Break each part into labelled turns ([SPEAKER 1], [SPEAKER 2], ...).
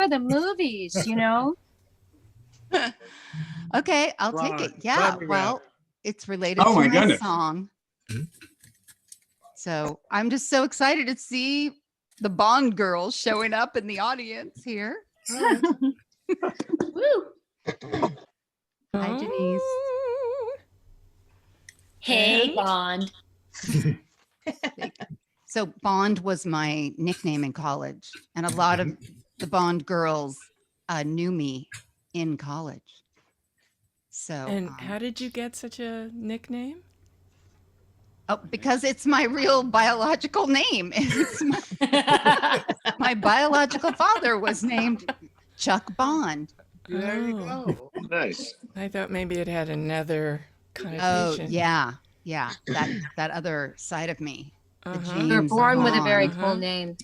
[SPEAKER 1] the movies, you know?
[SPEAKER 2] Okay, I'll take it. Yeah, well, it's related
[SPEAKER 3] Oh
[SPEAKER 2] to
[SPEAKER 3] my
[SPEAKER 2] my
[SPEAKER 3] goodness.
[SPEAKER 2] song. So I'm just so excited to see the Bond girls showing up in the audience here.
[SPEAKER 1] Woo!
[SPEAKER 2] Hi, Denise.
[SPEAKER 1] Hey,
[SPEAKER 4] And-
[SPEAKER 1] Bond.
[SPEAKER 2] So Bond was my nickname in college, and a lot of the Bond girls knew me in college. So,
[SPEAKER 4] And how did you get such a nickname?
[SPEAKER 2] oh, because it's my real biological name. It's my biological father was named Chuck Bond.
[SPEAKER 5] There you
[SPEAKER 4] Oh.
[SPEAKER 5] go. Nice.
[SPEAKER 4] I thought maybe it had another
[SPEAKER 2] Oh,
[SPEAKER 4] connotation.
[SPEAKER 2] yeah. That other side of me. The
[SPEAKER 4] Uh-huh.
[SPEAKER 1] You're
[SPEAKER 2] James
[SPEAKER 1] born with a very
[SPEAKER 4] Uh-huh.
[SPEAKER 1] cool name.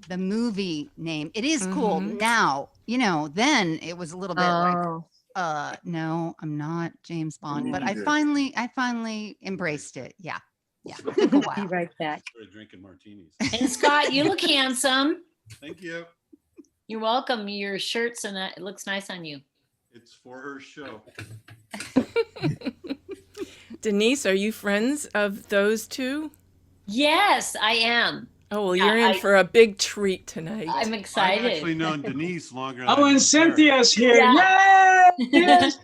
[SPEAKER 2] the movie name. It is cool
[SPEAKER 4] Mhm.
[SPEAKER 2] now. You know, then it was a little bit like,
[SPEAKER 1] Oh,
[SPEAKER 2] no, I'm not James Bond. But I
[SPEAKER 5] Neither.
[SPEAKER 2] finally embraced it. Yeah. Took a
[SPEAKER 1] be
[SPEAKER 2] while.
[SPEAKER 1] right back.
[SPEAKER 6] Started drinking martinis.
[SPEAKER 1] And Scott, you look handsome.
[SPEAKER 6] Thank you.
[SPEAKER 1] You're welcome. Your shirt's and it looks nice on you.
[SPEAKER 6] It's for her show.
[SPEAKER 4] Denise, are you friends of those two?
[SPEAKER 1] Yes, I am.
[SPEAKER 4] Oh, well,
[SPEAKER 1] Yeah,
[SPEAKER 4] you're in
[SPEAKER 1] I-
[SPEAKER 4] for a big treat tonight.
[SPEAKER 1] I'm
[SPEAKER 6] I've
[SPEAKER 1] excited.
[SPEAKER 6] actually known Denise longer than
[SPEAKER 3] Oh,
[SPEAKER 6] I
[SPEAKER 3] and
[SPEAKER 6] knew
[SPEAKER 3] Cynthia's here.
[SPEAKER 1] Yeah.
[SPEAKER 3] Yay! Yes,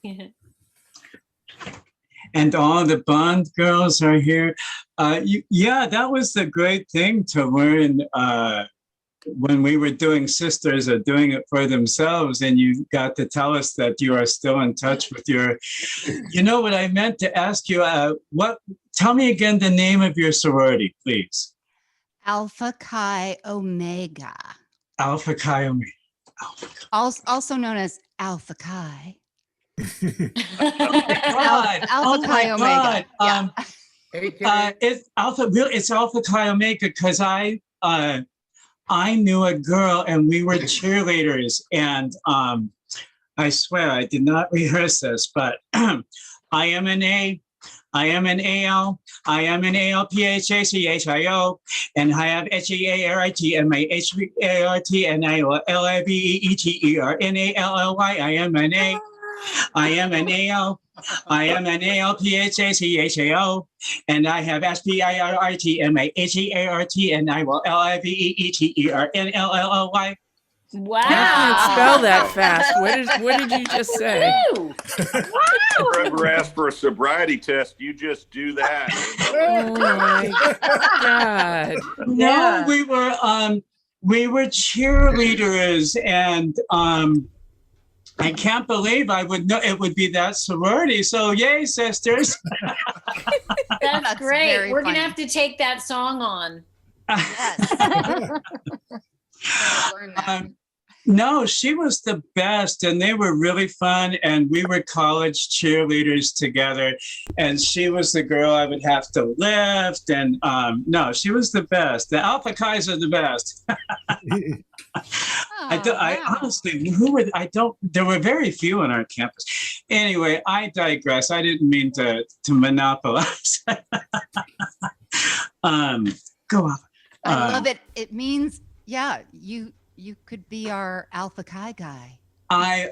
[SPEAKER 3] yes. And all the Bond girls are here. Yeah, that was the great thing to learn when we were doing Sisters or doing it for themselves, and you got to tell us that you are still in touch with your. You know what I meant to ask you? Tell me again the name of your sorority, please.
[SPEAKER 2] Alpha Chi Omega,
[SPEAKER 3] Alpha Chi Omega.
[SPEAKER 2] also known as Alpha Chi.
[SPEAKER 3] God.
[SPEAKER 2] Alpha
[SPEAKER 3] Oh my
[SPEAKER 2] Chi Omega.
[SPEAKER 3] God.
[SPEAKER 2] Yeah.
[SPEAKER 3] It's Alpha Chi Omega because I knew a girl and we were cheerleaders, and I swear I did not rehearse this, but I am an A, I am an AL, I am an ALPHACHIO, and I have HEARIT and my HART and I LIVEETERNALLY. I am an A. I am an AL. I am an ALPHACHAO, and I have SPIRT and my HEART, and I will LIVEETERNALLY.
[SPEAKER 1] Wow.
[SPEAKER 4] I can't spell that fast. What did you just say?
[SPEAKER 1] Woo!
[SPEAKER 5] If you ever ask for a sobriety test, you just do that.
[SPEAKER 4] Oh my God.
[SPEAKER 3] No, we were cheerleaders, and I can't believe I would know it would be that sorority. So yay, sisters.
[SPEAKER 1] That's
[SPEAKER 2] That's
[SPEAKER 1] great.
[SPEAKER 2] very
[SPEAKER 1] We're
[SPEAKER 2] funny.
[SPEAKER 1] gonna have to take that song on.
[SPEAKER 2] Yes.
[SPEAKER 3] No, she was the best, and they were really fun, and we were college cheerleaders together, and she was the girl I would have to lift, and no, she was the best. The Alpha Chi's are the best. I honestly, there were very few on our campus. Anyway, I digress. I didn't mean to monopolize. Go on.
[SPEAKER 2] I love it. It means, yeah, you could be our Alpha Chi guy.
[SPEAKER 3] I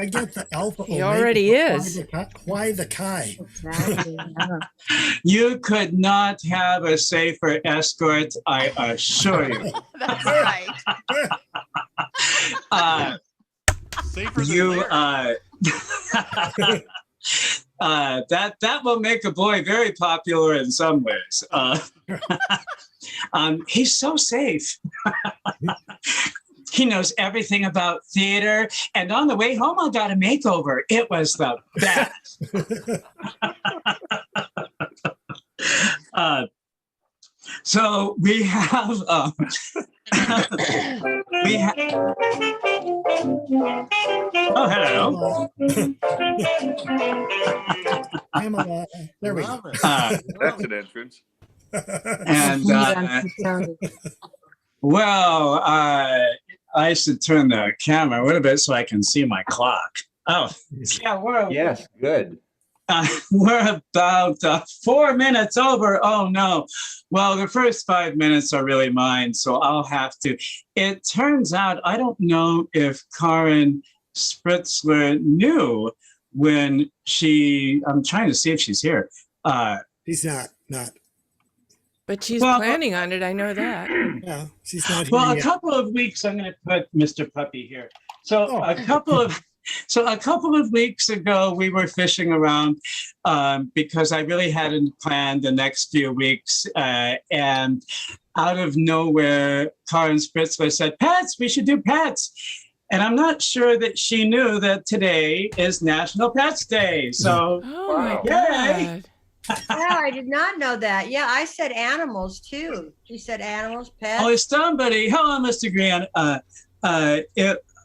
[SPEAKER 7] get the Alpha.
[SPEAKER 4] He
[SPEAKER 7] Omega,
[SPEAKER 4] already
[SPEAKER 7] but
[SPEAKER 4] is.
[SPEAKER 7] Why the Chi?
[SPEAKER 1] Exactly.
[SPEAKER 3] You could not have a safer escort, I assure you.
[SPEAKER 2] That's right.
[SPEAKER 6] Safer than
[SPEAKER 3] You
[SPEAKER 6] Larry.
[SPEAKER 3] that will make a boy very popular in some ways. He's so safe. He knows everything about theater, and on the way home, I got a makeover. It was the best. So we have oh, hello.
[SPEAKER 7] Pamela, there we go.
[SPEAKER 5] That's an entrance.
[SPEAKER 3] And well, I should turn the camera a little bit so I can see my clock. Oh, yeah, whoa.
[SPEAKER 8] Yes, good.
[SPEAKER 3] We're about 4 minutes over. Oh no. Well, the first 5 minutes are really mine, so I'll have to. It turns out I don't know if Karen Spritzler knew when I'm trying to see if she's here.
[SPEAKER 7] He's not.
[SPEAKER 4] But she's
[SPEAKER 3] Well,
[SPEAKER 4] planning on it. I know that.
[SPEAKER 7] Yeah, she's not here
[SPEAKER 3] Well, a
[SPEAKER 7] yet.
[SPEAKER 3] couple of weeks, I'm going to put Mr. Puppy here. So
[SPEAKER 7] Oh.
[SPEAKER 3] a couple of weeks ago, we were fishing around because I really hadn't planned the next few weeks. And out of nowhere, Karen Spritzler said, "Pets, we should do pets." And I'm not sure that she knew that today is National Pets Day. So,
[SPEAKER 4] Oh my
[SPEAKER 3] Yay.
[SPEAKER 4] God.
[SPEAKER 8] Yeah, I did not know that. Yeah, I said animals too. She said animals, pets.
[SPEAKER 3] oh, somebody, hello, Mr. Green.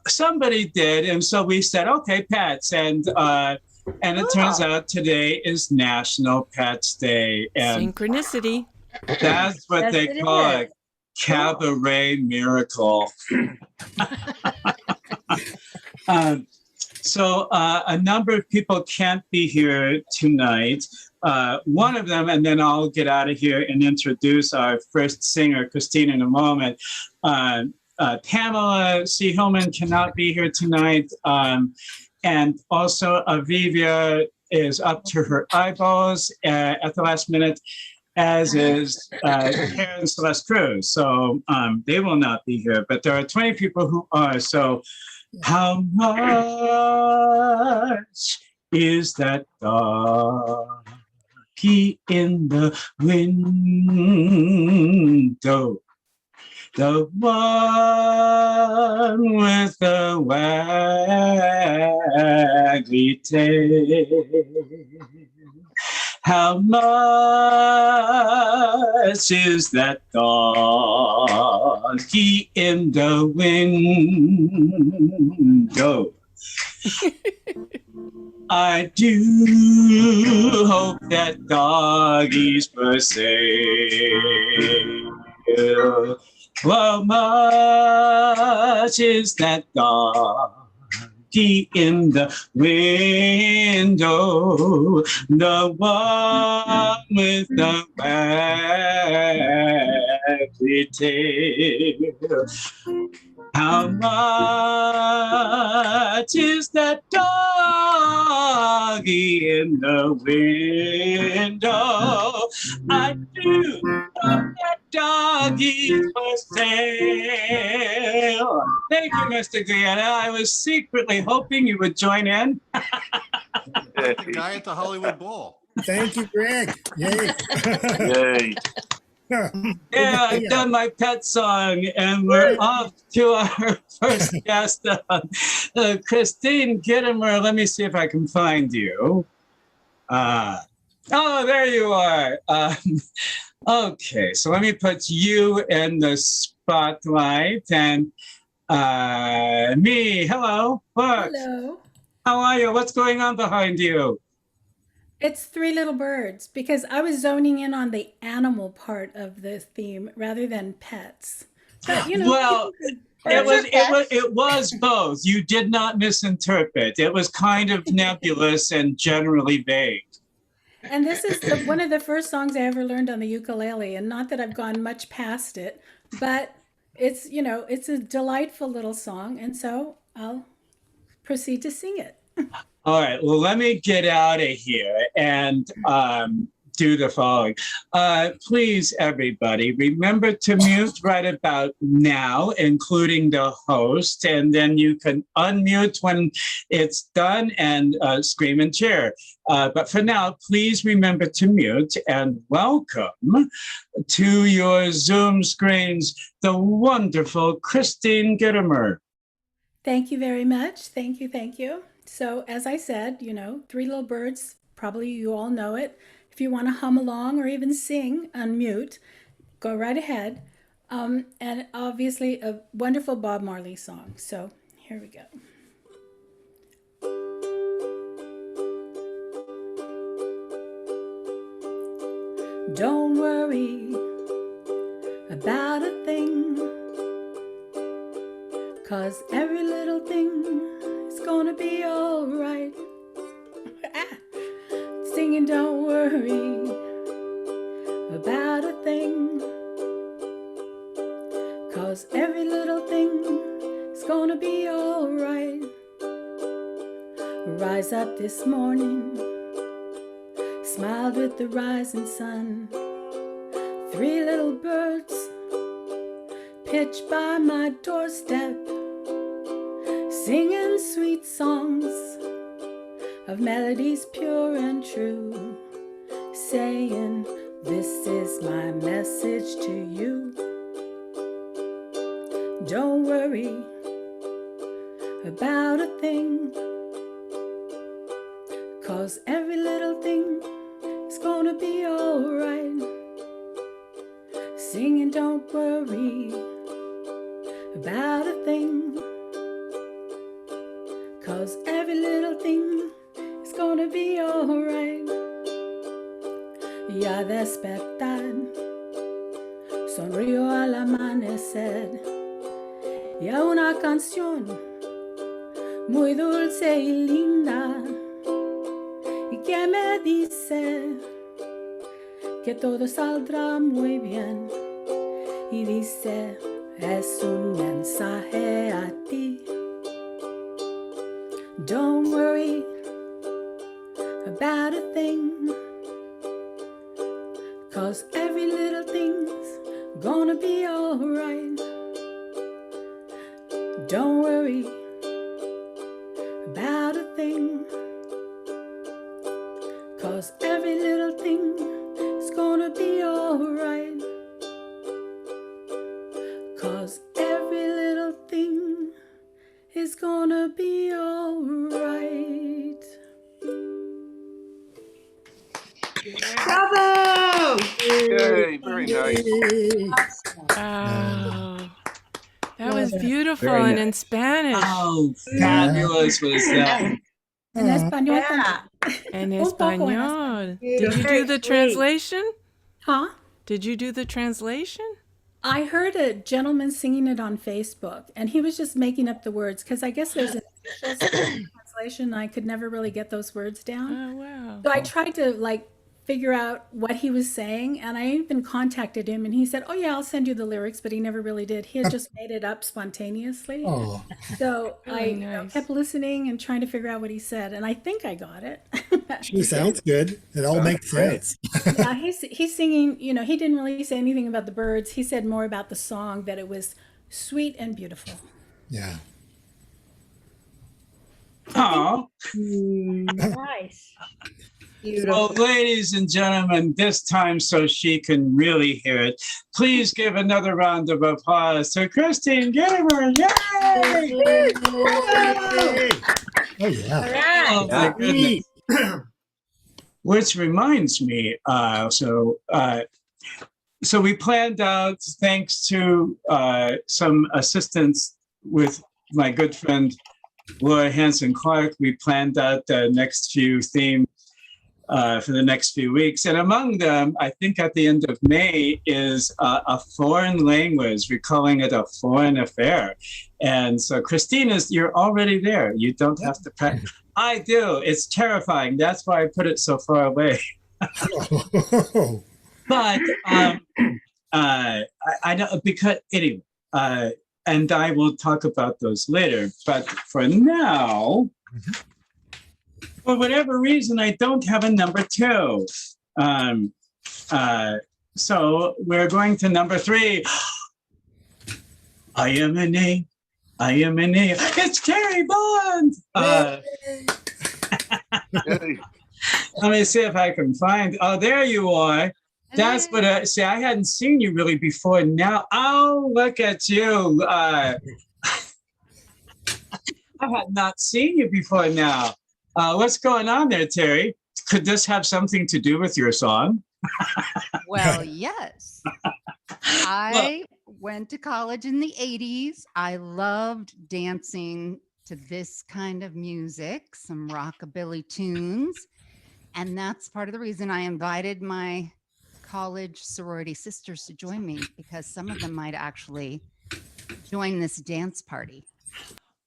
[SPEAKER 3] Somebody did. And so we said, okay, pets. And it turns out today is National Pets Day. And
[SPEAKER 4] Synchronicity.
[SPEAKER 3] that's what
[SPEAKER 8] Yes,
[SPEAKER 3] they
[SPEAKER 8] it
[SPEAKER 3] call
[SPEAKER 8] is.
[SPEAKER 3] a cabaret miracle. So a number of people can't be here tonight. One of them, and then I'll get out of here and introduce our first singer, Christine, in a moment. Pamela C. Hillman cannot be here tonight. And also Avivia is up to her eyeballs at the last minute, as is Karen Celeste Cruz. So they will not be here, but there are 20 people who are. So how much is that doggy in the window? The one with the waggly tail. How much is that doggy in the window? I do hope that doggy's for sale. How much is that doggy in the window? The one with the waggly tail. How much is that doggy in the window? I do love that doggy for sale. Thank you, Mr. Guyana. I was secretly hoping you would join in.
[SPEAKER 6] The guy at the Hollywood Bowl.
[SPEAKER 7] Thank you, Greg. Yay.
[SPEAKER 5] Yay.
[SPEAKER 3] Yeah, I've done my pet song, and we're off to our first guest, Christine Gittimer. Let me see if I can find you. Oh, there you are. Okay, so let me put you in the spotlight, and me. Hello, look.
[SPEAKER 9] Hello.
[SPEAKER 3] How are you? What's going on behind you?
[SPEAKER 9] It's Three Little Birds because I was zoning in on the animal part of the theme rather than pets. But
[SPEAKER 3] Well, it was both. You did not misinterpret. It was kind of nebulous and generally vague.
[SPEAKER 9] and this is one of the first songs I ever learned on the ukulele, and not that I've gone much past it, but it's it's a delightful little song, and so I'll proceed to sing it.
[SPEAKER 3] All right. Well, let me get out of here and do the following. Please, everybody, remember to mute right about now, including the host, and then you can unmute when it's done and scream and cheer. But for now, please remember to mute, and welcome to your Zoom screens, the wonderful Christine Gittimer.
[SPEAKER 9] Thank you very much. Thank you. Thank you. So, as I said, Three Little Birds, probably you all know it. If you want to hum along or even sing, unmute, go right ahead. And obviously, a wonderful Bob Marley song. So, here we go. Don't worry about a thing, 'cause every little thing is gonna be all right. worry about a thing, 'cause every little thing is gonna be alright. Rise up this morning, smiled with the rising sun. 3 little birds pitched by my doorstep, singing sweet songs of melodies pure and true, saying, this is my message to you. Don't worry about a thing, 'cause every little thing is gonna be alright. Singing, don't worry about a thing, 'cause every little thing is gonna be alright. Y a despertar, sonrío al amanecer, y a una canción muy dulce y linda, y que me dice que todo saldrá muy bien, y dice, es un mensaje a ti. Don't worry about a thing, 'cause every little thing's gonna be alright. Don't worry about a thing, 'cause every little thing is gonna be alright. 'Cause every little thing is gonna be alright.
[SPEAKER 8] Bravo!
[SPEAKER 5] Yay, very nice.
[SPEAKER 4] Wow. That was beautiful
[SPEAKER 3] Very
[SPEAKER 4] and
[SPEAKER 3] nice.
[SPEAKER 4] in Spanish
[SPEAKER 3] How fabulous was that?
[SPEAKER 9] En español
[SPEAKER 8] Yeah.
[SPEAKER 4] and
[SPEAKER 9] Un poco en
[SPEAKER 4] español. Did you do
[SPEAKER 8] Very
[SPEAKER 4] the
[SPEAKER 8] sweet.
[SPEAKER 4] translation?
[SPEAKER 9] Huh?
[SPEAKER 4] Did you do the translation?
[SPEAKER 9] I heard a gentleman singing it on Facebook, and he was just making up the words because I guess there's an official translation. I could never really get those words down.
[SPEAKER 4] Oh, wow.
[SPEAKER 9] So I tried to figure out what he was saying, and I even contacted him, and he said, "Oh yeah, I'll send you the lyrics," but he never really did. He had just made it up spontaneously.
[SPEAKER 7] Oh,
[SPEAKER 9] So
[SPEAKER 4] Really
[SPEAKER 9] I
[SPEAKER 4] nice.
[SPEAKER 9] kept listening and trying to figure out what he said, and I think I got it.
[SPEAKER 7] she sounds good. It all makes
[SPEAKER 5] great.
[SPEAKER 7] sense.
[SPEAKER 9] Yeah, he's singing. He didn't really say anything about the birds. He said more about the song, that it was sweet and beautiful.
[SPEAKER 7] Yeah.
[SPEAKER 3] Oh,
[SPEAKER 8] Nice.
[SPEAKER 3] well,
[SPEAKER 8] Beautiful.
[SPEAKER 3] ladies and gentlemen, this time so she can really hear it, please give another round of applause to Christine Gamer. Yay!
[SPEAKER 7] Oh yeah.
[SPEAKER 8] All right.
[SPEAKER 3] Oh my goodness. Which reminds me, so we planned out, thanks to some assistance with my good friend Laura Hanson Clark, we planned out the next few themes for the next few weeks. And among them, I think at the end of May is a foreign language. We're calling it a foreign affair. And so Christine, you're already there. You don't have to practice. I do. It's terrifying. That's why I put it so far away. But I know, because anyway, and I will talk about those later. But for now, for whatever reason, I don't have a number 2. So we're going to number 3. I am an A. I am an A. It's Carrie Bond.
[SPEAKER 5] Yay.
[SPEAKER 3] Let me see if I can find. Oh, there you are. That's what I see. I hadn't seen you really before. Now, oh, look at you. I had not seen you before now. What's going on there, Terry? Could this have something to do with your song?
[SPEAKER 2] Well, yes. I went to college in the 80s. I loved dancing to this kind of music, some rockabilly tunes. And that's part of the reason I invited my college sorority sisters to join me, because some of them might actually join this dance party.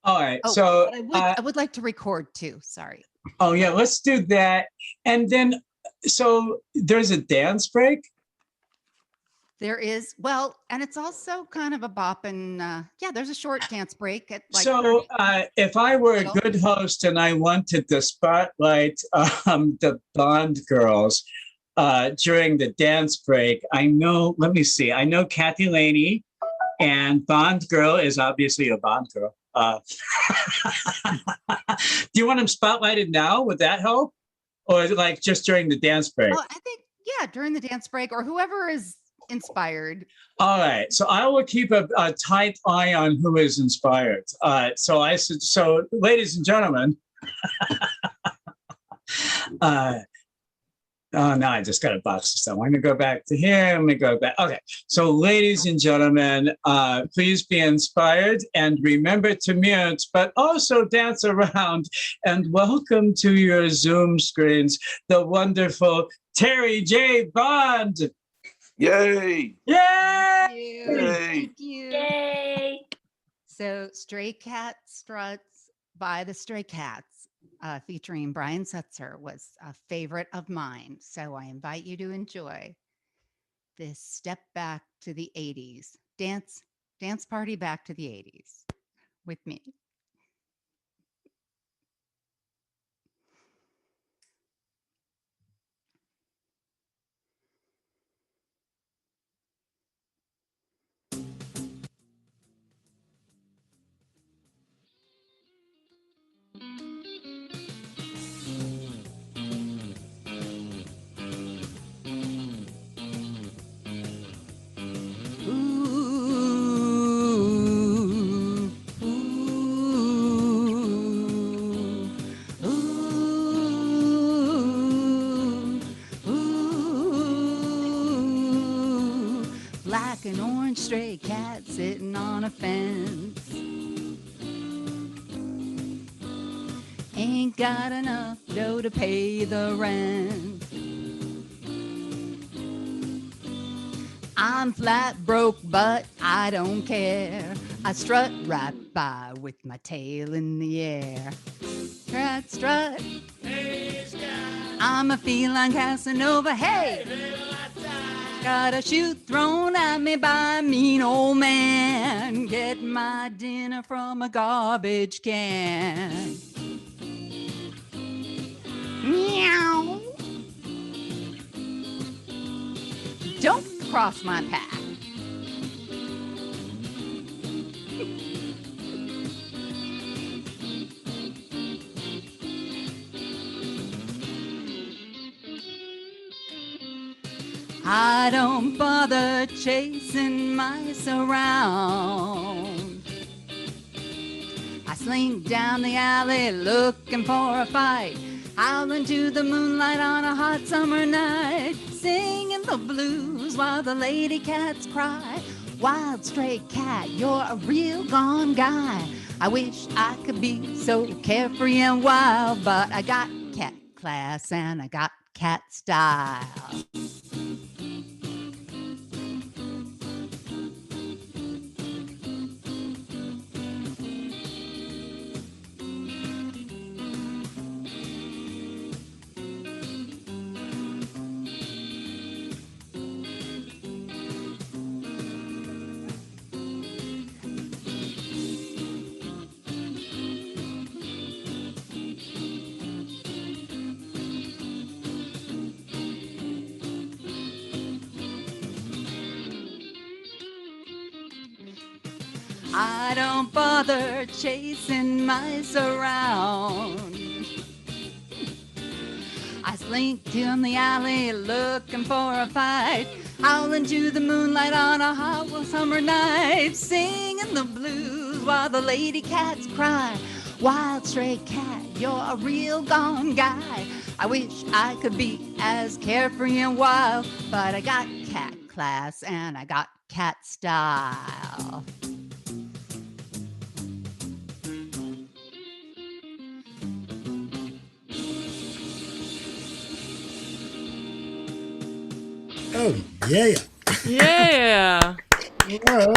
[SPEAKER 3] All right.
[SPEAKER 2] Oh,
[SPEAKER 3] So,
[SPEAKER 2] but I would like to record too. Sorry.
[SPEAKER 3] oh, yeah, let's do that. And then So there's a dance break.
[SPEAKER 2] There is, well, and it's also kind of a bop and yeah, there's a short dance break at like
[SPEAKER 3] So
[SPEAKER 2] 30
[SPEAKER 3] if I were a
[SPEAKER 2] little.
[SPEAKER 3] good host and I wanted to spotlight the Bond girls during the dance break, I know, let me see, I know Kathy Laney, and Bond girl is obviously a Bond girl. Do you want them spotlighted now? Would that help? Or like just during the dance break?
[SPEAKER 2] I think, yeah, during the dance break or whoever is inspired.
[SPEAKER 3] All right, so I will keep a tight eye on who is inspired. So ladies and gentlemen, oh no, I just got a box of stuff. I'm gonna go back to here. Let me go back. Okay, so ladies and gentlemen, please be inspired and remember to mute, but also dance around. And welcome to your Zoom screens, the wonderful Terry J. Bond.
[SPEAKER 5] Yay!
[SPEAKER 3] Yay!
[SPEAKER 5] Yay!
[SPEAKER 2] Thank you.
[SPEAKER 1] Yay!
[SPEAKER 2] So Stray Cat Struts by the Stray Cats, featuring Brian Setzer, was a favorite of mine. So I invite you to enjoy this step back to the 80s. Dance party back to the 80s with me. Ooh, ooh, ooh, ooh. Black and orange stray cat sitting on a fence. Ain't got enough dough to pay the rent. I'm flat broke, but I don't care. I strut right by with my tail in the air. Strut, strut. I'm a feline Casanova. Hey! Got a shoe thrown at me by a mean old man. Get my dinner from a garbage can. Meow. Don't cross my path. I don't bother chasing mice around. I slink down the alley looking for a fight, out into the moonlight on a hot summer night, singing the blues while the lady cats cry. Wild stray cat, you're a real gone guy. I wish I could be so carefree and wild, but I got cat class and I got cat style. I don't bother chasing mice around. I slink down the alley looking for a fight, howling to the moonlight on a hot summer night, singing the blues while the lady cats cry. Wild stray cat, you're a real gone guy. I wish I could be as carefree and wild, but I got cat class and I got cat style.
[SPEAKER 7] Oh, yeah.
[SPEAKER 4] Yeah.
[SPEAKER 7] Hello.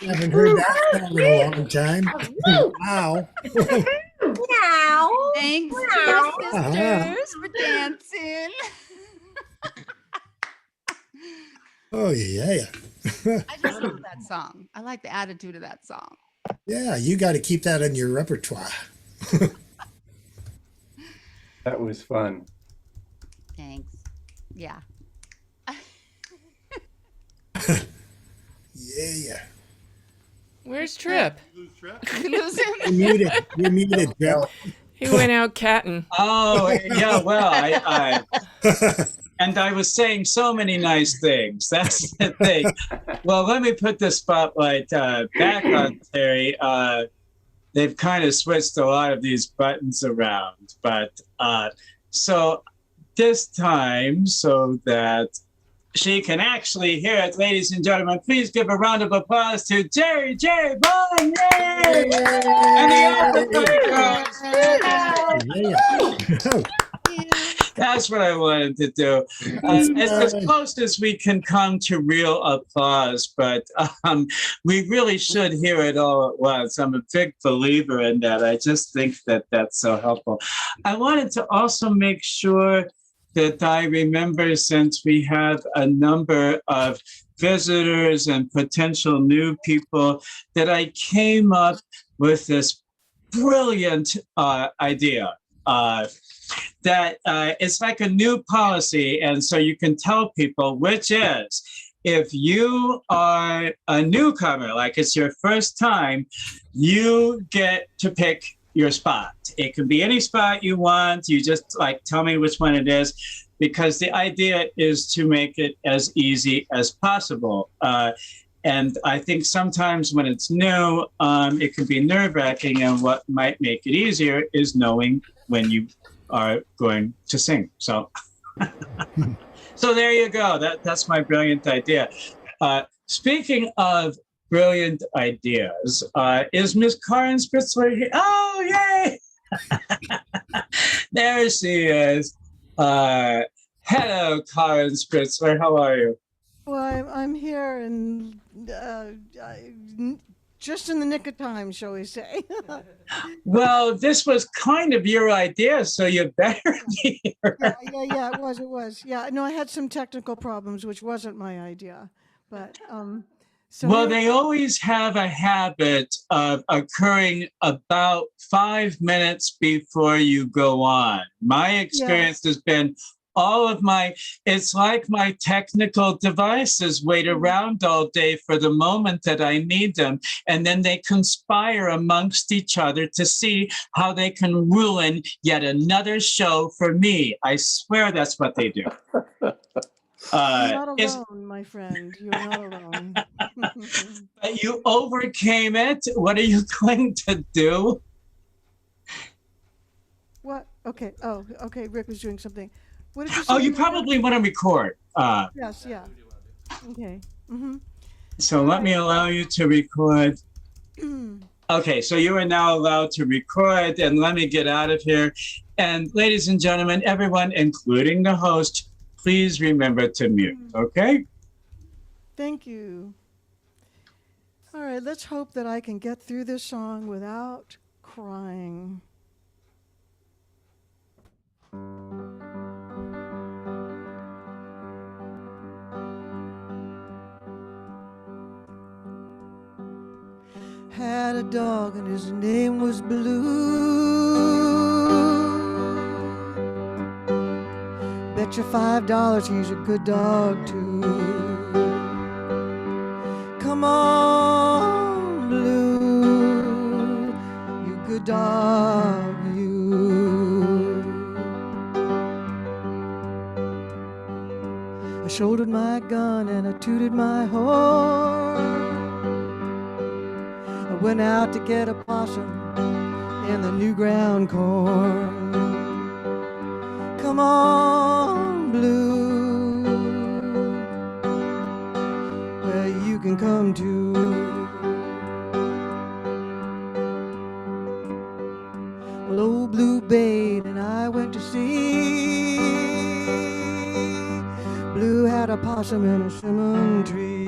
[SPEAKER 7] Haven't heard that song in a long time. Wow.
[SPEAKER 8] Meow.
[SPEAKER 2] Thanks to my sisters for dancing.
[SPEAKER 7] Oh, yeah.
[SPEAKER 2] I just love that song. I like the attitude of that song.
[SPEAKER 7] Yeah, you got to keep that in your repertoire.
[SPEAKER 10] That was fun.
[SPEAKER 2] Thanks. Yeah.
[SPEAKER 7] Yeah.
[SPEAKER 4] Where's Trip?
[SPEAKER 6] Lose track?
[SPEAKER 2] You lose him?
[SPEAKER 7] You're muted, Joe.
[SPEAKER 4] He went out catting.
[SPEAKER 3] Oh, yeah. Well, I and I was saying so many nice things. That's the thing. Well, let me put the spotlight back on Terry. They've kind of switched a lot of these buttons around, but so this time, so that she can actually hear it, ladies and gentlemen, please give a round of applause to Jerry Bond, yay! And the Amplifier Girls. That's what I wanted to do. It's as close as we can come to real applause, but we really should hear it all at once. I'm a big believer in that. I just think that that's so helpful. I wanted to also make sure that I remember, since we have a number of visitors and potential new people, that I came up with this brilliant idea. That it's like a new policy. And so you can tell people, which is, if you are a newcomer, like it's your first time, you get to pick your spot. It can be any spot you want. You just like tell me which one it is, because the idea is to make it as easy as possible. And I think sometimes when it's new, it can be nerve-wracking, and what might make it easier is knowing when you are going to sing. So so there you go. That's my brilliant idea. Speaking of brilliant ideas, is Miss Karen Spitzler here? Oh, yay! There she is. Hello, Karen Spitzler. How are you?
[SPEAKER 11] Well, I'm here and just in the nick of time, shall we say.
[SPEAKER 3] Well, this was kind of your idea, so you better be here.
[SPEAKER 11] Yeah, it was. Yeah, no, I had some technical problems, which wasn't my idea, but so
[SPEAKER 3] well, they always have a habit of occurring about 5 minutes before you go on. My experience has been it's like my technical devices wait around all day for the moment that I need them. And then they conspire amongst each other to see how they can ruin yet another show for me. I swear that's what they do.
[SPEAKER 11] You're not alone, my friend. You're not alone.
[SPEAKER 3] But you overcame it. What are you going to do?
[SPEAKER 11] What? Okay. Oh, okay. Rick was doing something. What did you say?
[SPEAKER 3] Oh, you probably want to record.
[SPEAKER 11] Yes, yeah. Okay.
[SPEAKER 3] So let me allow you to record. Okay, so you are now allowed to record, and let me get out of here. And ladies and gentlemen, everyone, including the host, please remember to mute, okay?
[SPEAKER 11] Thank you. All right, let's hope that I can get through this song without crying. Had a dog and his name was Blue. Bet you $5 he's a good dog too. Come on, Blue, you good dog, you. I shouldered my gun and I tooted my horn. I went out to get a possum in the new ground corn. Come on, Blue, where you can come to. Well, old Blue bayed and I went to see. Blue had a possum in a cinnamon tree.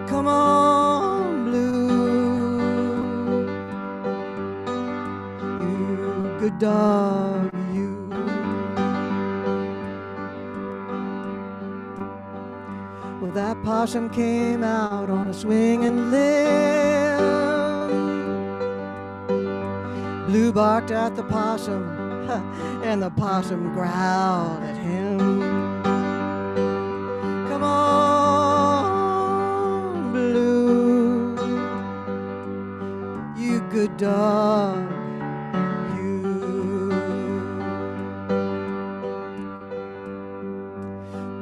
[SPEAKER 11] Come on, Blue, good dog, you. Well, that possum came out on a swinging limb. Blue barked at the possum, and the possum growled at him. Come on, Blue, you good dog, you.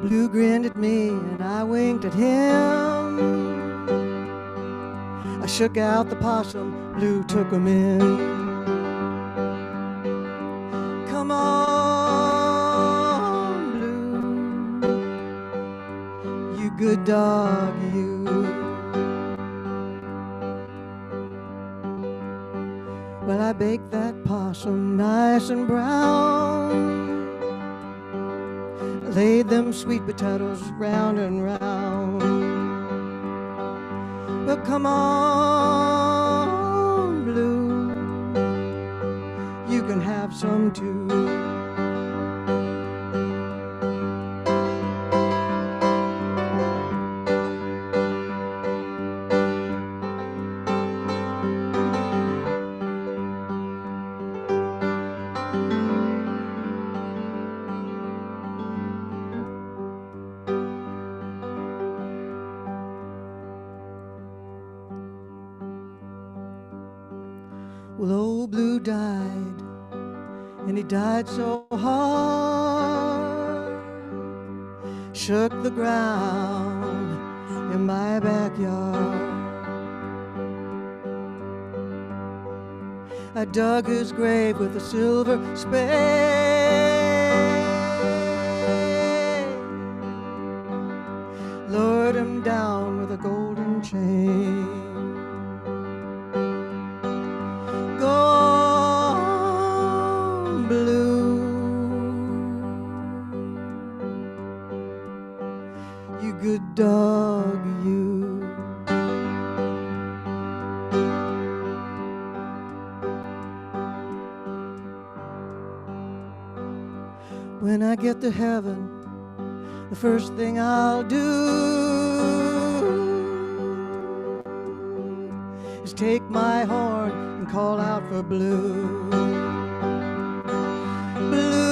[SPEAKER 11] Blue grinned at me and I winked at him. I shook out the possum, Blue took him in. Come on, Blue, you good dog, you. Well, I baked that possum nice and brown, laid them sweet potatoes round and round. Well, come on, Blue, you can have some too. Well, old Blue died, and he died so hard, shook the ground in my backyard. I dug his grave with a silver spade, lowered him down with a golden chain. Go on, Blue, you good dog, you. When I get to heaven, the first thing I'll do is take my horn and call out for Blue. Blue,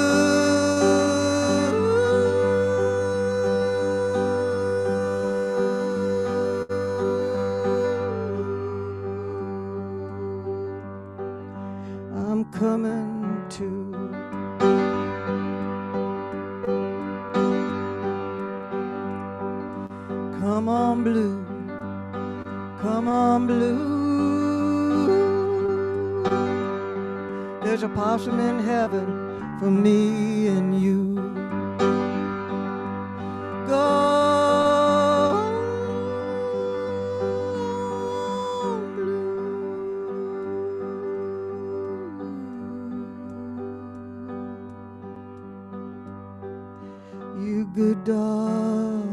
[SPEAKER 11] I'm coming to. Come on, Blue, come on, Blue. There's a possum in heaven for me and you. Go on, Blue, you good dog.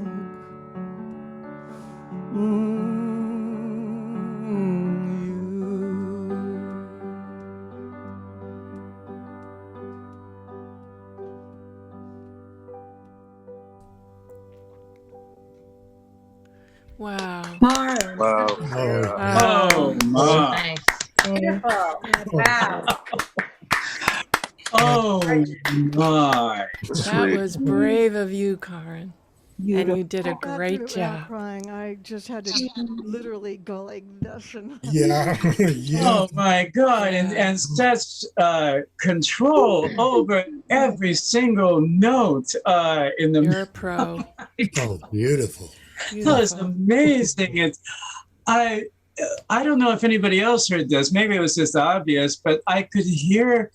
[SPEAKER 4] Wow.
[SPEAKER 1] Karen.
[SPEAKER 5] Wow.
[SPEAKER 3] Oh, my.
[SPEAKER 1] Nice.
[SPEAKER 8] Beautiful. Wow.
[SPEAKER 3] Oh, my.
[SPEAKER 4] That was brave of you, Karen. And you did a
[SPEAKER 11] I got
[SPEAKER 4] great
[SPEAKER 11] through it without
[SPEAKER 4] job.
[SPEAKER 11] crying. I just had to literally go like this. And
[SPEAKER 7] Yeah, yeah.
[SPEAKER 3] Oh my God. And such control over every single note in the
[SPEAKER 4] You're a pro.
[SPEAKER 7] Oh, beautiful.
[SPEAKER 3] That was amazing. I don't know if anybody else heard this. Maybe it was just obvious, but I could hear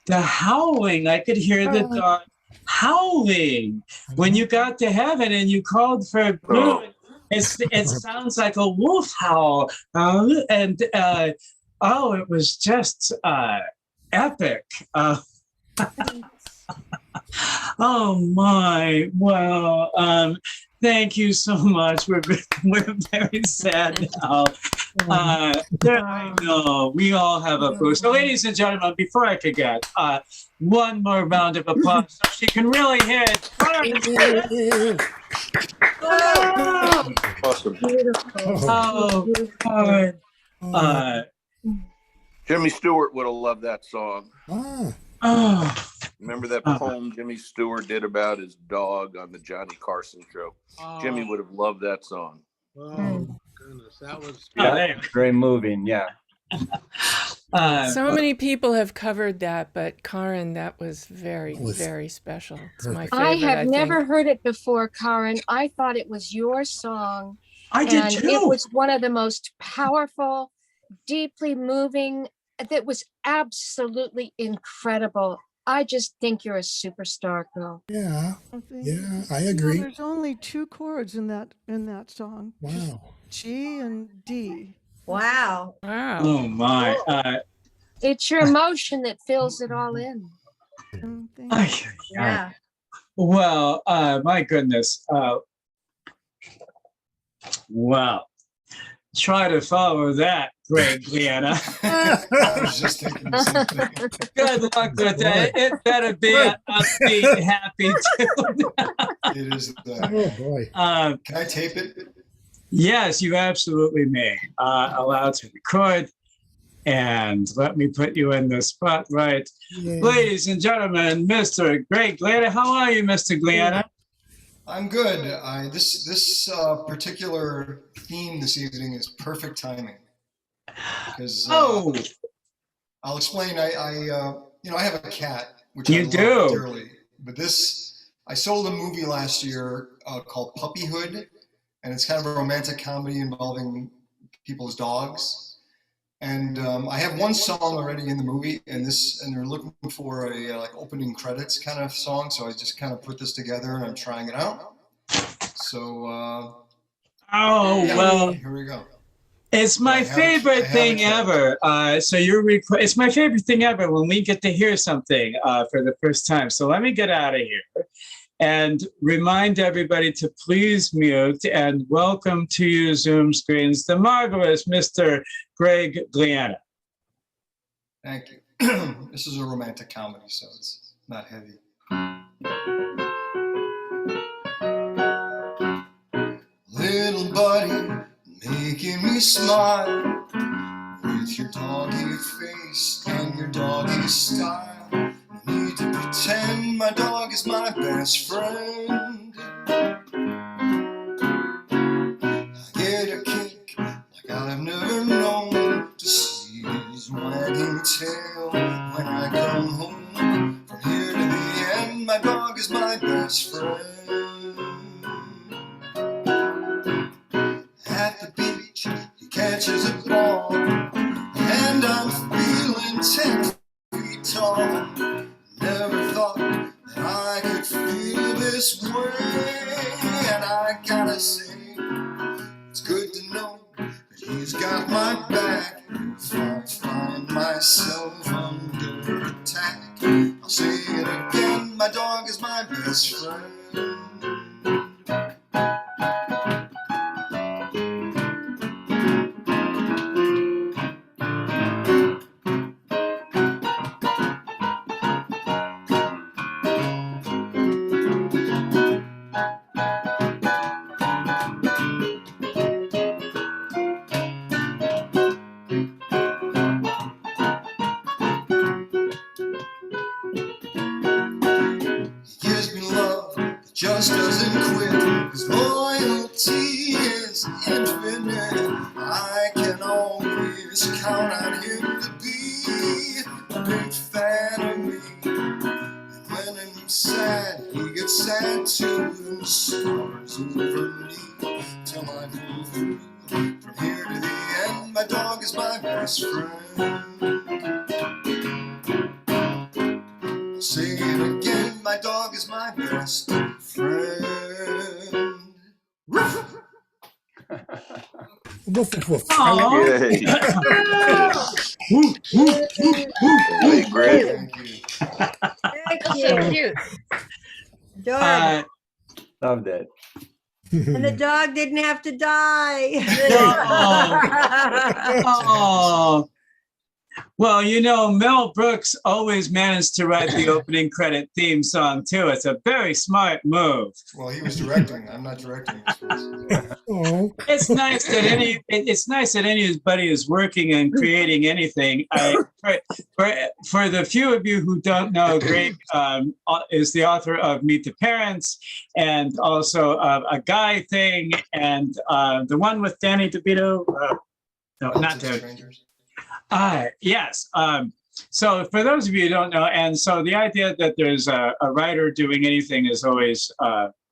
[SPEAKER 3] the howling. I could hear the dog howling when you got to heaven and you called for Blue. It sounds like a wolf howl, and it was just epic. Oh my! Wow. Thank you so much. We're very sad now. I know we all have a boost. So, ladies and gentlemen, before I forget, one more round of applause so she can really hear it.
[SPEAKER 5] Awesome.
[SPEAKER 3] Oh, God.
[SPEAKER 5] Jimmy Stewart would have loved that song.
[SPEAKER 3] Oh,
[SPEAKER 5] Remember that poem Jimmy Stewart did about his dog on the Johnny Carson show? Jimmy would have loved that song.
[SPEAKER 6] Oh, goodness. That was
[SPEAKER 10] Very moving. Yeah.
[SPEAKER 4] So many people have covered that, but Karen, that was very, very special. It's my favorite.
[SPEAKER 12] I have
[SPEAKER 4] think.
[SPEAKER 12] never heard it before, Karen. I thought it was your song.
[SPEAKER 3] I did
[SPEAKER 12] and
[SPEAKER 3] too.
[SPEAKER 12] It was one of the most powerful, deeply moving. That was absolutely incredible. I just think you're a superstar, girl.
[SPEAKER 7] Yeah, yeah, I agree.
[SPEAKER 11] There's only 2 chords in that song.
[SPEAKER 7] Wow.
[SPEAKER 11] G and D.
[SPEAKER 8] Wow.
[SPEAKER 4] Wow.
[SPEAKER 3] Oh my.
[SPEAKER 12] It's your emotion that fills it all in.
[SPEAKER 8] Yeah.
[SPEAKER 3] Well, my goodness. Wow. Try to follow that, Greg, Leanna.
[SPEAKER 6] I was just thinking the same thing.
[SPEAKER 3] Good luck with that. It better be an upbeat, happy tune.
[SPEAKER 6] It is that.
[SPEAKER 7] Oh boy.
[SPEAKER 6] Can I tape it?
[SPEAKER 3] Yes, you absolutely may. Allowed to record. And let me put you in the spotlight.
[SPEAKER 7] Yeah.
[SPEAKER 3] Ladies and gentlemen, Mr. Greg Gliana. How are you, Mr. Gliana?
[SPEAKER 6] I'm good. This particular theme this evening is perfect timing. Because I'll explain. I have a cat, which I love dearly. But I sold a movie last year called Puppyhood, and it's kind of a romantic comedy involving people's dogs. And I have one song already in the movie, and they're looking for a like opening credits kind of song. So I just kind of put this together, and I'm trying it out. So
[SPEAKER 3] well,
[SPEAKER 6] here we go.
[SPEAKER 3] It's my favorite thing ever. It's my favorite thing ever when we get to hear something for the first time. So let me get out of here and remind everybody to please mute and welcome to your Zoom screens the marvelous Mr. Greg Gliana.
[SPEAKER 6] Thank you. This is a romantic comedy, so it's not heavy. Little buddy, making me smile with your doggy face and your doggy style. No need to pretend my dog is my best friend. I get a kick like I've never known to see his wagging tail when I come home. From here to the end, my dog is my best friend. At the beach, he catches a ball, and I'm feeling 10 feet tall. Never thought that I could feel this way, and I gotta say, it's good to know that he's got my back. If I find myself under attack, I'll say it again, my dog is my best friend. Just doesn't quit, his loyalty is infinite. I can always count on him to be a big fan of me. And when I'm sad, he gets sad too, and soars over me till I pull through. From here to the end, my dog is my best friend. I'll say it again, my dog is my best friend.
[SPEAKER 7] Woof, woof.
[SPEAKER 5] Yay. Hey, Greg.
[SPEAKER 8] Thank you.
[SPEAKER 12] Cute.
[SPEAKER 8] Adorable.
[SPEAKER 10] Loved it.
[SPEAKER 8] And the dog didn't have to die.
[SPEAKER 3] No. Oh. Well, you know, Mel Brooks always managed to write the opening credit theme song too. It's a very smart move.
[SPEAKER 6] Well, he was directing. I'm not directing this one.
[SPEAKER 7] Oh,
[SPEAKER 3] It's nice that anybody is working and creating anything. For the few of you who don't know, Greg is the author of Meet the Parents and also A Guy Thing and the one with Danny DeVito. No, not there.
[SPEAKER 6] Strangers.
[SPEAKER 3] Yes. So for those of you who don't know, and so the idea that there's a writer doing anything is always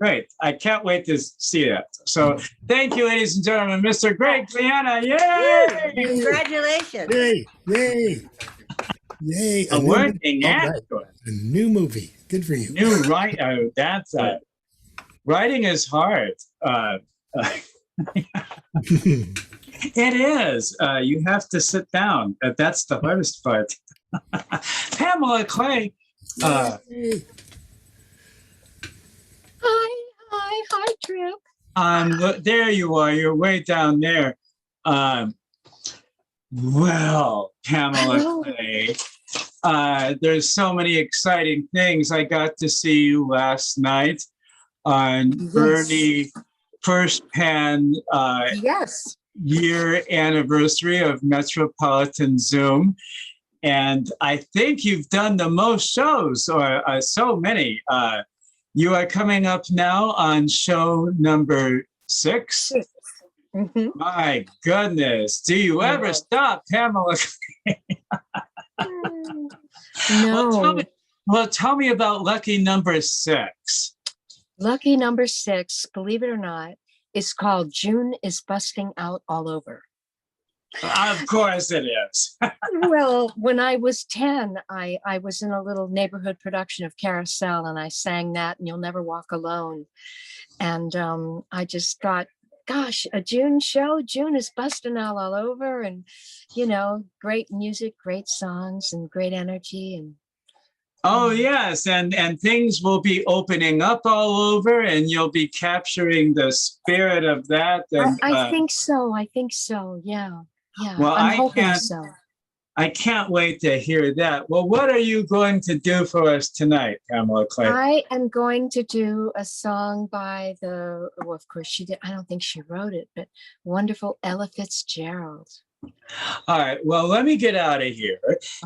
[SPEAKER 3] great. I can't wait to see that. So thank you, ladies and gentlemen, Mr. Greg Liana. Yay!
[SPEAKER 8] Congratulations.
[SPEAKER 7] yay, yay, yay.
[SPEAKER 3] A working actor.
[SPEAKER 7] A new movie. Good for you.
[SPEAKER 3] New right. That's writing is hard. It is. You have to sit down. That's the hardest part. Pamela Clay.
[SPEAKER 12] Hi, Trip.
[SPEAKER 3] There you are. You're way down there. Well, Pamela Clay, there's so many exciting things. I got to see you last night on Bernie First Pan.
[SPEAKER 12] Yes.
[SPEAKER 3] Year anniversary of Metropolitan Zoom. And I think you've done the most shows, or so many. You are coming up now on show number 6.
[SPEAKER 12] Mm-hmm.
[SPEAKER 3] My goodness. Do you ever stop, Pamela?
[SPEAKER 12] No.
[SPEAKER 3] Well, tell me about lucky number 6.
[SPEAKER 12] Lucky number 6, believe it or not, is called June is Busting Out All Over.
[SPEAKER 3] Of course it is.
[SPEAKER 12] Well, when I was 10, I was in a little neighborhood production of Carousel, and I sang that, and You'll Never Walk Alone. And I just thought, gosh, a June show, June is busting out all over, and, you know, great music, great songs, and great energy. And
[SPEAKER 3] oh, yes. And things will be opening up all over, and you'll be capturing the spirit of that. And,
[SPEAKER 12] I think so. I think so. Yeah. Yeah.
[SPEAKER 3] Well,
[SPEAKER 12] I'm hoping so.
[SPEAKER 3] I can't wait to hear that. Well, what are you going to do for us tonight, Pamela Clay?
[SPEAKER 12] I am going to do a song by well, of course she did. I don't think she wrote it, but wonderful Ella Fitzgerald.
[SPEAKER 3] All right. Well, let me get out of here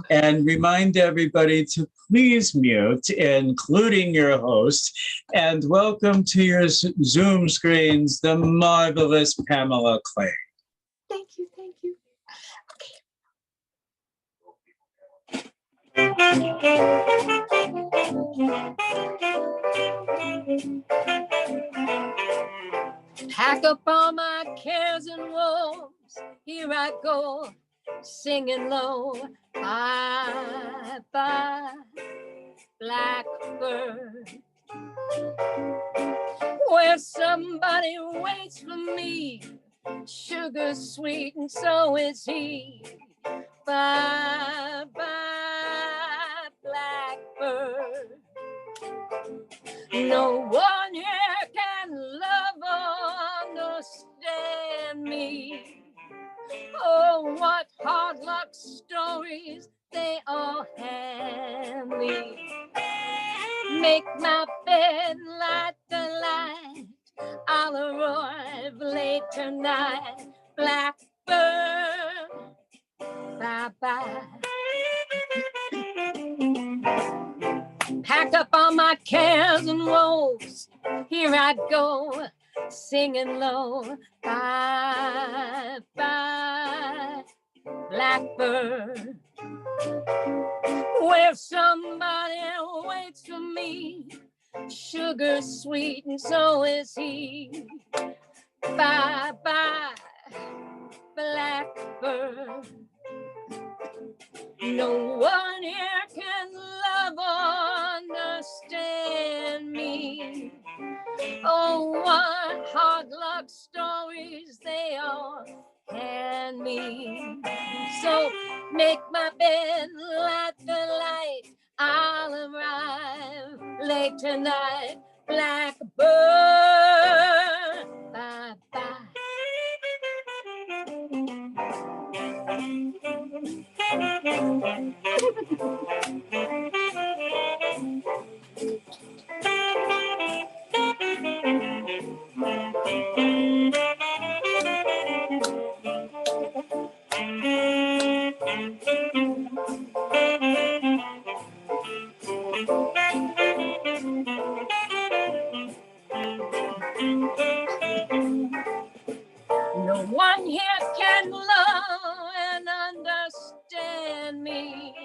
[SPEAKER 3] and remind everybody to please mute, including your host, and welcome to your Zoom screens, the marvelous Pamela Clay.
[SPEAKER 12] Thank you. Thank you. Pack up all my cares and woes. Here I go, singing low. Bye bye, blackbird. Where somebody waits for me. Sugar sweet, and so is he. Bye bye, blackbird. No one here can love or understand me. Oh, what hard luck stories they all hand me. Make my bed, light the light. I'll arrive late tonight. Blackbird, bye-bye. Pack up all my cares and woes. Here I go, singing low. Bye-bye, blackbird. Where somebody waits for me. Sugar sweet, and so is he. Bye-bye, blackbird. No one here can love or understand me. Oh, what hard luck stories they all hand me. So make my bed, light the light. I'll arrive late tonight. Blackbird, No one here can love and understand me.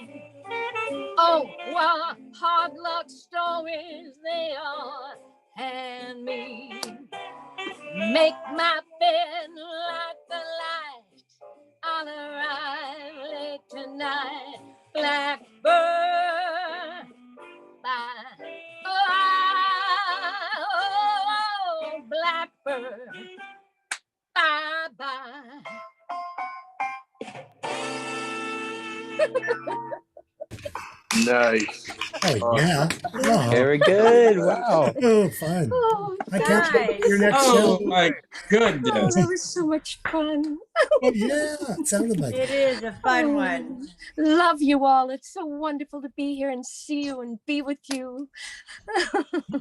[SPEAKER 12] Oh, what hard luck stories they all hand me. Make my bed like the light. I'll arrive late tonight. Blackbird, bye. Oh, blackbird, bye bye.
[SPEAKER 5] Nice.
[SPEAKER 7] Oh, yeah. Oh,
[SPEAKER 10] Very good. Wow.
[SPEAKER 7] oh fun.
[SPEAKER 12] Oh,
[SPEAKER 7] I can't wait
[SPEAKER 8] Nice.
[SPEAKER 7] for your next
[SPEAKER 3] Oh
[SPEAKER 7] show.
[SPEAKER 3] my
[SPEAKER 12] oh,
[SPEAKER 3] goodness.
[SPEAKER 12] that was so much fun.
[SPEAKER 7] Oh, yeah. It sounded like
[SPEAKER 8] It
[SPEAKER 7] it.
[SPEAKER 8] is a fun
[SPEAKER 12] Oh,
[SPEAKER 8] one.
[SPEAKER 12] love you all. It's so wonderful to be here and see you and be with you.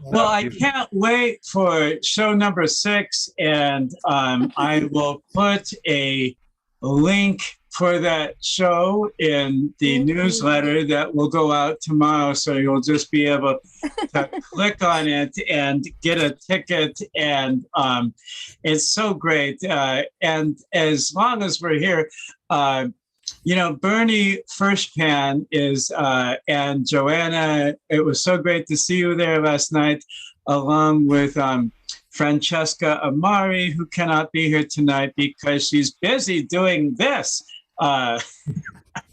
[SPEAKER 3] Well, I can't wait for show number 6, and I will put a link for that show in the
[SPEAKER 12] Thank you.
[SPEAKER 3] newsletter that will go out tomorrow. So you'll just be able to click on it and get a ticket. And it's so great. And as long as we're here, you know, Bernie Firstpan is, and Joanna, it was so great to see you there last night, along with Francesca Amari, who cannot be here tonight because she's busy doing this.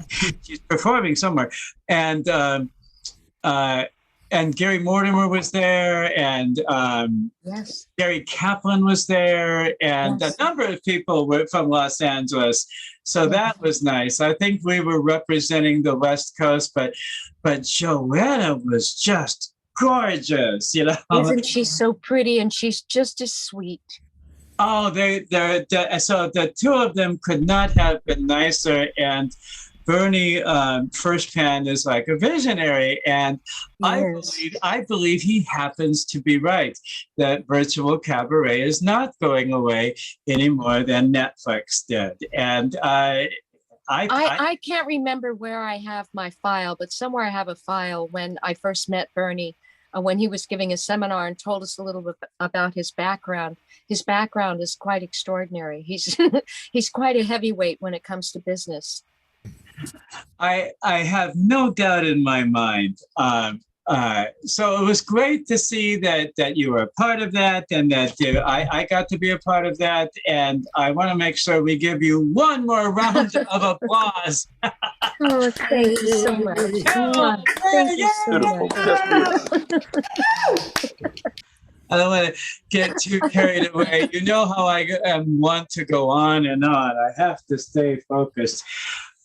[SPEAKER 3] She's performing somewhere. And Gary Mortimer was there, and
[SPEAKER 12] Yes.
[SPEAKER 3] Gary Kaplan was there, and
[SPEAKER 12] Yes.
[SPEAKER 3] a number of people were from Los Angeles. So that was nice. I think we were representing the West Coast, but Joanna was just gorgeous, you know.
[SPEAKER 12] Isn't she so pretty? And she's just as sweet.
[SPEAKER 3] Oh, so the two of them could not have been nicer. And Bernie Firstpan is like a visionary, and
[SPEAKER 12] Yes.
[SPEAKER 3] I believe he happens to be right that virtual cabaret is not going away any more than Netflix did. And I
[SPEAKER 12] can't remember where I have my file, but somewhere I have a file when I first met Bernie, when he was giving a seminar and told us a little bit about his background. His background is quite extraordinary. He's he's quite a heavyweight when it comes to business.
[SPEAKER 3] I have no doubt in my mind. So it was great to see that you were a part of that, and that I got to be a part of that. And I want to make sure we give you one more round of applause.
[SPEAKER 12] Oh, thank you so much. Thank you so much.
[SPEAKER 3] I don't want to get too carried away. You know how I want to go on and on. I have to stay focused.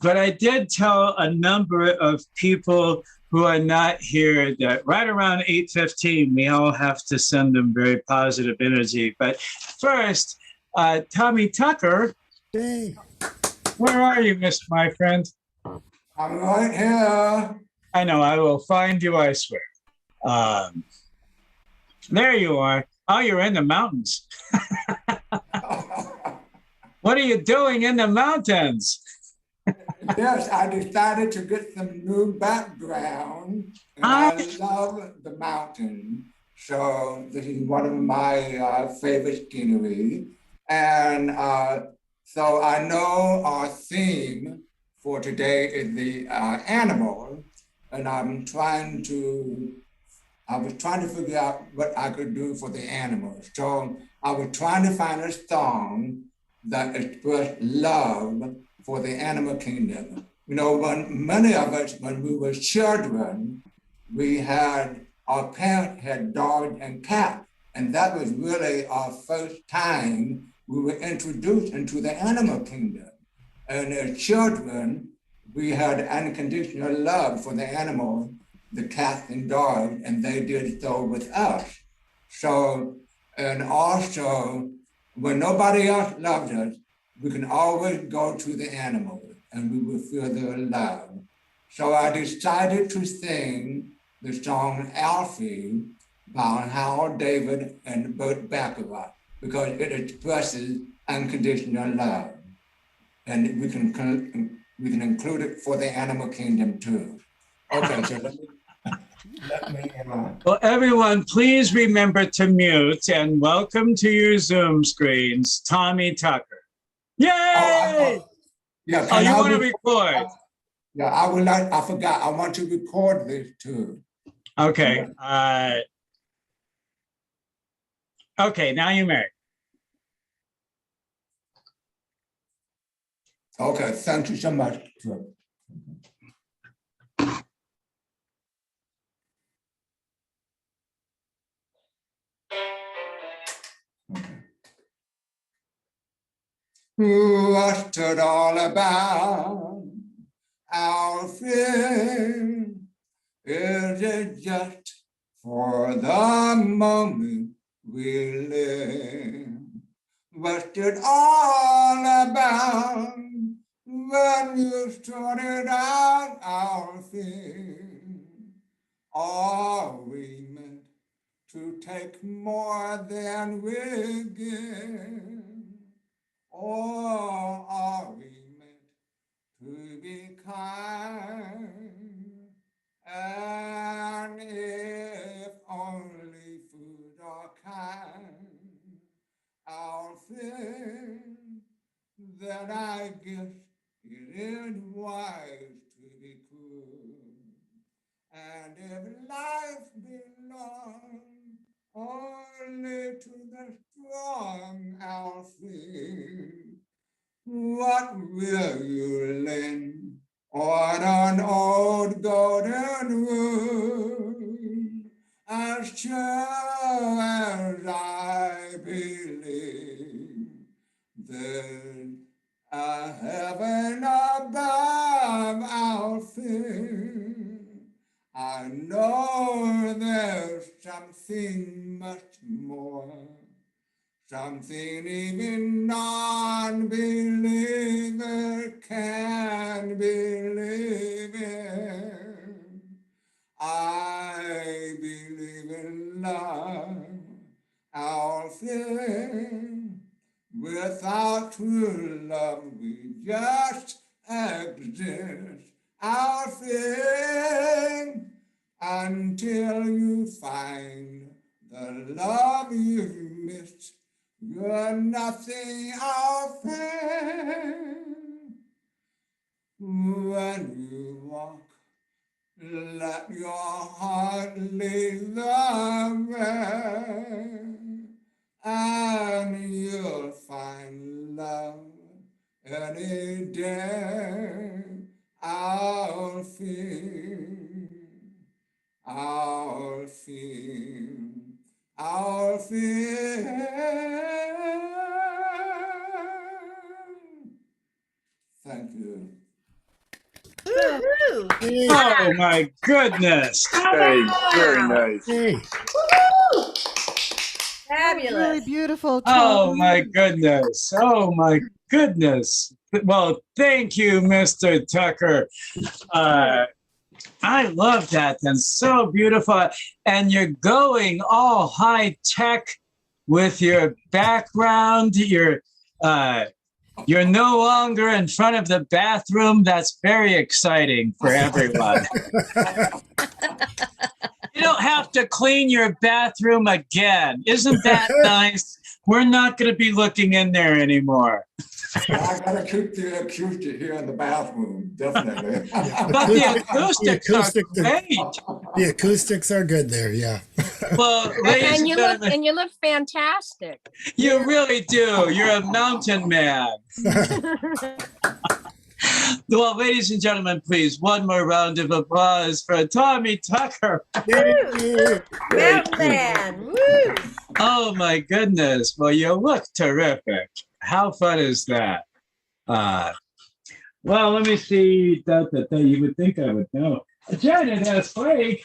[SPEAKER 3] But I did tell a number of people who are not here that right around 8:15, we all have to send them very positive energy. But first, Tommy Tucker,
[SPEAKER 7] Hey.
[SPEAKER 3] where are you, my friend?
[SPEAKER 13] I'm right here.
[SPEAKER 3] I know, I will find you, I swear. There you are. Oh, you're in the mountains. What are you doing in the mountains?
[SPEAKER 13] Yes, I decided to get some new background, and I love the mountain. So this is one of my favorite scenery. And so I know our theme for today is the animal, and I was trying to figure out what I could do for the animals. So I was trying to find a song that expressed love for the animal kingdom. You know, when many of us, when we were children, our parents had dogs and cats, and that was really our first time we were introduced into the animal kingdom. And as children, we had unconditional love for the animals, the cats and dogs, and they did so with us. So, and also, when nobody else loved us, we can always go to the animals and we will feel their love. So I decided to sing the song Alfie by Howard David and Burt Bacharach because it expresses unconditional love. And we can include it for the animal kingdom too. Okay, so let me
[SPEAKER 3] Well, everyone, please remember to mute, and welcome to your Zoom screens, Tommy Tucker. Yay!
[SPEAKER 13] Yeah,
[SPEAKER 3] Oh,
[SPEAKER 13] can
[SPEAKER 3] you
[SPEAKER 13] I
[SPEAKER 3] want to
[SPEAKER 13] record?
[SPEAKER 3] record?
[SPEAKER 13] Yeah, I would like, I forgot, I want to record this too.
[SPEAKER 3] Okay. Okay, now you may.
[SPEAKER 13] Okay, thank you so much. What's it all about? Our friend, is it just for the moment we live? What's it all about? When you started out our thing, are we meant to take more than we give? Or are we meant to be kind? And if only food or kind, our friend, then I guess it is wise to be cool. And if life belongs only to the strong, our friend, what will you lend on an old golden rule? As sure as I believe there's a heaven above our fear, I know there's something much more. Something even non-believer can believe in. I believe in love, our thing. Without true love, we just exist, our thing. Until you find the love you've missed, you're nothing, our friend. When you walk, let your heart lead the way, and you'll find love any day. Our fear, our fear, our fear. Thank you.
[SPEAKER 8] Woo-hoo.
[SPEAKER 3] Oh my goodness.
[SPEAKER 5] Hey, very nice.
[SPEAKER 7] Hey.
[SPEAKER 8] Fabulous.
[SPEAKER 11] Really beautiful.
[SPEAKER 3] Oh
[SPEAKER 11] Tom.
[SPEAKER 3] my goodness. Oh my goodness. Well, thank you, Mr. Tucker. I love that. And so beautiful. And you're going all high tech with your background. You're no longer in front of the bathroom. That's very exciting for everyone. You don't have to clean your bathroom again. Isn't that nice? We're not going to be looking in there anymore.
[SPEAKER 13] I gotta keep the acoustic here in the bathroom, definitely.
[SPEAKER 3] But the acoustics are great.
[SPEAKER 7] The acoustics are good there, yeah.
[SPEAKER 3] Well, ladies and gentlemen,
[SPEAKER 12] and you look fantastic.
[SPEAKER 3] you really do. You're a mountain man. Well, ladies and gentlemen, please, one more round of applause for Tommy Tucker.
[SPEAKER 8] Mountain Man. Woo.
[SPEAKER 3] Oh my goodness. Well, you look terrific. How fun is that? Well, let me see. You would think I would know. Janet S. Blake.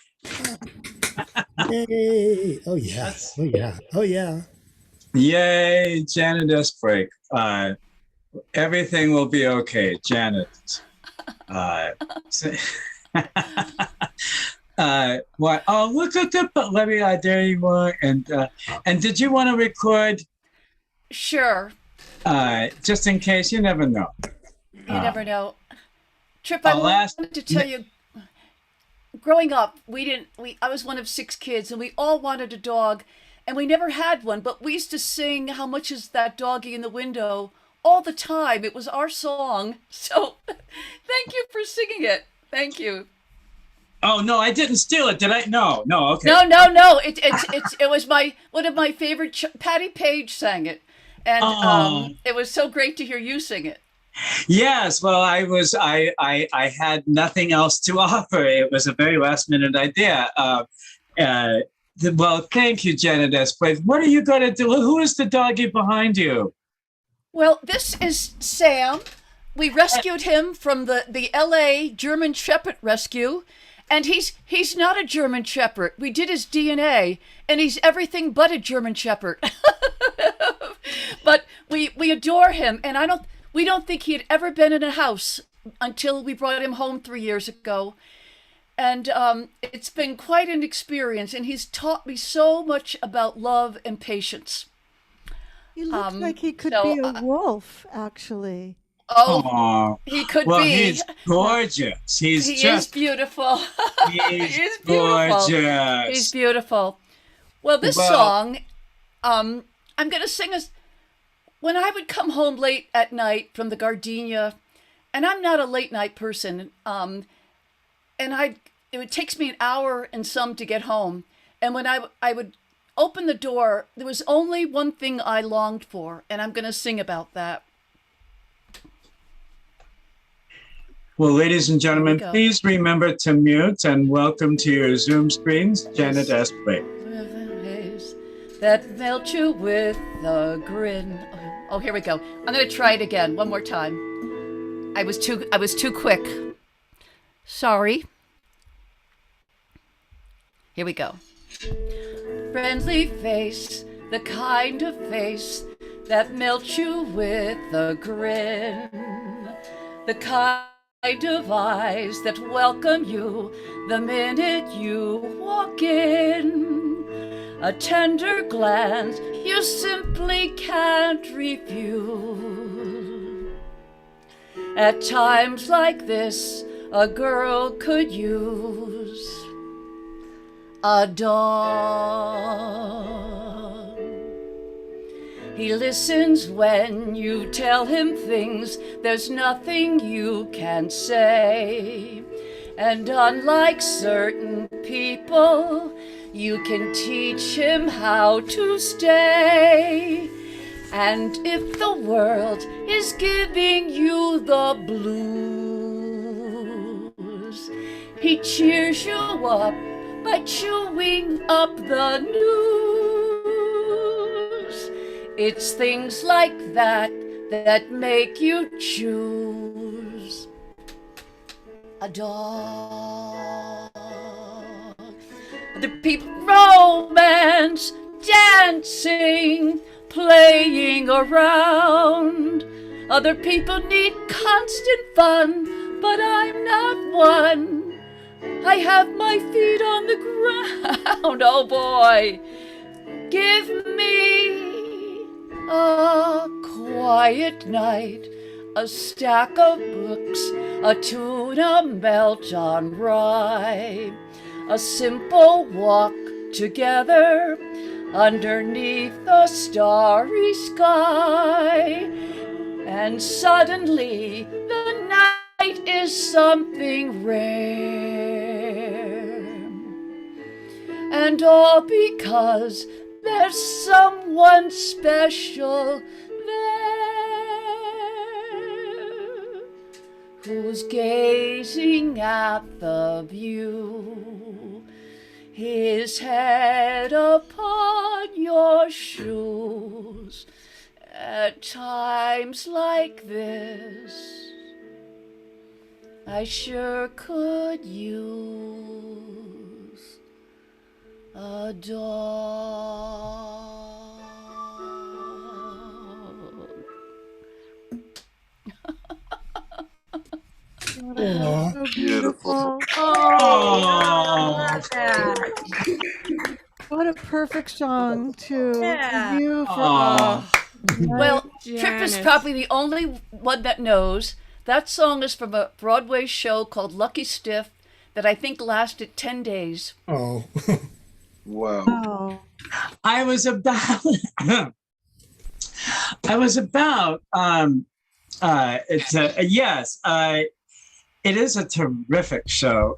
[SPEAKER 7] Yay. Oh yeah. Oh yeah. Oh yeah.
[SPEAKER 3] Yay, Janet S. Blake. Everything will be okay, Janet. What? Oh, look at the. Let me. There you are. And did you want to record?
[SPEAKER 14] Sure.
[SPEAKER 3] Just in case, you never know.
[SPEAKER 14] You never know. Trip, I wanted to tell you. Growing up, I was one of 6 kids, and we all wanted a dog, and we never had one. But we used to sing "How Much Is That Doggy in the Window" all the time. It was our song. So thank you for singing it. Thank you.
[SPEAKER 3] Oh no, I didn't steal it, did I? No, okay.
[SPEAKER 14] No. It was one of my favorite. Patty Page sang it, and it was so great to hear you sing it.
[SPEAKER 3] Yes, well, I had nothing else to offer. It was a very last minute idea. Well, thank you, Janet Esquith. What are you going to do? Who is the doggy behind you?
[SPEAKER 14] Well, this is Sam. We rescued him from the LA German Shepherd rescue, and he's not a German Shepherd. We did his DNA, and he's everything but a German Shepherd. But we adore him, and we don't think he had ever been in a house until we brought him home 3 years ago. And it's been quite an experience, and he's taught me so much about love and patience.
[SPEAKER 15] He looks like he could be a wolf, actually.
[SPEAKER 14] Oh,
[SPEAKER 3] Aww.
[SPEAKER 14] He could
[SPEAKER 3] well,
[SPEAKER 14] be.
[SPEAKER 3] He's gorgeous. He
[SPEAKER 14] is beautiful.
[SPEAKER 3] He's
[SPEAKER 14] He is
[SPEAKER 3] gorgeous.
[SPEAKER 14] beautiful. He's beautiful. Well, this song, I'm going to sing when I would come home late at night from the gardenia, and I'm not a late night person, and it takes me an hour and some to get home. And when I would open the door, there was only one thing I longed for, and I'm going to sing about that.
[SPEAKER 3] Well, ladies and gentlemen, please remember to mute and welcome to your Zoom screens, Janet Esquith.
[SPEAKER 14] That melt you with a grin. Oh, here we go. I'm going to try it again, one more time. I was too quick. Sorry. Here we go. Friendly face, the kind of face that melts you with a grin. The kind of eyes that welcome you the minute you walk in. A tender glance you simply can't refuse. At times like this, a girl could use a dog. He listens when you tell him things there's nothing you can say. And unlike certain people, you can teach him how to stay. And if the world is giving you the blues, he cheers you up by chewing up the news. It's things like that that make you choose a dog. The people romance, dancing, playing around. Other people need constant fun, but I'm not one. I have my feet on the ground. Oh boy, give me a quiet night, a stack of books, a tuna melt on rye, a simple walk together underneath the starry sky. And suddenly the night is something rare. And all because there's someone special there who's gazing at the view, his head upon your shoes. At times like this, I sure could use a dog.
[SPEAKER 15] Oh, so beautiful.
[SPEAKER 8] Oh,
[SPEAKER 15] what a perfect song to review for
[SPEAKER 14] Well, Trip is probably the only one that knows. That song is from a Broadway show called Lucky Stiff that I think lasted 10 days.
[SPEAKER 7] Oh.
[SPEAKER 5] Wow.
[SPEAKER 15] Oh.
[SPEAKER 3] I was about I was about it is a terrific show,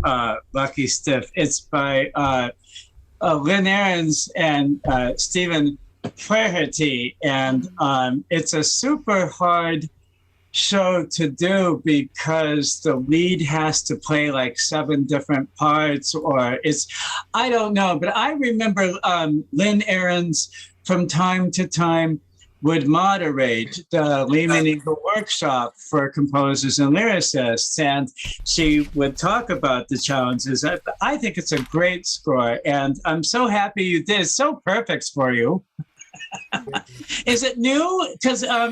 [SPEAKER 3] Lucky Stiff. It's by Lynn Ahrens and Stephen Flaherty, and it's a super hard show to do because the lead has to play like 7 different parts, or I don't know, but I remember Lynn Ahrens from time to time would moderate the Lehman Eagle workshop for composers and lyricists, and she would talk about the challenges. I think it's a great score, and I'm so happy you did. It's so perfect for you. Is it new? Because
[SPEAKER 14] yeah,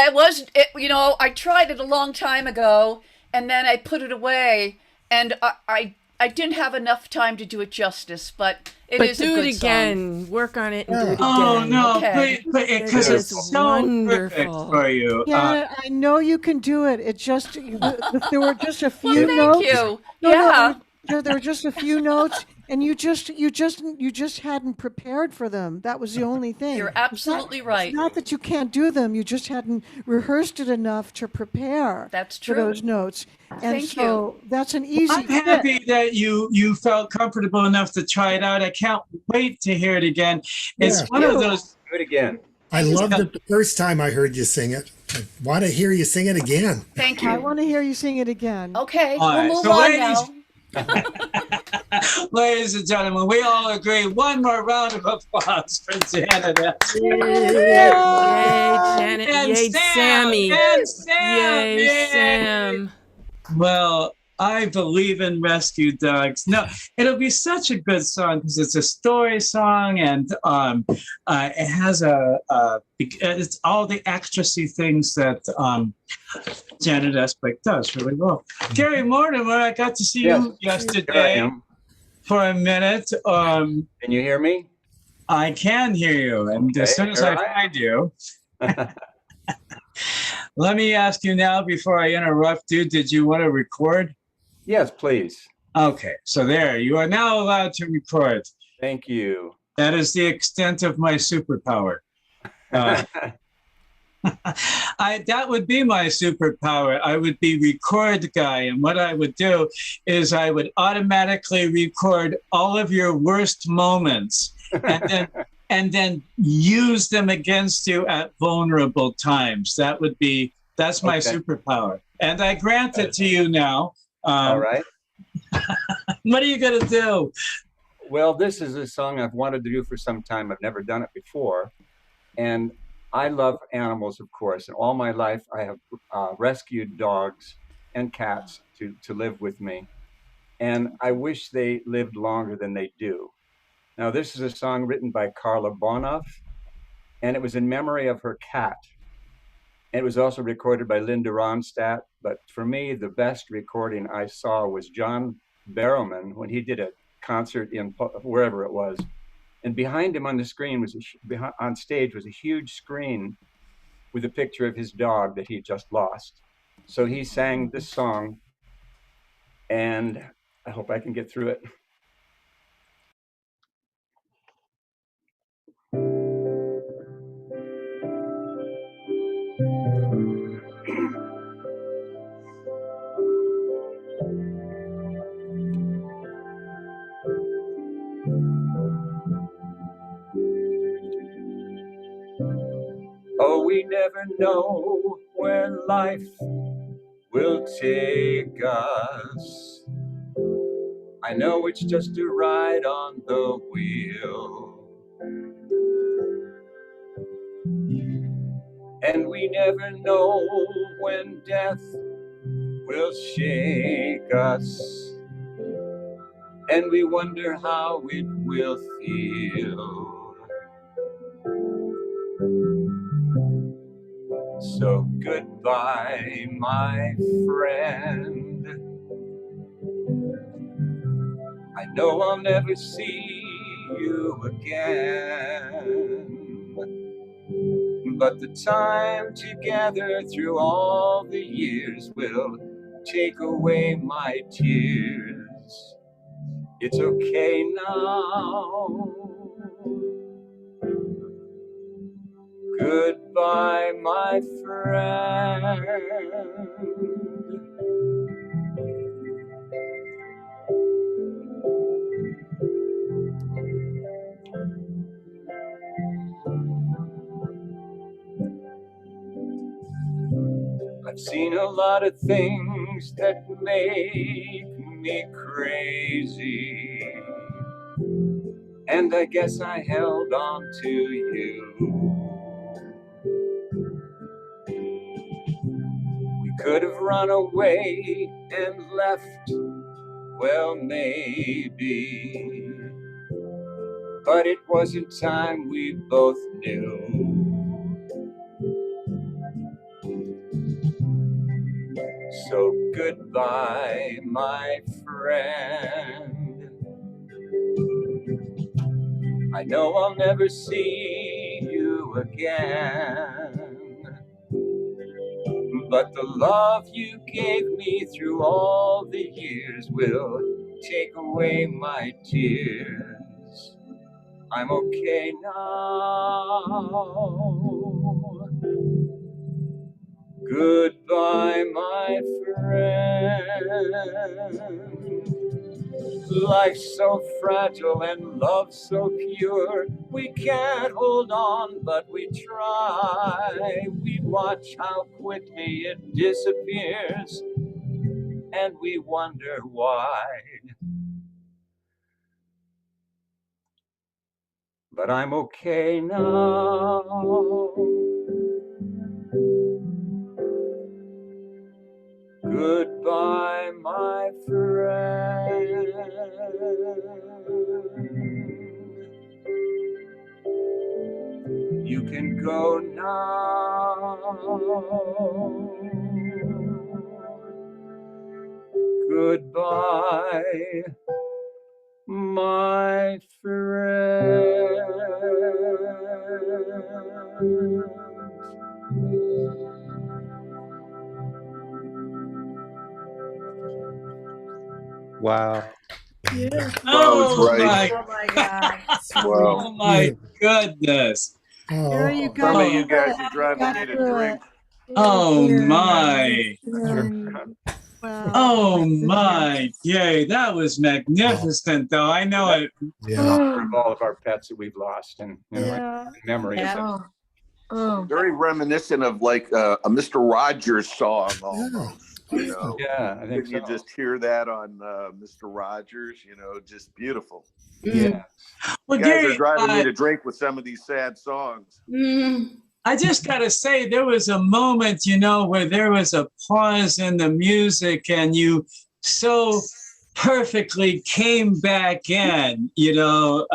[SPEAKER 14] it was. I tried it a long time ago, and then I put it away, and I didn't have enough time to do it justice, but it is a good
[SPEAKER 4] do it again.
[SPEAKER 14] song.
[SPEAKER 4] Work on it and do it again.
[SPEAKER 3] Oh no,
[SPEAKER 14] Okay.
[SPEAKER 3] because it's so perfect for you.
[SPEAKER 15] Yeah, I know you can do it. It just there were just a few
[SPEAKER 14] Well,
[SPEAKER 15] notes.
[SPEAKER 14] thank you.
[SPEAKER 15] No,
[SPEAKER 14] Yeah.
[SPEAKER 15] there were just a few notes, and you just hadn't prepared for them. That was the only thing.
[SPEAKER 14] You're absolutely right.
[SPEAKER 15] It's not that you can't do them. You just hadn't rehearsed it enough to prepare.
[SPEAKER 14] That's
[SPEAKER 15] for
[SPEAKER 14] true.
[SPEAKER 15] those notes. And
[SPEAKER 14] Thank
[SPEAKER 15] so that's an easy.
[SPEAKER 3] I'm happy that you felt comfortable enough to try it out. I can't wait to hear it again. It's one of those.
[SPEAKER 10] Do it again.
[SPEAKER 7] I loved it the first time I heard you sing it. I want to hear you sing it again.
[SPEAKER 14] Thank you.
[SPEAKER 15] I want to hear you sing it again.
[SPEAKER 14] Okay,
[SPEAKER 3] All right,
[SPEAKER 14] we'll move
[SPEAKER 3] so
[SPEAKER 14] on
[SPEAKER 3] ladies-
[SPEAKER 14] now.
[SPEAKER 3] Ladies and gentlemen, we all agree. One more round of applause for Janet.
[SPEAKER 4] Yay, Janet.
[SPEAKER 3] And
[SPEAKER 4] Yay,
[SPEAKER 3] Sam,
[SPEAKER 4] Sammy.
[SPEAKER 3] and Sam.
[SPEAKER 4] Yay,
[SPEAKER 3] Yay.
[SPEAKER 4] Sam.
[SPEAKER 3] Well, I believe in rescue dogs. No, it'll be such a good song because it's a story song, and it has it's all the ecstasy things that Janet Espich does really well. Gary Mortimer, I got to see you yesterday for a minute.
[SPEAKER 10] Can you hear me?
[SPEAKER 3] I can hear you, and as soon as I find you. Let me ask you now before I interrupt you, did you want to record?
[SPEAKER 10] Yes, please.
[SPEAKER 3] Okay, so there, you are now allowed to record.
[SPEAKER 10] Thank you.
[SPEAKER 3] That is the extent of my superpower. That would be my superpower. I would be record guy, and what I would do is I would automatically record all of your worst moments, and then use them against you at vulnerable times. That's my superpower, and I grant it to you now.
[SPEAKER 10] All right.
[SPEAKER 3] What are you gonna do?
[SPEAKER 10] Well, this is a song I've wanted to do for some time. I've never done it before, and I love animals, of course. And all my life, I have rescued dogs and cats to live with me, and I wish they lived longer than they do. Now, this is a song written by Carla Bonoff, and it was in memory of her cat. And it was also recorded by Linda Ronstadt. But for me, the best recording I saw was John Barrowman when he did a concert in wherever it was. And behind him on the screen on stage was a huge screen with a picture of his dog that he just lost. So he sang this song, and I hope I can get through it. Oh, we never know where life will take us. I know it's just a ride on the wheel. And we never know when death will shake us. And we wonder how it will feel. So goodbye, my friend. I know I'll never see you again, but the time together through all the years will take away my tears. It's okay now. Goodbye, my friend. I've seen a lot of things that make me crazy, and I guess I held on to you. We could have run away and left, well, maybe, but it wasn't time, we both knew. So goodbye, my friend. I know I'll never see you again, but the love you gave me through all the years will take away my tears. I'm okay now. Goodbye, my friend. Life's so fragile and love so pure. We can't hold on, but we try. We watch how quickly it disappears, and we wonder why. But I'm okay now. Goodbye, my friend. You can go now. Goodbye, my friend.
[SPEAKER 16] Wow.
[SPEAKER 9] Yeah.
[SPEAKER 5] That was
[SPEAKER 3] Oh
[SPEAKER 5] great.
[SPEAKER 3] my,
[SPEAKER 8] Oh my God.
[SPEAKER 5] Wow.
[SPEAKER 3] oh my goodness.
[SPEAKER 15] Gary, you got
[SPEAKER 5] Some of
[SPEAKER 3] Oh,
[SPEAKER 5] you
[SPEAKER 15] through
[SPEAKER 5] guys
[SPEAKER 15] it.
[SPEAKER 5] are
[SPEAKER 15] You
[SPEAKER 5] driving
[SPEAKER 15] got
[SPEAKER 5] me to
[SPEAKER 15] through
[SPEAKER 5] drink.
[SPEAKER 15] it.
[SPEAKER 3] oh
[SPEAKER 9] Yeah.
[SPEAKER 3] my.
[SPEAKER 16] Sure.
[SPEAKER 15] Wow.
[SPEAKER 3] Oh my. Yay. That was magnificent though. I know
[SPEAKER 10] That's
[SPEAKER 3] it.
[SPEAKER 7] Yeah.
[SPEAKER 10] of all of our pets that we've lost, and
[SPEAKER 15] Yeah.
[SPEAKER 10] memories.
[SPEAKER 8] Yeah.
[SPEAKER 12] Oh, oh.
[SPEAKER 5] Very reminiscent of like a Mr. Rogers song
[SPEAKER 7] Yeah.
[SPEAKER 5] almost, you know.
[SPEAKER 10] Yeah, I think
[SPEAKER 5] Can you
[SPEAKER 10] so.
[SPEAKER 5] just hear that on Mr. Rogers? You know, just beautiful.
[SPEAKER 10] Yeah.
[SPEAKER 3] Well,
[SPEAKER 5] You guys are
[SPEAKER 3] Gary,
[SPEAKER 5] driving me to drink with some of these sad songs.
[SPEAKER 3] I just got to say, there was a moment, you know, where there was a pause in the music and you so perfectly came back in, you know,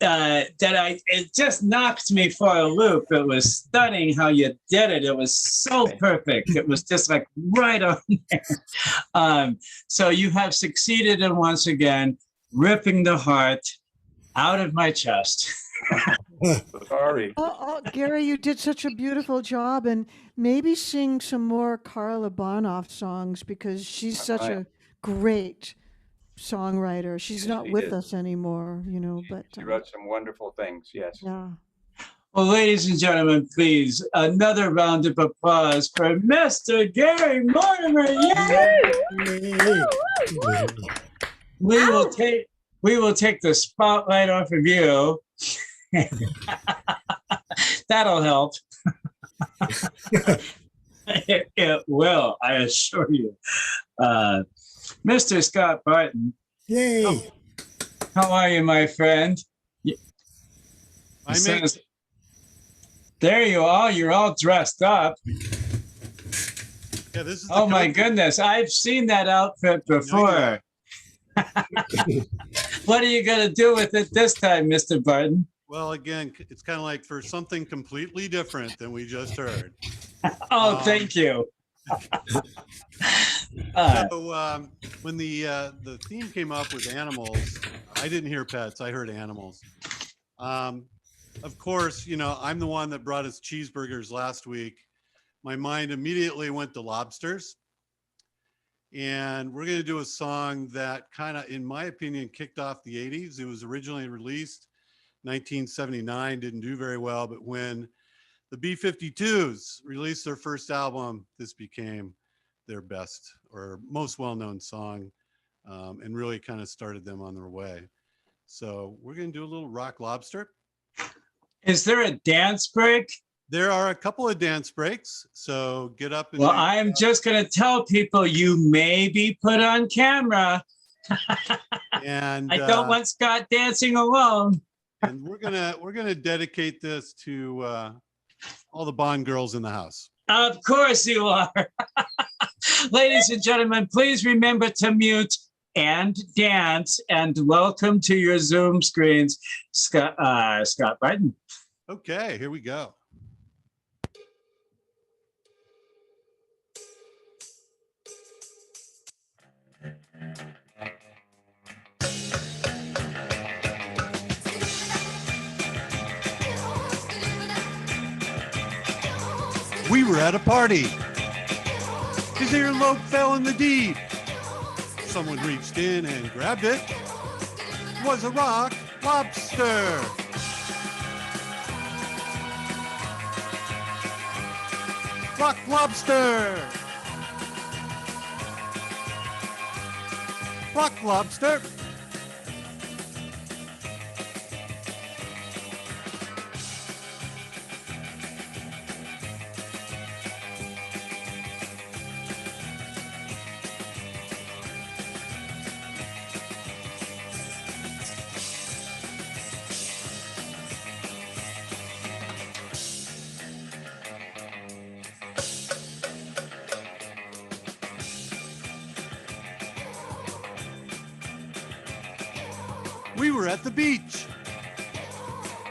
[SPEAKER 3] it just knocked me for a loop. It was stunning how you did it. It was so perfect. It was just like right on there. So you have succeeded in once again ripping the heart out of my chest.
[SPEAKER 10] Sorry.
[SPEAKER 15] Gary, you did such a beautiful job, and maybe sing some more Carla Bonoff songs because she's such a great songwriter. She's not
[SPEAKER 10] She
[SPEAKER 15] with
[SPEAKER 10] is.
[SPEAKER 15] us anymore, you know, but
[SPEAKER 10] She wrote some wonderful things. Yes.
[SPEAKER 15] yeah.
[SPEAKER 3] Well, ladies and gentlemen, please, another round of applause for Mr. Gary Mortimer. Yay! We will take the spotlight off of you. That'll help. It will, I assure you. Mr. Scott Barton.
[SPEAKER 7] Yay.
[SPEAKER 3] How are you, my friend? There you are. You're all dressed up.
[SPEAKER 17] Yeah, this is.
[SPEAKER 3] Oh my goodness! I've seen that outfit before. What are you going to do with it this time, Mr. Barton?
[SPEAKER 17] Well, again, it's kind of like for something completely different than we just heard.
[SPEAKER 3] Oh, thank you.
[SPEAKER 17] So when the theme came up with animals, I didn't hear pets. I heard animals. Of course, you know, I'm the one that brought us cheeseburgers last week. My mind immediately went to lobsters. And we're going to do a song that kind of, in my opinion, kicked off the 80s. It was originally released 1979, didn't do very well. But when The B-52s released their first album. This became their best or most well-known song, and really kind of started them on their way. So we're going to do a little Rock Lobster.
[SPEAKER 3] Is there a dance break?
[SPEAKER 17] There are a couple of dance breaks, so get up and
[SPEAKER 3] well, I'm just going to tell people you may be put on camera.
[SPEAKER 17] And
[SPEAKER 3] I don't want Scott dancing alone.
[SPEAKER 17] And we're gonna dedicate this to all the Bond girls in the house.
[SPEAKER 3] Of course you are. Ladies and gentlemen, please remember to mute and dance, and welcome to your Zoom screens, Scott Biden.
[SPEAKER 17] Okay, here we go. We were at a party. His earlobe fell in the deep. Someone reached in and grabbed it. It was a rock lobster. Rock lobster. Rock lobster. We were at the beach.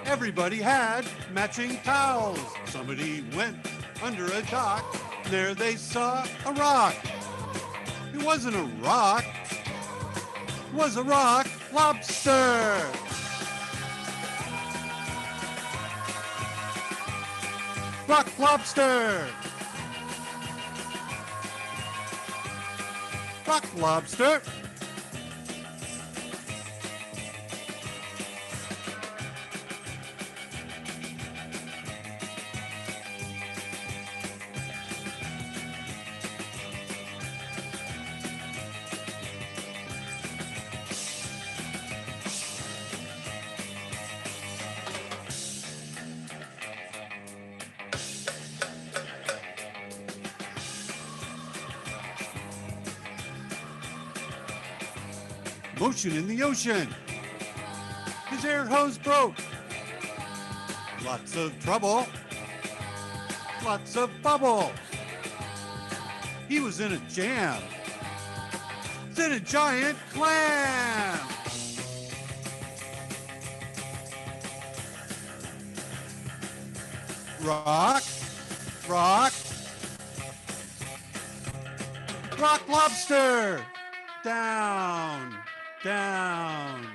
[SPEAKER 17] Everybody had matching towels. Somebody went under a dock. There they saw a rock. It wasn't a rock. It was a rock lobster. Rock lobster. Rock lobster. Motion in the ocean. His air hose broke. Lots of trouble. Lots of bubble. He was in a jam. He's in a giant clam. Rock. Rock. Rock lobster. Down. Down.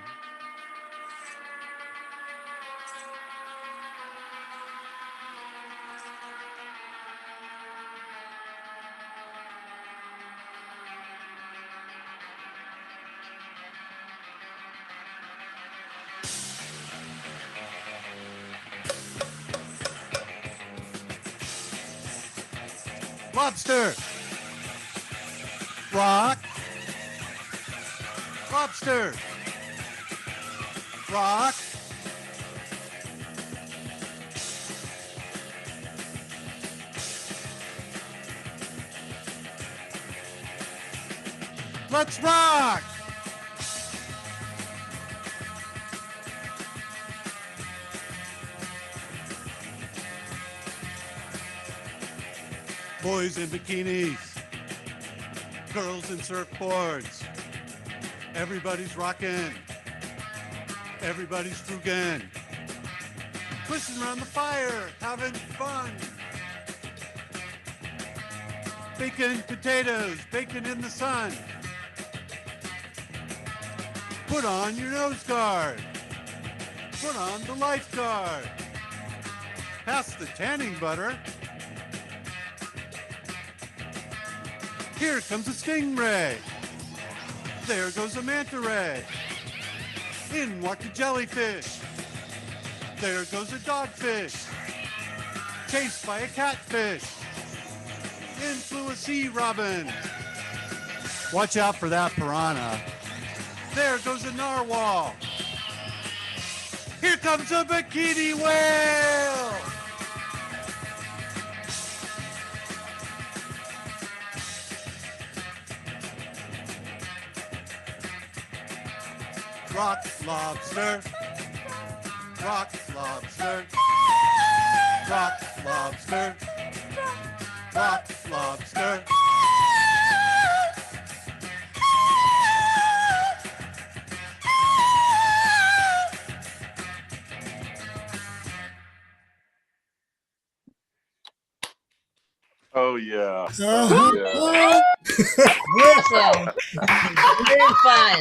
[SPEAKER 17] Lobster. Rock. Lobster. Rock. Let's rock. Boys in bikinis. Girls in surfboards. Everybody's rocking. Everybody's frugging. Twisting around the fire, having fun. Baking potatoes, baking in the sun. Put on your nose guard. Put on the lifeguard. Pass the tanning butter. Here comes a stingray. There goes a manta ray. In walked a jellyfish. There goes a dogfish. chased by a catfish. In flew a sea robin. Watch out for that piranha. There goes a narwhal. Here comes a bikini whale. Rock lobster. Rock lobster. Rock lobster. Rock lobster.
[SPEAKER 5] Oh yeah.
[SPEAKER 7] Uh-huh.
[SPEAKER 5] Oh,
[SPEAKER 16] Awesome. Very fun.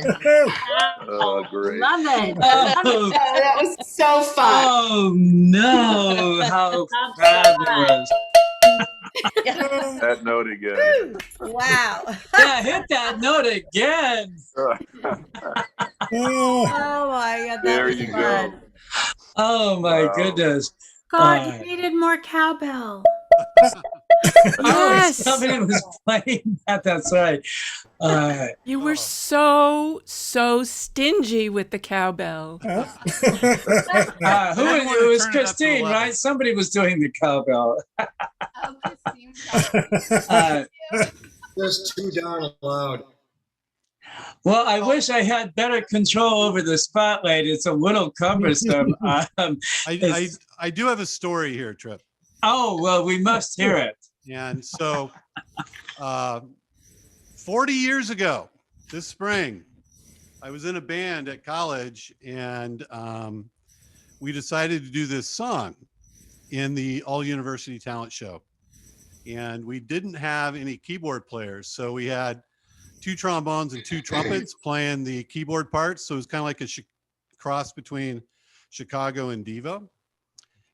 [SPEAKER 5] oh great.
[SPEAKER 16] Love it.
[SPEAKER 3] Oh,
[SPEAKER 16] That was so fun.
[SPEAKER 3] oh no, how fabulous.
[SPEAKER 5] That note again.
[SPEAKER 8] Wow.
[SPEAKER 3] Yeah, hit that note again.
[SPEAKER 8] Oh my God, that
[SPEAKER 5] There
[SPEAKER 8] was
[SPEAKER 5] you
[SPEAKER 8] fun.
[SPEAKER 5] go.
[SPEAKER 3] Oh my
[SPEAKER 5] Wow.
[SPEAKER 3] goodness.
[SPEAKER 9] God, you needed more cowbell.
[SPEAKER 3] Oh, somebody was playing that. That's right.
[SPEAKER 4] You were so stingy with the cowbell.
[SPEAKER 3] It was Christine, right? Somebody was doing the cowbell.
[SPEAKER 6] Just too darn loud.
[SPEAKER 3] Well, I wish I had better control over the spotlight. It's a little cumbersome.
[SPEAKER 17] I do have a story here, Trip.
[SPEAKER 3] Oh, well, we must hear it.
[SPEAKER 17] And so 40 years ago, this spring, I was in a band at college, and we decided to do this song in the All University Talent Show. And we didn't have any keyboard players. So we had 2 trombones and 2 trumpets playing the keyboard parts. So it was kind of like a cross between Chicago and Devo.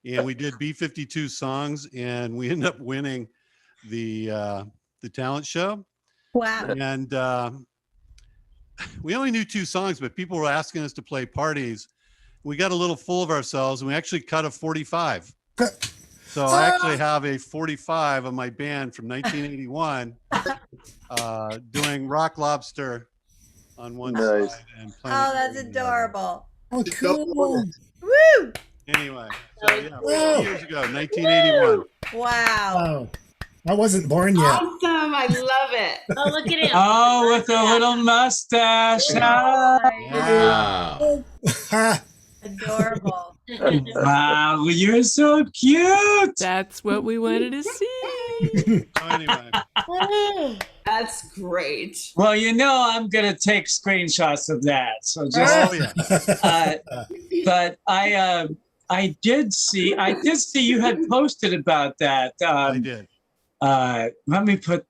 [SPEAKER 17] And we did B-52 songs, and we ended up winning the talent show.
[SPEAKER 8] Wow.
[SPEAKER 17] And we only knew 2 songs, but people were asking us to play parties. We got a little full of ourselves, and we actually cut a 45. So I actually have a 45 of my band from 1981 doing Rock Lobster on one side and playing.
[SPEAKER 8] Oh, that's adorable.
[SPEAKER 7] Oh, cool.
[SPEAKER 8] Woo!
[SPEAKER 17] Anyway, so yeah, 40 years ago, 1981.
[SPEAKER 8] Wow.
[SPEAKER 7] Oh, I wasn't born yet.
[SPEAKER 16] Awesome. I love it.
[SPEAKER 1] Oh, look at him.
[SPEAKER 3] Oh, with a little mustache.
[SPEAKER 7] Wow.
[SPEAKER 8] Adorable.
[SPEAKER 3] Wow, you're so cute.
[SPEAKER 4] That's what we wanted to see.
[SPEAKER 17] So anyway.
[SPEAKER 16] That's great.
[SPEAKER 3] Well, you know, I'm going to take screenshots of that. So just, but I did see you had posted about that.
[SPEAKER 17] I did.
[SPEAKER 3] Let me put,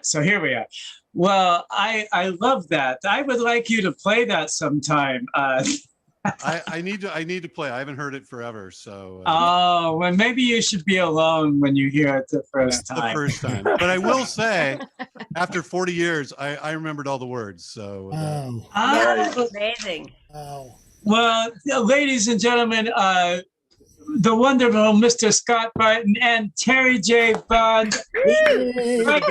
[SPEAKER 3] so here we are. Well, I love that. I would like you to play that sometime.
[SPEAKER 17] I need to play. I haven't heard it forever. So.
[SPEAKER 3] Oh, well, maybe you should be alone when you hear it the first time.
[SPEAKER 17] The first time. But I will say, after 40 years, I remembered all the words. So.
[SPEAKER 8] That's amazing.
[SPEAKER 7] Oh.
[SPEAKER 3] Well, ladies and gentlemen, the wonderful Mr. Scott Barton and Terry J. Bond.
[SPEAKER 5] Excellent.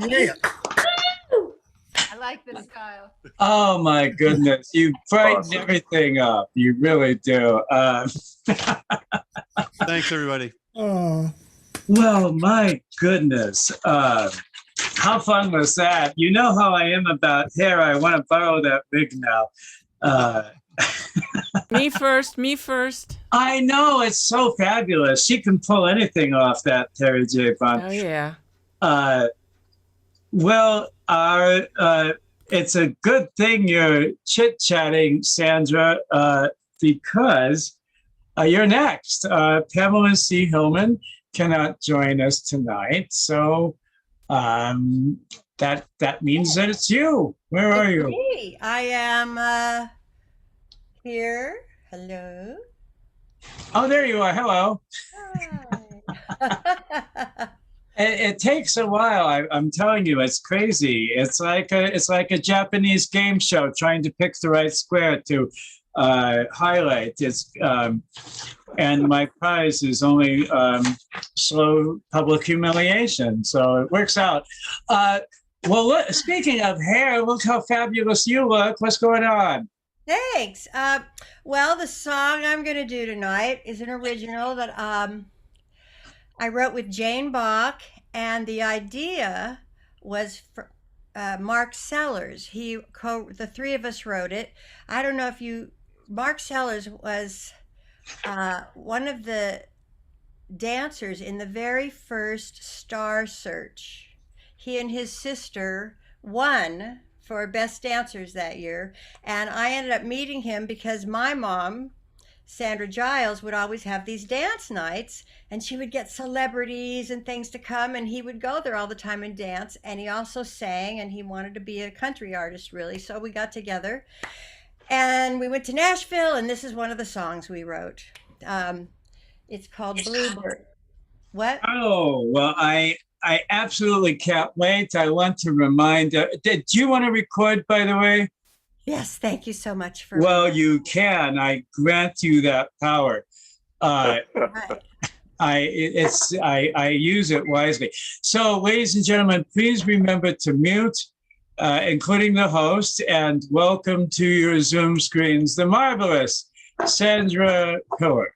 [SPEAKER 7] Yeah.
[SPEAKER 2] I like this style.
[SPEAKER 3] Oh my goodness, you brighten everything up. You really do.
[SPEAKER 17] Thanks, everybody.
[SPEAKER 3] Well, my goodness. How fun was that? You know how I am about hair. I want to borrow that wig now.
[SPEAKER 4] Me first.
[SPEAKER 3] I know, it's so fabulous. She can pull anything off, that Terry J. Bond.
[SPEAKER 4] Oh, yeah.
[SPEAKER 3] Well, it's a good thing you're chit-chatting, Sandra, because you're next. Pamela C. Hillman cannot join us tonight, so that means that it's you. Where are you?
[SPEAKER 8] Me. I am here. Hello.
[SPEAKER 3] Oh, there you are. Hello. It takes a while. I'm telling you, it's crazy. It's like a Japanese game show trying to pick the right square to highlight. It's And my prize is only slow public humiliation. So it works out. Well, speaking of hair, look how fabulous you look. What's going on?
[SPEAKER 8] Thanks. Well, the song I'm going to do tonight is an original that I wrote with Jane Bach, and the idea was for Mark Sellers. The three of us wrote it. I don't know if Mark Sellers was one of the dancers in the very first Star Search. He and his sister won for Best Dancers that year, and I ended up meeting him because my mom, Sandra Giles, would always have these dance nights, and she would get celebrities and things to come, and he would go there all the time and dance. And he also sang, and he wanted to be a country artist, really. So we got together and we went to Nashville, and this is one of the songs we wrote. It's called Bluebird. What?
[SPEAKER 3] Oh, well, I absolutely can't wait. I want to remind, do you want to record, by the way?
[SPEAKER 8] Yes, thank you so much for.
[SPEAKER 3] Well, you can. I grant you that power. I use it wisely. So, ladies and gentlemen, please remember to mute, including the host, and welcome to your Zoom screens, the marvelous Sandra Pillar.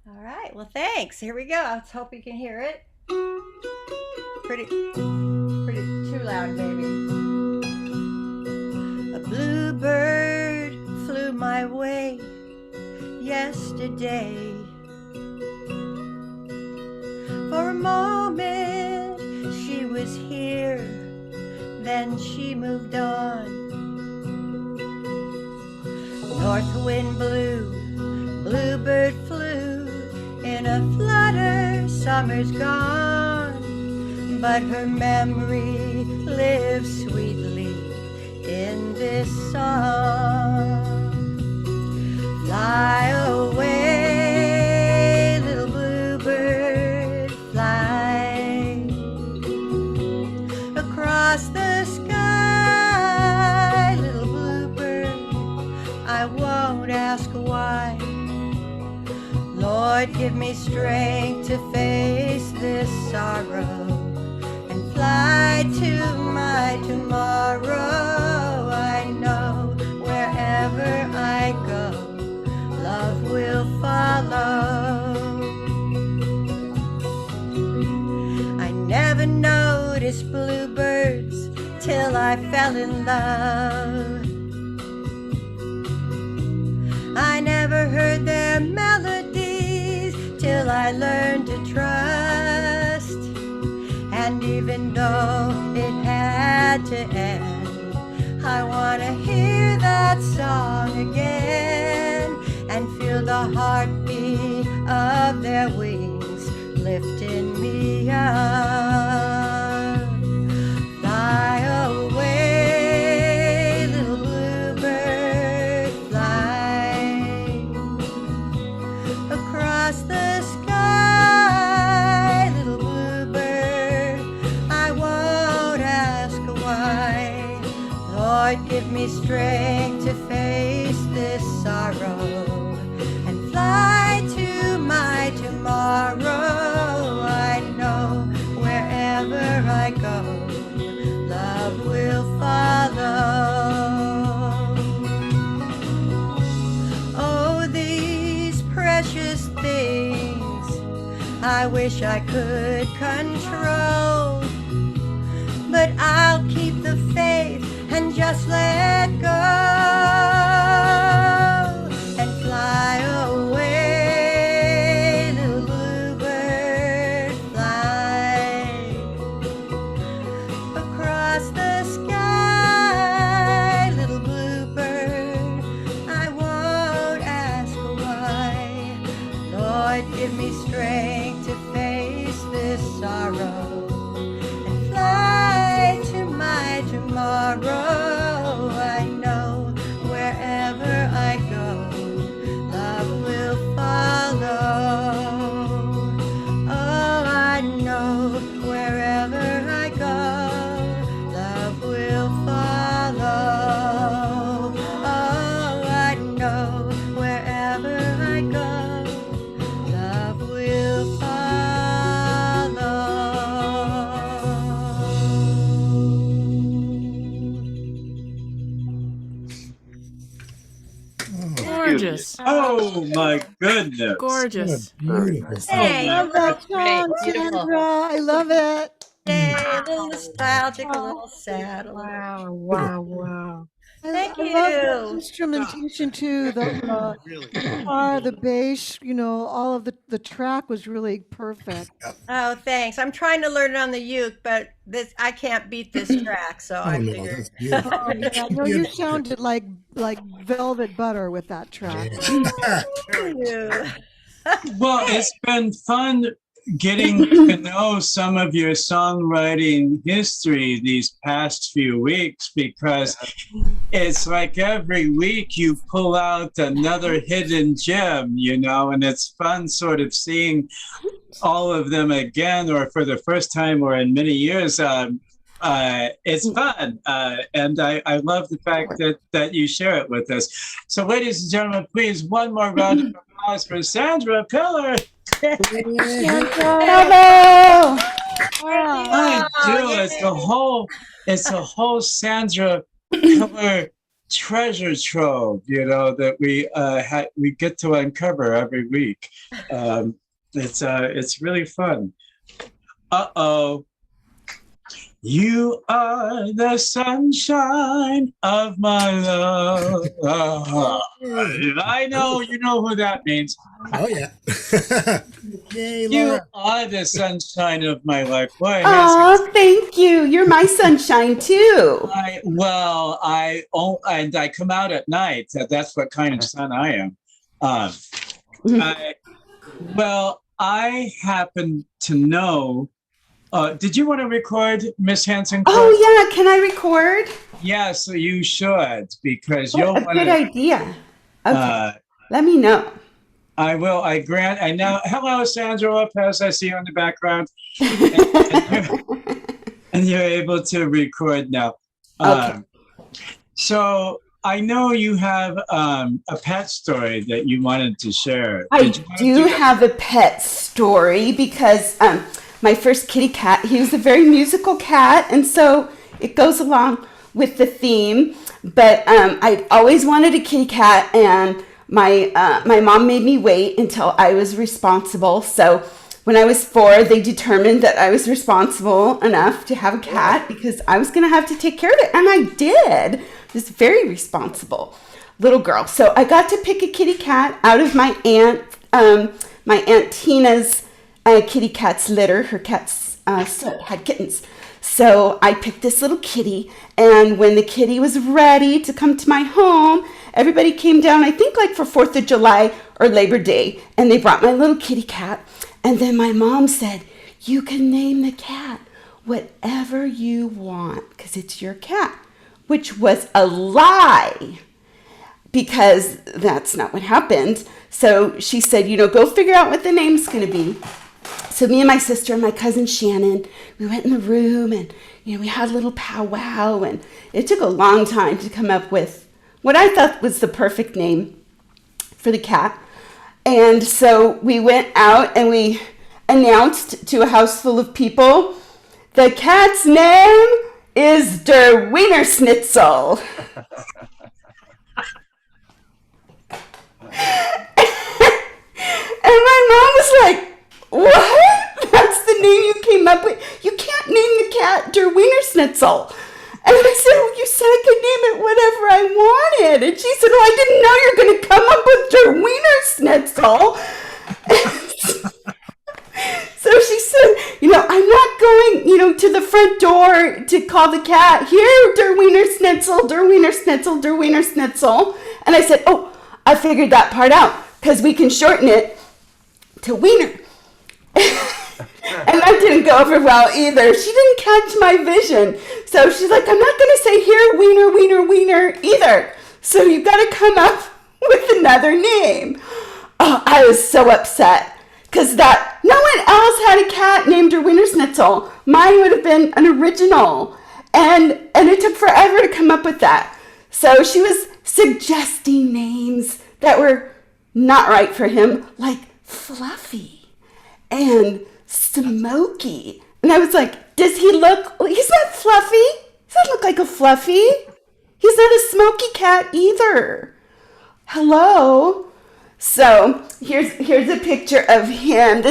[SPEAKER 8] All right. Well, thanks. Here we go. Let's hope you can hear it. Pretty too loud, baby. A bluebird flew my way yesterday. For a moment she was here, then she moved on. North wind blew, bluebird flew, in a flutter, summer's gone, but her memory lives sweetly in this song. Fly away, little bluebird, fly across the sky, little bluebird, I won't ask why. Lord, give me strength to face this sorrow and fly to my tomorrow. I know wherever I go, love will follow. I never noticed bluebirds till I fell in love. I never heard their melodies till I learned to trust. And even though it had to end, I want to hear that song again and feel the heartbeat of their wings lifting me up. Fly away, little bluebird, fly across the sky, little bluebird, I won't ask why. Lord, give me strength to face this sorrow and fly to my tomorrow. I know wherever I go, love will follow. Oh, these precious things I wish I could control, but I'll keep the faith and just let go and fly away, little bluebird, fly across the sky, little bluebird, I won't ask why. Lord, give me strength to face this sorrow and fly to my tomorrow. I know wherever I go, love will follow. Oh, I know wherever I go, love will follow. Oh, I know wherever I go,
[SPEAKER 4] gorgeous.
[SPEAKER 3] Oh my goodness.
[SPEAKER 4] Gorgeous.
[SPEAKER 7] Beautiful.
[SPEAKER 8] Hey,
[SPEAKER 15] I love that song,
[SPEAKER 16] Beautiful.
[SPEAKER 15] Sandra. I love it.
[SPEAKER 8] a little nostalgic, a little sad, a little.
[SPEAKER 12] Wow, wow, wow.
[SPEAKER 8] Thank
[SPEAKER 15] I love the
[SPEAKER 8] you.
[SPEAKER 15] instrumentation too. The
[SPEAKER 17] Really.
[SPEAKER 15] guitar, the bass, all of the track was really perfect.
[SPEAKER 8] Oh, thanks. I'm trying to learn it on the uke, but I can't beat this track, so I
[SPEAKER 7] no,
[SPEAKER 8] figured.
[SPEAKER 7] that's beautiful.
[SPEAKER 15] Oh, yeah. No, you sounded like velvet butter with that track.
[SPEAKER 8] Thank you.
[SPEAKER 3] Well, it's been fun getting to know some of your songwriting history these past few weeks, because it's like every week you pull out another hidden gem, and it's fun sort of seeing all of them again, or for the first time, or in many years. It's fun, and I love the fact that you share it with us. So, ladies and gentlemen, please, one more round of applause for Sandra Pillar.
[SPEAKER 15] Hello.
[SPEAKER 3] I do. It's a whole Sandra Pillar treasure trove, that we get to uncover every week. It's really fun. Uh-oh. You are the sunshine of my love. I know you know who that means.
[SPEAKER 7] Oh, yeah. Yay,
[SPEAKER 3] You
[SPEAKER 7] Laura.
[SPEAKER 3] are the sunshine of my life. Boy,
[SPEAKER 18] Oh, thank you. You're my sunshine too.
[SPEAKER 3] I come out at night. That's what kind of sun I am. I happen to know. Did you want to record, Miss Hanson?
[SPEAKER 18] Oh yeah, can I record?
[SPEAKER 3] Yeah, so you should, because you'll
[SPEAKER 18] a
[SPEAKER 3] want
[SPEAKER 18] good
[SPEAKER 3] to.
[SPEAKER 18] idea. Okay, let me know.
[SPEAKER 3] I will. I know. Hello, Sandra Lopez. I see you in the background, and you're able to record now.
[SPEAKER 18] Okay.
[SPEAKER 3] So I know you have a pet story that you wanted to share.
[SPEAKER 18] I do have a pet story because my first kitty cat, he was a very musical cat, and so it goes along with the theme. But I always wanted a kitty cat, and my mom made me wait until I was responsible. So when I was 4, they determined that I was responsible enough to have a cat because I was going to have to take care of it, and I did. I was very responsible little girl. So I got to pick a kitty cat out of my Aunt Tina's kitty cat's litter. Her cats had kittens. So I picked this little kitty, and when the kitty was ready to come to my home, everybody came down, I think like for 4th of July or Labor Day, and they brought my little kitty cat. And then my mom said, you can name the cat whatever you want because it's your cat, which was a lie because that's not what happened. So she said, go figure out what the name's going to be. So me and my sister and my cousin Shannon, we went in the room and, we had a little powwow, and it took a long time to come up with what I thought was the perfect name for the cat. And so we went out and we announced to a house full of people, the cat's name is Der Wiener Schnitzel. And my mom was like, what? That's the name you came up with? You can't name the cat Der Wiener Schnitzel. And I said, well, you said I could name it whatever I wanted. And she said, I didn't know you were going to come up with Der Wiener Schnitzel. So she said, I'm not going, to the front door to call the cat, here, Der Wiener Schnitzel, Der Wiener Schnitzel, Der Wiener Schnitzel. And I said, oh, I figured that part out because we can shorten it to Wiener. And that didn't go over well either. She didn't catch my vision. So she's like, I'm not going to say here, Wiener, Wiener, Wiener either. So you've got to come up with another name. Oh, I was so upset because no one else had a cat named Der Wiener Schnitzel. Mine would have been an original. And it took forever to come up with that. So she was suggesting names that were not right for him, like Fluffy and Smokey. And I was like, does he look, he's not fluffy. He doesn't look like a Fluffy. He's not a smoky cat either. hello. So here's a picture of him.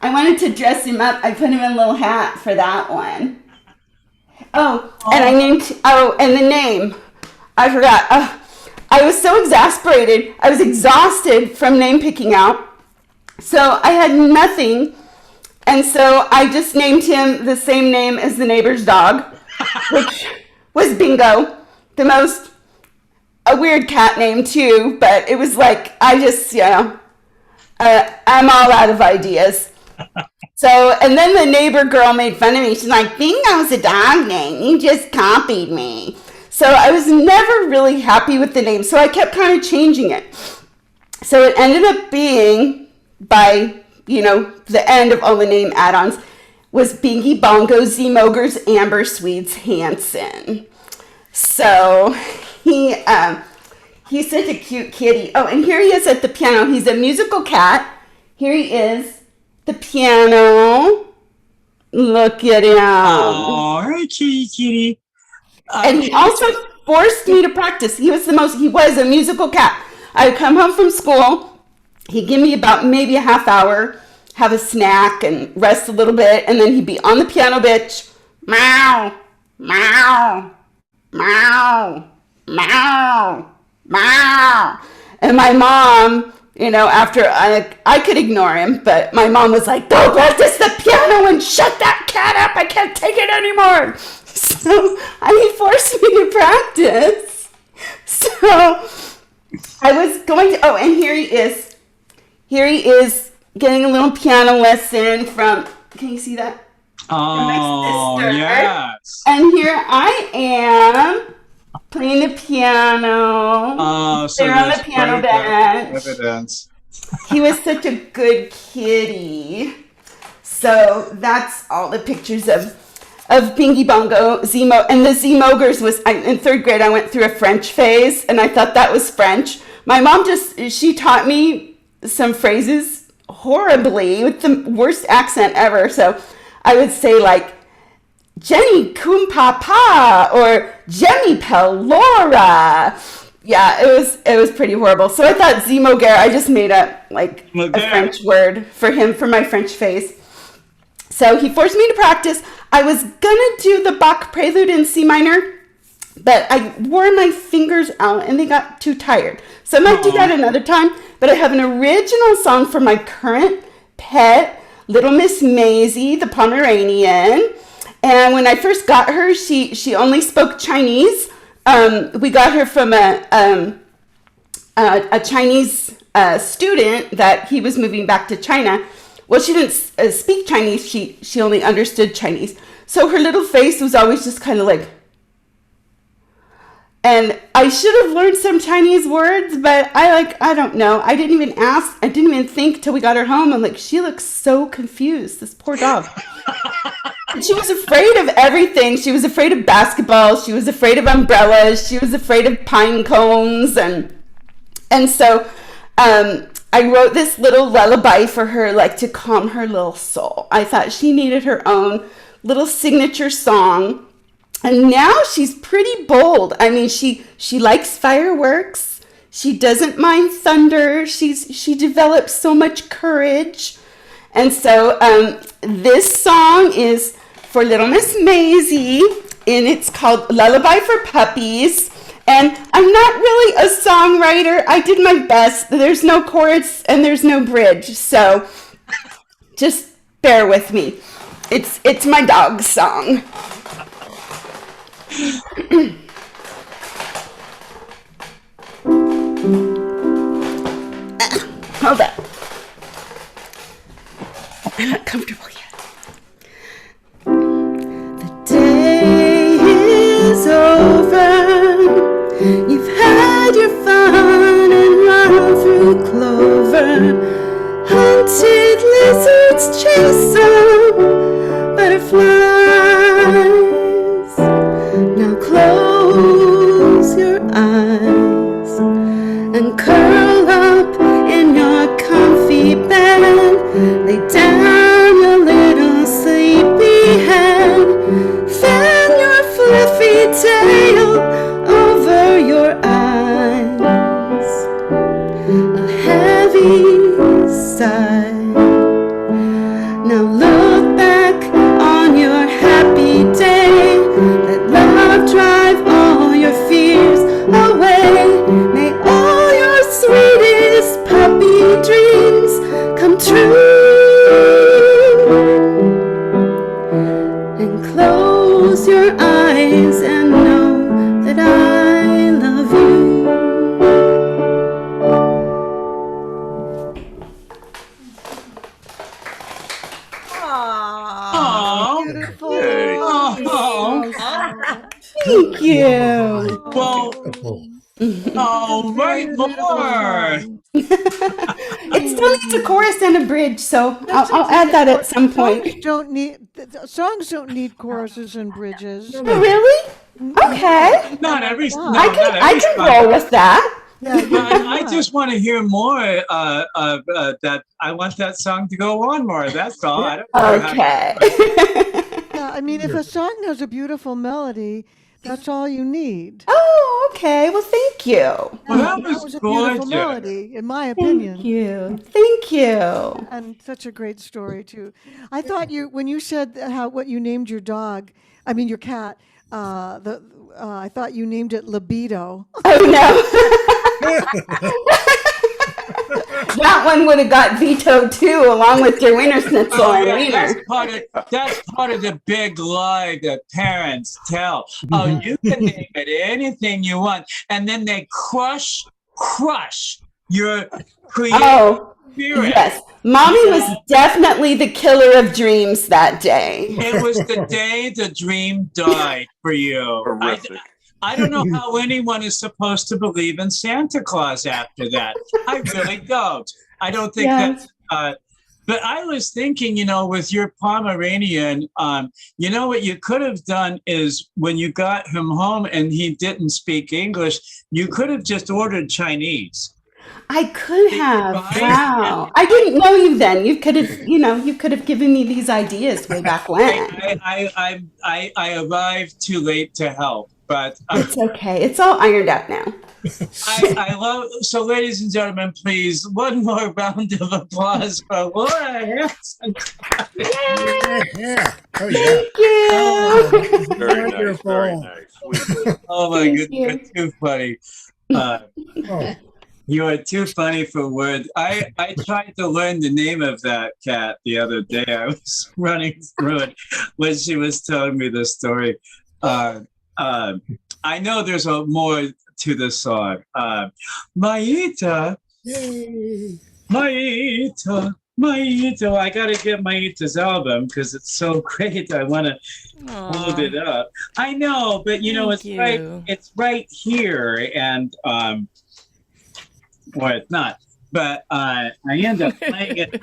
[SPEAKER 18] I wanted to dress him up. I put him in a little hat for that one. Oh, and the name. I forgot. I was so exasperated. I was exhausted from name picking out. So I had nothing. And so I just named him the same name as the neighbor's dog, which was Bingo. A weird cat name too, but it was like, I'm all out of ideas. So, and then the neighbor girl made fun of me. She's like, Bingo's a dog name. You just copied me. So I was never really happy with the name. So I kept kind of changing it. So it ended up being, by, the end of all the name add-ons, was Bingy Bongo Z-Mogers Amber Swedes Hansen. So he's such a cute kitty. Oh, and here he is at the piano. He's a musical cat. Here he is, the piano. Look at him.
[SPEAKER 3] Oh, kitty.
[SPEAKER 18] And he also forced me to practice. He was a musical cat. I would come home from school. He'd give me about maybe a half hour, have a snack and rest a little bit. And then he'd be on the piano, bitch. Meow, meow, meow, meow, meow. And my mom, after I could ignore him, but my mom was like, go practice the piano and shut that cat up. I can't take it anymore. So he forced me to practice. So I was going to, and here he is. Here he is getting a little piano lesson from, can you see that?
[SPEAKER 3] Oh,
[SPEAKER 18] my sister.
[SPEAKER 3] yes.
[SPEAKER 18] And here I am playing the piano.
[SPEAKER 3] Oh, so
[SPEAKER 18] there on the piano bench.
[SPEAKER 3] Evidence.
[SPEAKER 18] He was such a good kitty. So that's all the pictures of Bingy Bongo, and the Z-Mogers was, in third grade, I went through a French phase, and I thought that was French. My mom she taught me some phrases horribly with the worst accent ever. So I would say like, Jenny Coon Papa or Jemmy Pelora. Yeah, it was pretty horrible. So I thought Z-Moger, I just made up like a French word for him for my French phase. So he forced me to practice. I was gonna do the Bach Prelude in C minor, but I wore my fingers out and they got too tired. So I might do that another time, but I have an original song for my current pet, Little Miss Maisie, the Pomeranian. And when I first got her, she only spoke Chinese. We got her from a Chinese student that he was moving back to China. Well, she didn't speak Chinese. She only understood Chinese. So her little face was always just kind of like, and I should have learned some Chinese words, but I don't know. I didn't even ask. I didn't even think till we got her home. I'm like, she looks so confused, this poor dog. And she was afraid of everything. She was afraid of basketball. She was afraid of umbrellas. She was afraid of pine cones. And so I wrote this little lullaby for her, like to calm her little soul. I thought she needed her own little signature song. And now she's pretty bold. I mean, she likes fireworks. She doesn't mind thunder. She develops so much courage. And so this song is for Little Miss Maisie, and it's called Lullaby for Puppies. And I'm not really a songwriter. I did my best. There's no chorus and there's no bridge. So just bear with me. It's my dog's song. Hold up. I'm not comfortable yet. The day is over. You've had your fun and run through clover. Hunted lizards chase some butterflies. Now close your eyes and curl up in your comfy bed. Lay down your little sleepy head. Fan your fluffy tail over your eyes.
[SPEAKER 15] beautiful.
[SPEAKER 5] Yay.
[SPEAKER 3] Oh,
[SPEAKER 18] Thank you.
[SPEAKER 3] well, oh, write more.
[SPEAKER 18] It still needs a chorus and a bridge, so I'll add that at some point.
[SPEAKER 15] Songs don't need choruses and bridges.
[SPEAKER 18] Oh, really? Okay.
[SPEAKER 3] Not every. No,
[SPEAKER 18] I
[SPEAKER 3] not
[SPEAKER 18] can
[SPEAKER 3] every song.
[SPEAKER 18] roll with that.
[SPEAKER 15] Yeah,
[SPEAKER 3] I just want to hear more. That I want that song to go on more. That's all. I don't know
[SPEAKER 18] Okay.
[SPEAKER 15] Yeah, I mean, if a song has a beautiful melody, that's all you need.
[SPEAKER 18] Oh, okay. Well, thank you.
[SPEAKER 3] Well, that
[SPEAKER 15] That
[SPEAKER 3] was
[SPEAKER 15] was a beautiful
[SPEAKER 3] gorgeous.
[SPEAKER 15] melody, in my opinion.
[SPEAKER 18] Thank you. Thank you.
[SPEAKER 15] And such a great story too. I thought when you said what you named your dog, I mean your cat, I thought you named it Libido.
[SPEAKER 18] Oh no. That one would have got vetoed too, along with your Wiener Schnitzel
[SPEAKER 3] Oh,
[SPEAKER 18] and
[SPEAKER 3] yeah,
[SPEAKER 18] Wiener.
[SPEAKER 3] that's part of the big lie that parents tell. Oh, you can name it anything you want, and then they crush your creative spirit.
[SPEAKER 18] Yes. Mommy was definitely the killer of dreams that day.
[SPEAKER 3] It was the day the dream died for you.
[SPEAKER 5] Horrific.
[SPEAKER 3] I don't know how anyone is supposed to believe in Santa Claus after that. I really don't. I don't think that. But I was thinking, with your Pomeranian, what you could have done is when you got him home and he didn't speak English, you could have just ordered Chinese.
[SPEAKER 18] I could have. Wow. I didn't know you then. You could have given me these ideas way back when.
[SPEAKER 3] I arrived too late to help. But
[SPEAKER 18] it's okay. It's all ironed out now.
[SPEAKER 3] I love. So, ladies and gentlemen, please, one more round of applause for Laura Hanson.
[SPEAKER 7] Yeah. Oh,
[SPEAKER 18] Thank
[SPEAKER 7] you.
[SPEAKER 5] Very nice. Very nice.
[SPEAKER 3] Oh my goodness, you're too funny. You are too funny for words. I tried to learn the name of that cat the other day. I was running through it when she was telling me the story. I know there's more to the song. Maita, Maita. I got to get Maita's album because it's so great. I want to hold it up. I know, but it's right here, and it's not. But I end up playing it.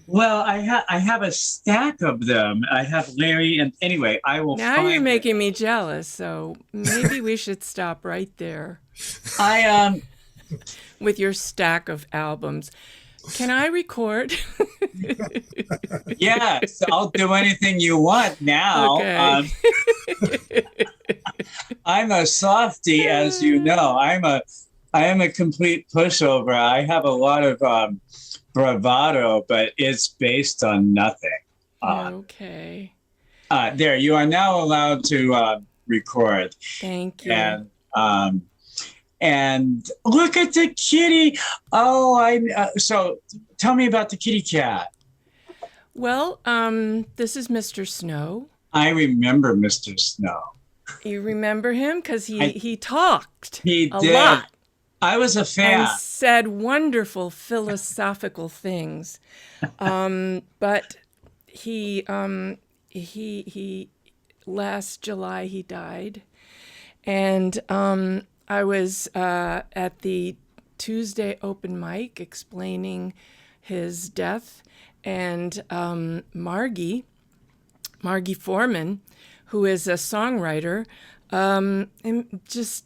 [SPEAKER 3] Well, I have a stack of them. I have Larry, and anyway, I will.
[SPEAKER 4] Now
[SPEAKER 3] find
[SPEAKER 4] you're making me jealous. So maybe we should stop right there. With your stack of albums. Can I record?
[SPEAKER 3] Yes, I'll do anything you want now.
[SPEAKER 4] Okay.
[SPEAKER 3] I'm a softie, as you know. I am a complete pushover. I have a lot of bravado, but it's based on nothing.
[SPEAKER 4] Okay.
[SPEAKER 3] There, you are now allowed to record.
[SPEAKER 4] Thank you.
[SPEAKER 3] And look at the kitty. Oh, so tell me about the kitty cat.
[SPEAKER 4] Well, this is Mr. Snow.
[SPEAKER 3] I remember Mr. Snow.
[SPEAKER 4] You remember him? Because he talked
[SPEAKER 3] a
[SPEAKER 4] did. Lot.
[SPEAKER 3] I was a fan.
[SPEAKER 4] And said wonderful philosophical things. But he last July he died. And I was at the Tuesday open mic explaining his death, and Margie Foreman, who is a songwriter, just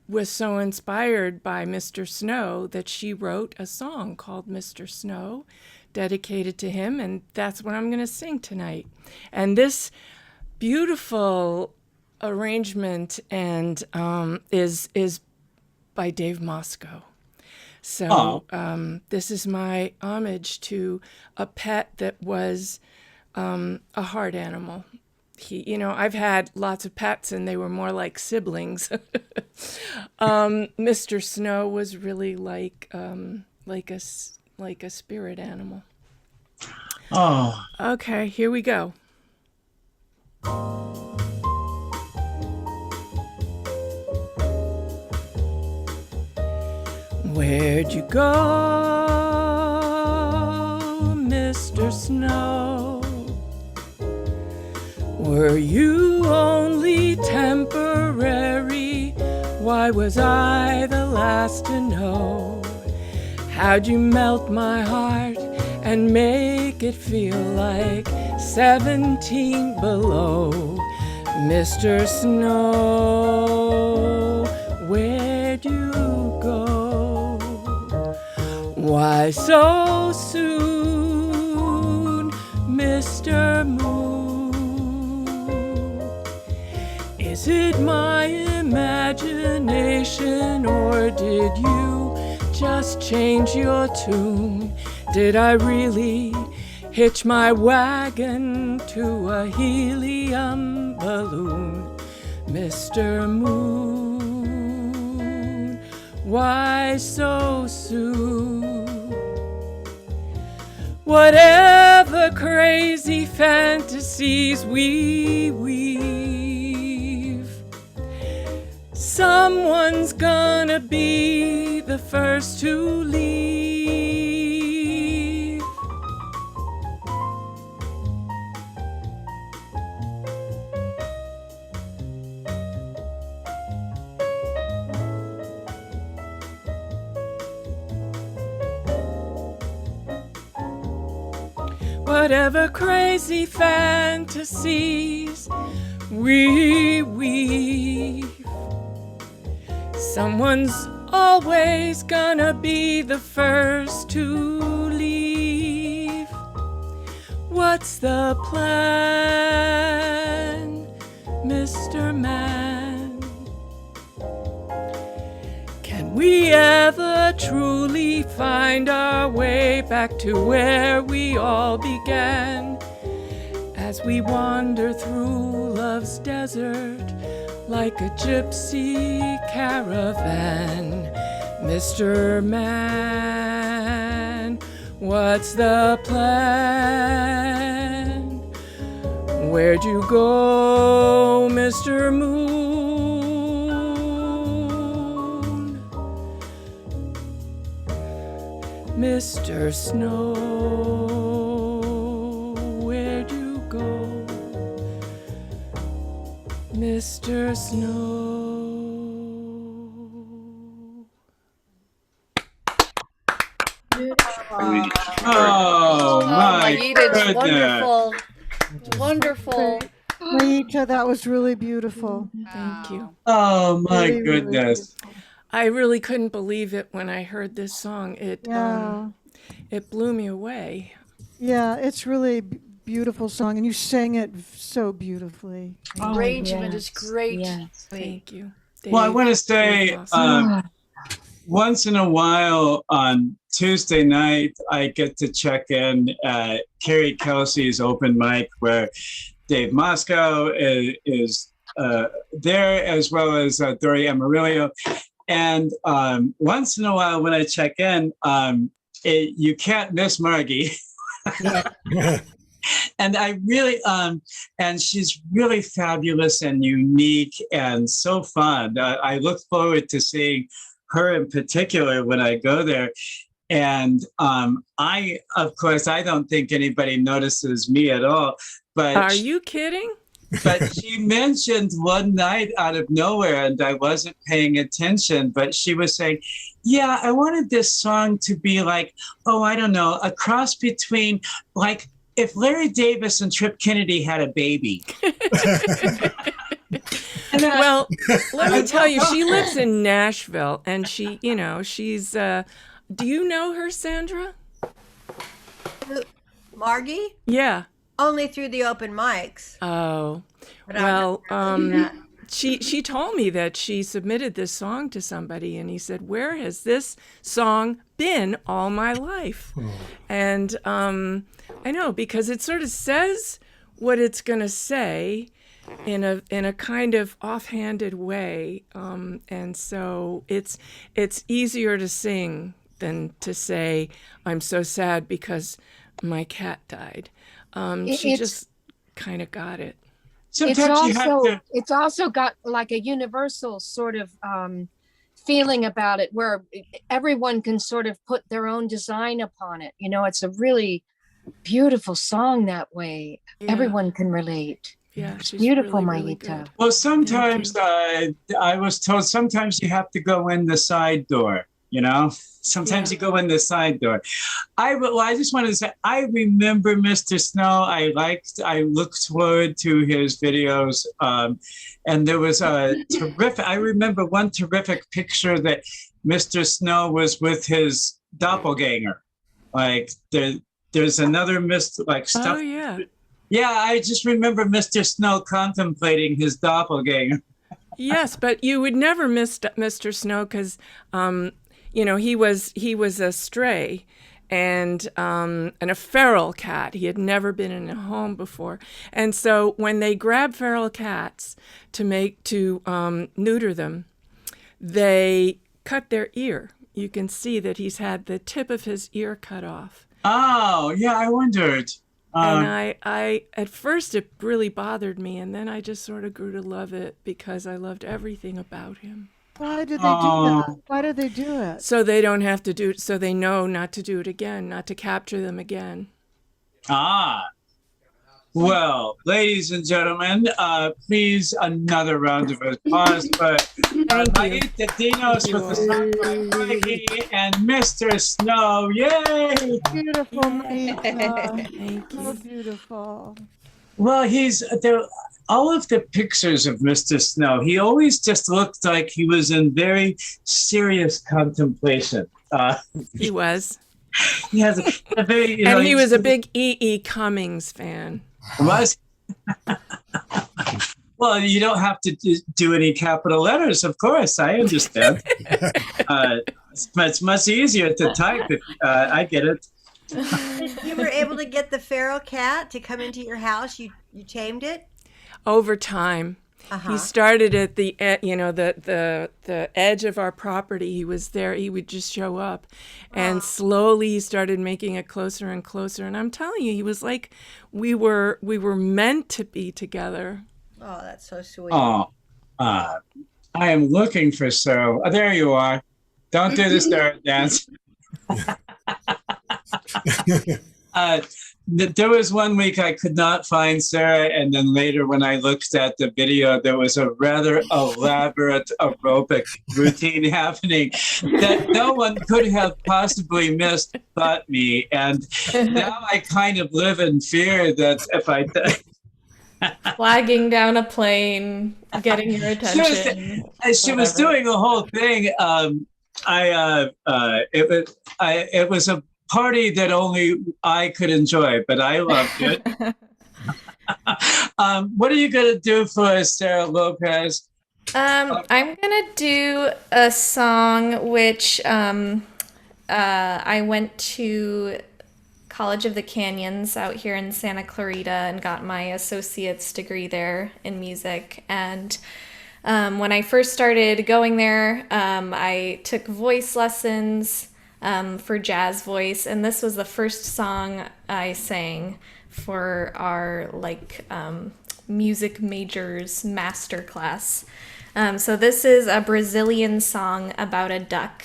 [SPEAKER 4] was so inspired by Mr. Snow that she wrote a song called Mr. Snow, dedicated to him, and that's what I'm going to sing tonight. And this beautiful arrangement and is by Dave Moscow. So this is my homage to a pet that was a heart animal. I've had lots of pets and they were more like siblings. Mr. Snow was really like a spirit animal.
[SPEAKER 3] Oh.
[SPEAKER 4] Okay, here we go. Where'd you go, Mr. Snow? Were you only temporary? Why was I the last to know? How'd you melt my heart and make it feel like 17 below? Mr. Snow, where'd you go? Why so soon, Mr. Moon? Is it my imagination, or did you just change your tune? Did I really hitch my wagon to a helium balloon? Mr. Moon, why so soon? Whatever crazy fantasies we weave, someone's gonna be the first to leave. Whatever crazy fantasies we weave, someone's always gonna be the first to leave. What's the plan, Mr. Man? Can we ever truly find our way back to where we all began? As we wander through love's desert like a gypsy caravan. Mr. Man, what's the plan? Where'd you go, Mr. Moon? Mr. Snow, where'd you go? Mr. Snow.
[SPEAKER 3] Oh my
[SPEAKER 14] Maïta's
[SPEAKER 3] goodness.
[SPEAKER 14] wonderful. Wonderful.
[SPEAKER 15] Maïta, that was really beautiful.
[SPEAKER 4] Thank you.
[SPEAKER 3] Oh my
[SPEAKER 15] Really, really
[SPEAKER 3] goodness.
[SPEAKER 4] I really couldn't believe it when I heard this song. It blew me away.
[SPEAKER 15] Yeah, it's really beautiful song, and you sang it so beautifully.
[SPEAKER 14] Arrangement is great.
[SPEAKER 1] Yes.
[SPEAKER 4] Thank you.
[SPEAKER 3] Well, I
[SPEAKER 4] Dave,
[SPEAKER 3] want to say,
[SPEAKER 4] Dave awesome.
[SPEAKER 3] once in a while on Tuesday night, I get to check in at Carrie Kelsey's open mic where Dave Moscow is there, as well as Dory Amarillo. And once in a while when I check in, you can't miss Margie. And I really, and she's really fabulous and unique and so fun. I look forward to seeing her in particular when I go there. And of course, I don't think anybody notices me at all. But
[SPEAKER 4] Are you kidding?
[SPEAKER 3] But she mentioned one night out of nowhere, and I wasn't paying attention, but she was saying, yeah, I wanted this song to be like, oh, I don't know, a cross between like if Larry Davis and Trip Kennedy had a baby.
[SPEAKER 4] Well, let me tell you, she lives in Nashville, and she, she's, do you know her, Sandra?
[SPEAKER 8] Margie?
[SPEAKER 4] Yeah.
[SPEAKER 8] Only through the open mics.
[SPEAKER 4] Oh,
[SPEAKER 8] But
[SPEAKER 4] well,
[SPEAKER 8] that.
[SPEAKER 4] she told me that she submitted this song to somebody, and he said, where has this song been all my life? And I know, because it sort of says what it's going to say in a kind of offhanded way, and so it's easier to sing than to say, I'm so sad because my cat died. She just kind of got it.
[SPEAKER 12] It's also got like a universal sort of feeling about it where everyone can sort of put their own design upon it. It's a really beautiful song that way.
[SPEAKER 4] Yeah.
[SPEAKER 12] Everyone can relate.
[SPEAKER 4] Yeah, she's
[SPEAKER 12] Beautiful,
[SPEAKER 4] really, really
[SPEAKER 12] Maita.
[SPEAKER 4] good.
[SPEAKER 3] Well, sometimes I was told sometimes you have to go in the side door, you know? Sometimes
[SPEAKER 4] Yeah.
[SPEAKER 3] you go in the side door. I just wanted to say, I remember Mr. Snow. I looked forward to his videos. And there was a terrific, I remember one terrific picture that Mr. Snow was with his doppelganger. Like there's another like stuff.
[SPEAKER 4] Oh, yeah.
[SPEAKER 3] Yeah, I just remember Mr. Snow contemplating his doppelganger.
[SPEAKER 4] Yes, but you would never miss Mr. Snow because, he was a stray and a feral cat. He had never been in a home before, and so when they grab feral cats to neuter them, they cut their ear. You can see that he's had the tip of his ear cut off.
[SPEAKER 3] Oh, yeah, I wondered.
[SPEAKER 4] And I at first it really bothered me, and then I just sort of grew to love it because I loved everything about him.
[SPEAKER 15] Why did they do that? Why did they do it?
[SPEAKER 4] So they don't have to do it, so they know not to do it again, not to capture them again.
[SPEAKER 3] Well, ladies and gentlemen, please another round of applause for Maita Dinos with the song by Mikey and Mr. Snow. Yay!
[SPEAKER 15] Beautiful, Maita. So beautiful.
[SPEAKER 3] Well, all of the pictures of Mr. Snow, he always just looked like he was in very serious contemplation.
[SPEAKER 4] He was.
[SPEAKER 3] He has a very,
[SPEAKER 4] and he was a big E.E. Cummings fan.
[SPEAKER 3] Was? Well, you don't have to do any capital letters, of course. I understand. It's much easier to type. I get it.
[SPEAKER 8] You were able to get the feral cat to come into your house. You tamed it
[SPEAKER 4] over time. He started at the edge of our property. He was there. He would just show up, and slowly he started making it closer and closer. And I'm telling you, he was like we were meant to be together.
[SPEAKER 8] Oh, that's so sweet.
[SPEAKER 3] Oh, I am looking for Sarah. Oh, there you are. Don't do the Sarah dance. There was one week I could not find Sarah, and then later when I looked at the video, there was a rather elaborate aerobic routine happening that no one could have possibly missed but me. And now I kind of live in fear that if I...
[SPEAKER 19] Flagging down a plane, getting your attention.
[SPEAKER 3] She was doing the whole thing. It was a party that only I could enjoy, but I loved it. What are you going to do for us, Sarah Lopez?
[SPEAKER 19] I'm gonna do a song which I went to College of the Canyons out here in Santa Clarita and got my associate's degree there in music. And when I first started going there, I took voice lessons for jazz voice, and this was the first song I sang for our music majors master class. So this is a Brazilian song about a duck.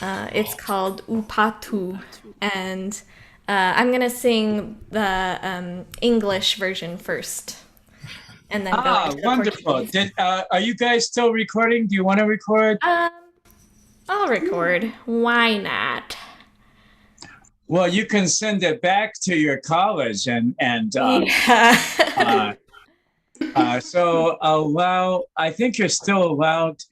[SPEAKER 19] It's called Upatu, and I'm gonna sing the English version first, and then go into the
[SPEAKER 3] wonderful.
[SPEAKER 19] Portuguese.
[SPEAKER 3] Are you guys still recording? Do you want to record?
[SPEAKER 19] I'll record. Why not?
[SPEAKER 3] Well, you can send it back to your college and so I think you're still allowed.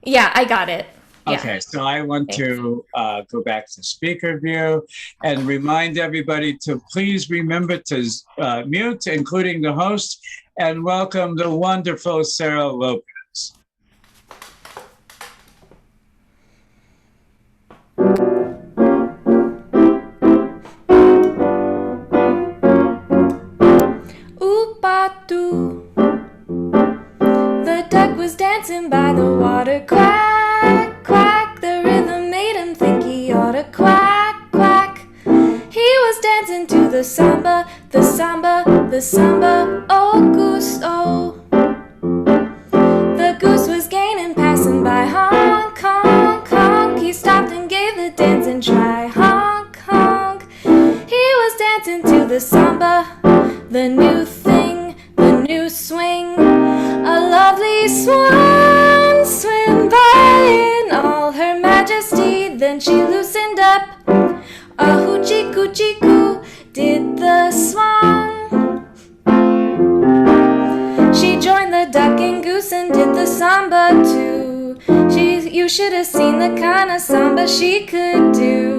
[SPEAKER 19] Yeah, I got it. Yeah.
[SPEAKER 3] Okay, so I want to go back to speaker view and remind everybody to please remember to mute, including the host, and welcome the wonderful Sarah Lopez.
[SPEAKER 19] Upatu. The duck was dancing by the water. Quack, quack. The rhythm made him think he oughta quack, quack. He was dancing to the samba, the samba, the samba. Oh, goose, oh. The goose was gaining, passing by. Honk, honk, honk. He stopped and gave the dancing try. Honk, honk. He was dancing to the samba, the new thing, the new new swing. A lovely swan swam by in all her majesty. Then she loosened up. A hoochie coochie coo did the swan. She joined the duck and goose and did the samba too. You should have seen the kind of samba she could do.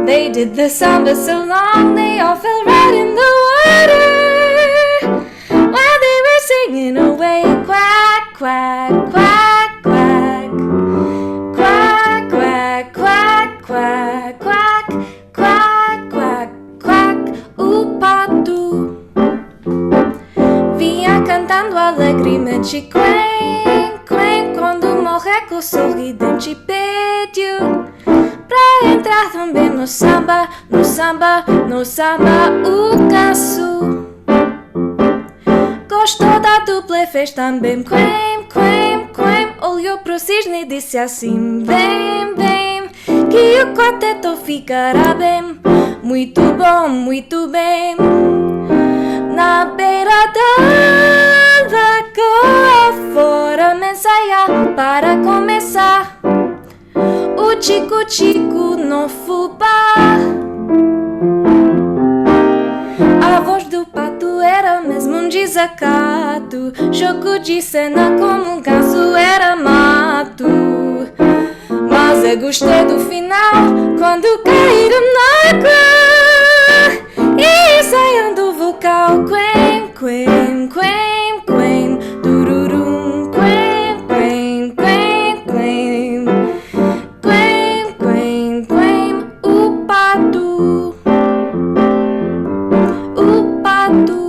[SPEAKER 19] They did the samba so long they all fell right in the water. While they were singing away, quack, quack, quack, quack. Quack, quack, quack, quack, quack, quack, quack, quack. O pato vinha cantando alegremente, quen, quen, quando o morreco sorridente pediu pra entrar também no samba, no samba, no samba, o Tksos. Gostou da dupla e fez também quem, quem, quem. Olhou pro cisne e disse assim: vem, vem, que o quarteto ficará bem. Muito bom, muito bem. Na beira da lagoa fora me ensaiar para começar o tico-tico no fubá. A voz do pato era mesmo um desacato. Jogo de cena como um caso era mato. Mas eu gostei do final quando caíram na água e ensaiando o vocal. Quen, quen, quen, quen, tururum, quen, quen, quen, quen. Quen, quen, quen, o pato. O pato.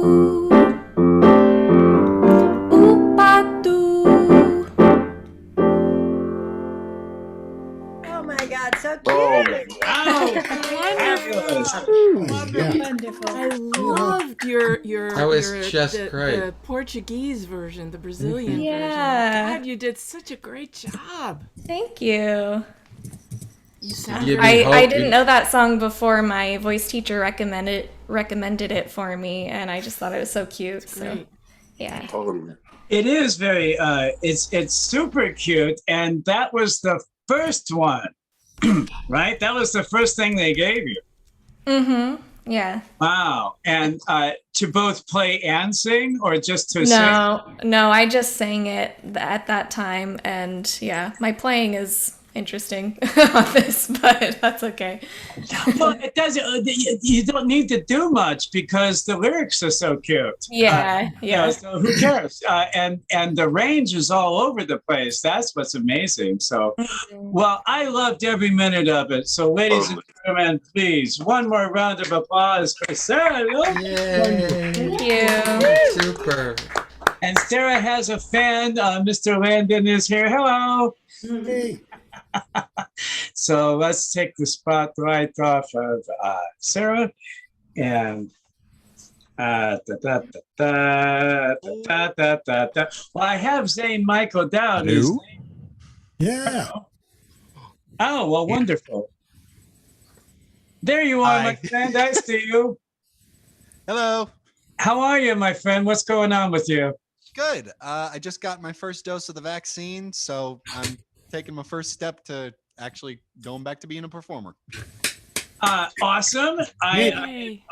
[SPEAKER 19] O pato.
[SPEAKER 8] Oh my God, so
[SPEAKER 5] Oh,
[SPEAKER 8] cute.
[SPEAKER 4] Wonderful. I loved your
[SPEAKER 20] That was
[SPEAKER 4] your
[SPEAKER 20] just
[SPEAKER 4] the,
[SPEAKER 20] great.
[SPEAKER 4] the Portuguese version, the Brazilian
[SPEAKER 19] Yeah.
[SPEAKER 4] version. God, you did such a great job.
[SPEAKER 19] Thank you.
[SPEAKER 4] You sound
[SPEAKER 20] You
[SPEAKER 4] great.
[SPEAKER 19] I didn't know that song before my voice teacher recommended it for me, and I just thought it was so cute. So, yeah.
[SPEAKER 3] It is very it's super cute, and that was the first one. Right? That was the first thing they gave you.
[SPEAKER 19] Mm-hmm. Yeah.
[SPEAKER 3] Wow. And to both play and sing, or just to
[SPEAKER 19] No, I just sang it at that time, and yeah, my playing is interesting on this, but that's okay.
[SPEAKER 3] Well, it doesn't. You don't need to do much because the lyrics are so cute.
[SPEAKER 19] Yeah, yeah.
[SPEAKER 3] So who cares? And the range is all over the place. That's what's amazing. So, well, I loved every minute of it. So, ladies and gentlemen, please, one more round of applause for Sarah.
[SPEAKER 19] Thank you.
[SPEAKER 20] Super.
[SPEAKER 3] And Sarah has a fan. Mr. Landon is here. Hello.
[SPEAKER 7] Hey.
[SPEAKER 3] So let's take the spotlight off of Sarah and well, I have Zane Michael down.
[SPEAKER 7] Hello? Yeah.
[SPEAKER 3] Oh, well, wonderful. There you are, my
[SPEAKER 21] Hi.
[SPEAKER 3] friend. I see you.
[SPEAKER 21] Hello.
[SPEAKER 3] How are you, my friend? What's going on with you?
[SPEAKER 21] Good. I just got my first dose of the vaccine, so I'm taking my first step to actually going back to being a performer.
[SPEAKER 3] Awesome.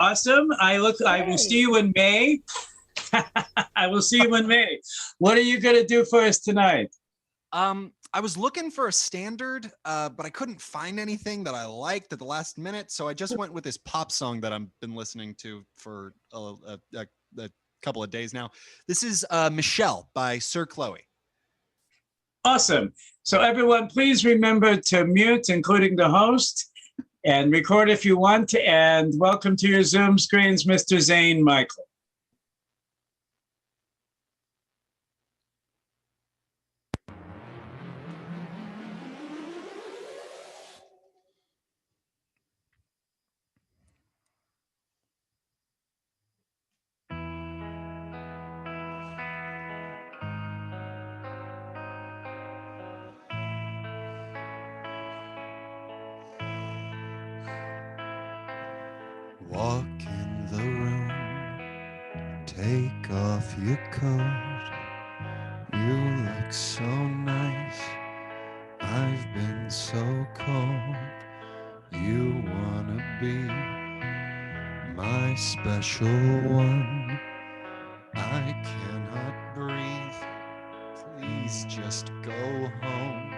[SPEAKER 3] Awesome. I will see you in May. I will see you in May. What are you going to do for us tonight?
[SPEAKER 21] I was looking for a standard, but I couldn't find anything that I liked at the last minute, so I just went with this pop song that I've been listening to for a couple of days now. This is Michelle by Sir Chloe.
[SPEAKER 3] Awesome. So everyone, please remember to mute, including the host, and record if you want. And welcome to your Zoom screens, Mr. Zane Michael.
[SPEAKER 21] Walk in the room
[SPEAKER 11] Take off your coat, you look so nice. I've been so cold. You wanna be my special one. I cannot breathe. Please just go home.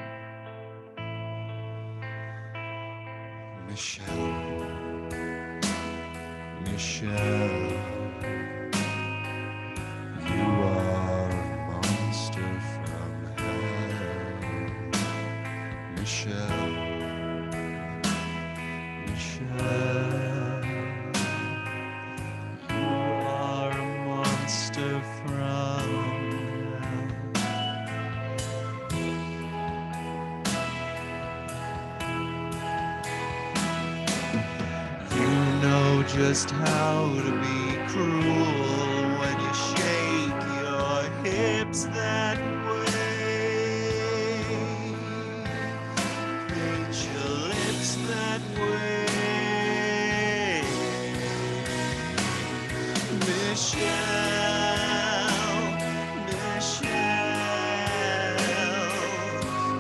[SPEAKER 11] Michelle, Michelle, you are a monster from hell. Michelle, Michelle, you are a monster from hell. You know just how to be cruel when you shake your hips that way. Paint your lips that way. Michelle, Michelle,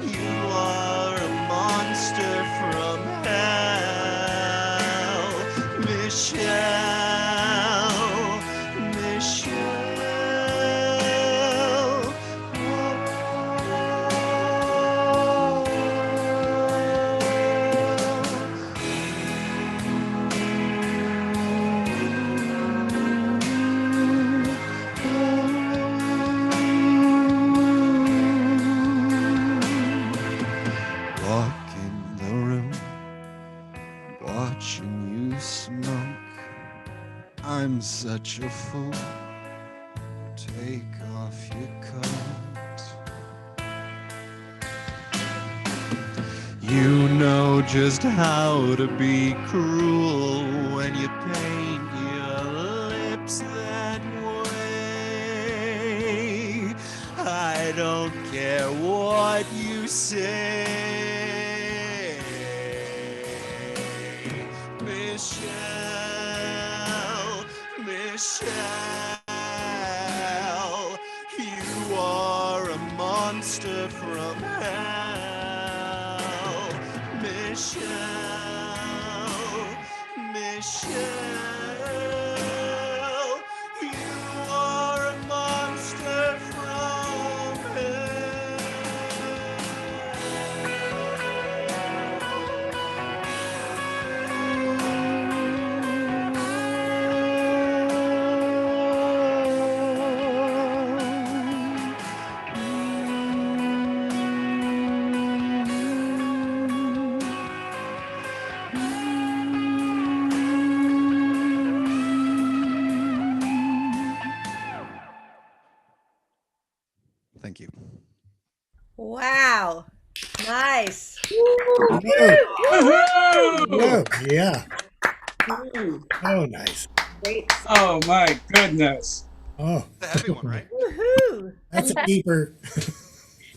[SPEAKER 11] you are a monster from hell. Michelle, Michelle. Walk in the room, watching you smoke. I'm such a fool. Take off your coat. You know just how to be cruel when you paint your lips that way. I don't care what you say. Michelle, Michelle, you are a monster from hell. Michelle, Michelle, you are a monster from Thank you.
[SPEAKER 8] Wow. Nice.
[SPEAKER 7] Whoa, yeah. Oh, nice.
[SPEAKER 16] Great.
[SPEAKER 3] Oh my goodness.
[SPEAKER 7] Oh,
[SPEAKER 21] The heavy one, right?
[SPEAKER 8] Woohoo.
[SPEAKER 7] that's a keeper.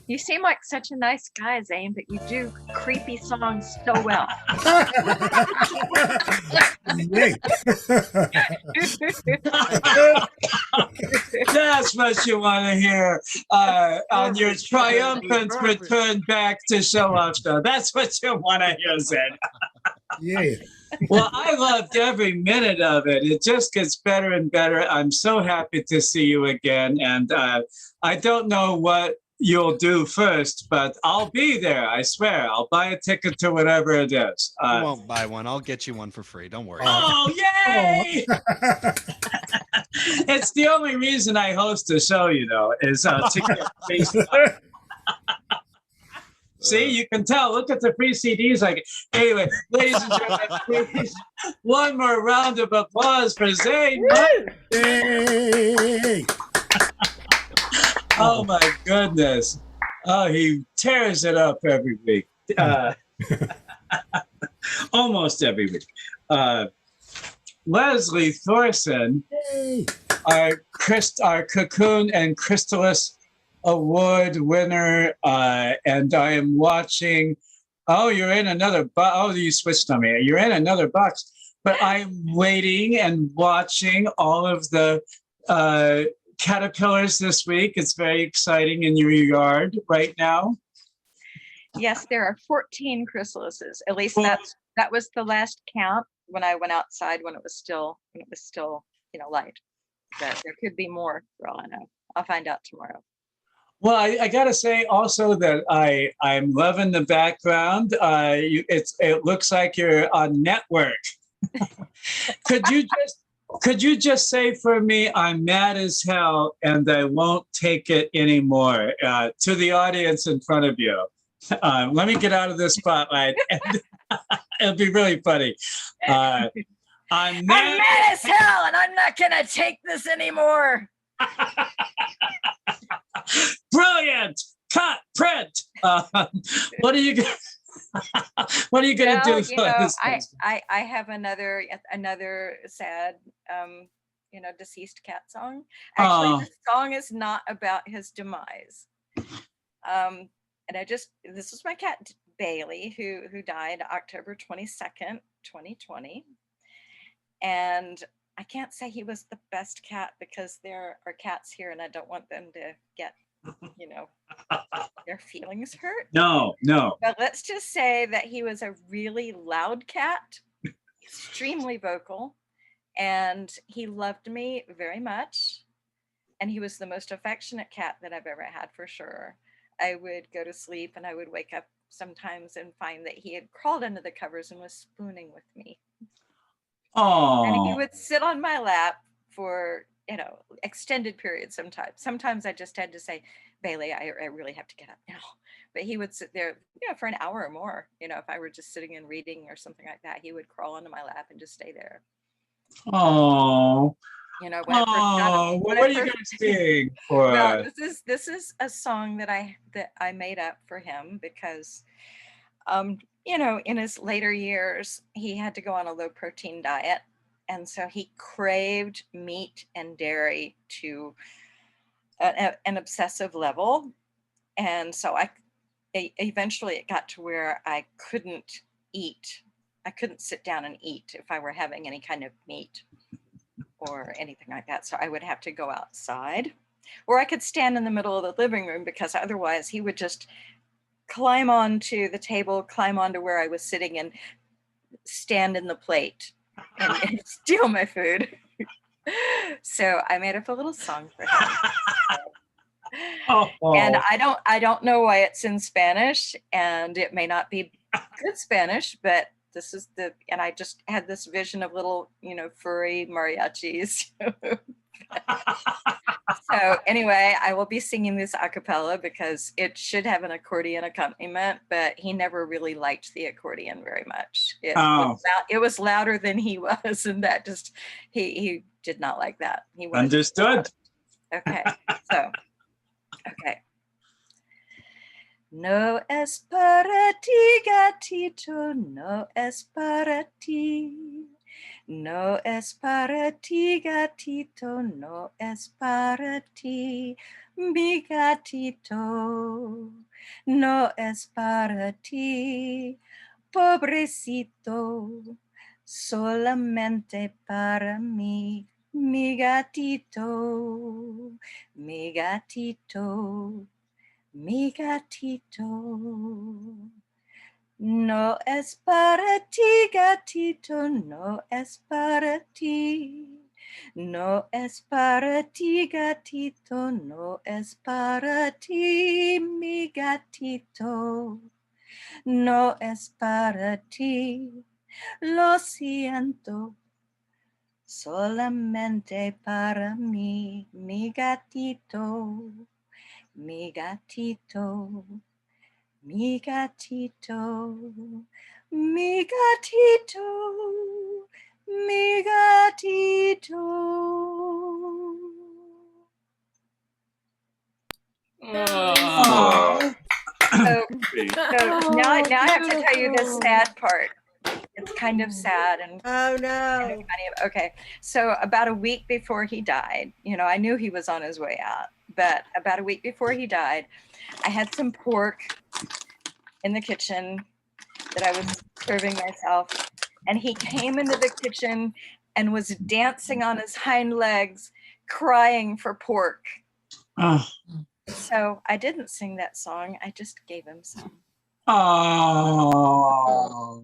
[SPEAKER 12] You seem like such a nice guy, Zane, but you do creepy songs so well.
[SPEAKER 7] Yay.
[SPEAKER 3] That's what you want to hear on your triumphant return back to Show Off Show. That's what you want to hear, Zed.
[SPEAKER 7] Yeah.
[SPEAKER 3] Well, I loved every minute of it. It just gets better and better. I'm so happy to see you again. And I don't know what you'll do first, but I'll be there. I swear. I'll buy a ticket to whatever it is.
[SPEAKER 21] I won't buy one. I'll get you one for free. Don't worry.
[SPEAKER 3] Oh, yay! It's the only reason I host a show, you know, is to get free stuff. See, you can tell. Look at the free CDs. Anyway, ladies and gentlemen, please, one more round of applause for Zane.
[SPEAKER 7] Yay.
[SPEAKER 3] Oh my goodness! Oh, he tears it up every week. Almost every week. Leslie Thorson, our Cocoon and Chrysalis Award winner, and I am watching. Oh, you're in another box. Oh, you switched on me. You're in another box, but I'm waiting and watching all of the caterpillars this week. It's very exciting in your yard right now.
[SPEAKER 20] Yes, there are 14 chrysalises. At least that was the last count when I went outside when it was still light. But there could be more for all I know. I'll find out tomorrow.
[SPEAKER 3] Well, I gotta say also that I'm loving the background. It looks like you're on network. Could you just say for me, I'm mad as hell and I won't take it anymore to the audience in front of you. Let me get out of this spotlight. And it'll be really funny. I'm mad
[SPEAKER 20] as hell and I'm not gonna take this anymore.
[SPEAKER 3] Brilliant. Cut. Print. What are you gonna do for this?
[SPEAKER 20] I have another sad deceased cat song. Actually, the song is not about his demise. And this was my cat Bailey who died October 22nd, 2020. And I can't say he was the best cat because there are cats here and I don't want them to get, their feelings hurt.
[SPEAKER 3] No.
[SPEAKER 20] But let's just say that he was a really loud cat, extremely vocal, and he loved me very much. And he was the most affectionate cat that I've ever had, for sure. I would go to sleep and I would wake up sometimes and find that he had crawled under the covers and was spooning with me. And he would sit on my lap for, extended periods sometimes. Sometimes I just had to say, Bailey, I really have to get up now. But he would sit there, for an hour or more. If I were just sitting and reading or something like that, he would crawl onto my lap and just stay there.
[SPEAKER 3] Oh.
[SPEAKER 20] When I first got him,
[SPEAKER 3] what are you gonna sing for?
[SPEAKER 20] Well, this is a song that I made up for him because in his later years, he had to go on a low protein diet. And so he craved meat and dairy to an obsessive level. And so eventually it got to where I couldn't eat. I couldn't sit down and eat if I were having any kind of meat or anything like that. So I would have to go outside, or I could stand in the middle of the living room because otherwise he would just climb onto the table, climb onto where I was sitting and stand in the plate and steal my food. So I made up a little song for him. And I don't know why it's in Spanish and it may not be good Spanish, but this is and I just had this vision of little, furry mariachis. So anyway, I will be singing this a cappella because it should have an accordion accompaniment, but he never really liked the accordion very much. It was louder than he was, and that just, he did not like that. He wanted
[SPEAKER 3] Understood.
[SPEAKER 20] Okay, so, okay. No es para ti, gatito, no es para ti. No es para ti, gatito, no es para ti, mi gatito. No es para ti, pobrecito, solamente para mí, mi gatito, mi gatito, mi gatito. No es para ti, gatito, no es para ti. No es para ti, gatito, no es para ti, mi gatito. No es para ti, lo siento. Solamente para mí, mi gatito, mi gatito. Mi gatito, mi gatito, mi gatito. So now I have to tell you the sad part. It's kind of sad and
[SPEAKER 8] oh no.
[SPEAKER 20] Kind of funny. Okay, so about a week before he died, I knew he was on his way out, but about a week before he died, I had some pork in the kitchen that I was serving myself, and he came into the kitchen and was dancing on his hind legs, crying for pork.
[SPEAKER 3] Oh,
[SPEAKER 20] So I didn't sing that song. I just gave him some.
[SPEAKER 3] oh,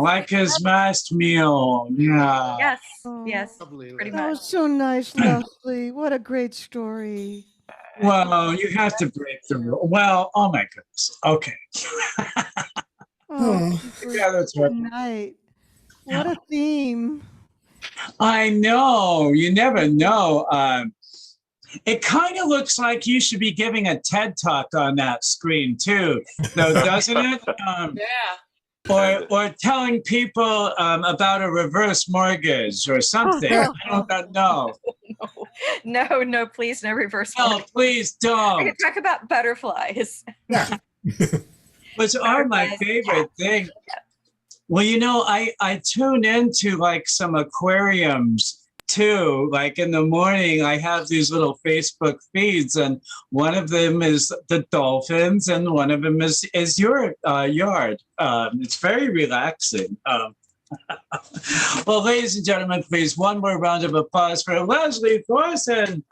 [SPEAKER 3] like his last meal. Yeah.
[SPEAKER 20] Yes,
[SPEAKER 15] Oh,
[SPEAKER 20] yes, pretty
[SPEAKER 15] that
[SPEAKER 20] much.
[SPEAKER 15] was so nice, Leslie. What a great story.
[SPEAKER 3] Well, you have to break the rule. Well, oh my goodness. Okay.
[SPEAKER 15] Oh,
[SPEAKER 3] Yeah, that's
[SPEAKER 15] good
[SPEAKER 3] right.
[SPEAKER 15] night. What a theme.
[SPEAKER 3] I know. You never know. It kind of looks like you should be giving a TED talk on that screen too, though, doesn't it? Or telling people about a reverse mortgage or something. I don't know.
[SPEAKER 20] No, please, no reverse.
[SPEAKER 3] No, please
[SPEAKER 20] I
[SPEAKER 3] don't.
[SPEAKER 20] can talk about butterflies.
[SPEAKER 3] Which are my favorite thing. Well, I tune into like some aquariums too. Like in the morning, I have these little Facebook feeds, and one of them is the dolphins, and one of them is your yard. It's very relaxing. Well, ladies and gentlemen, please, one more round of applause for Leslie Thorson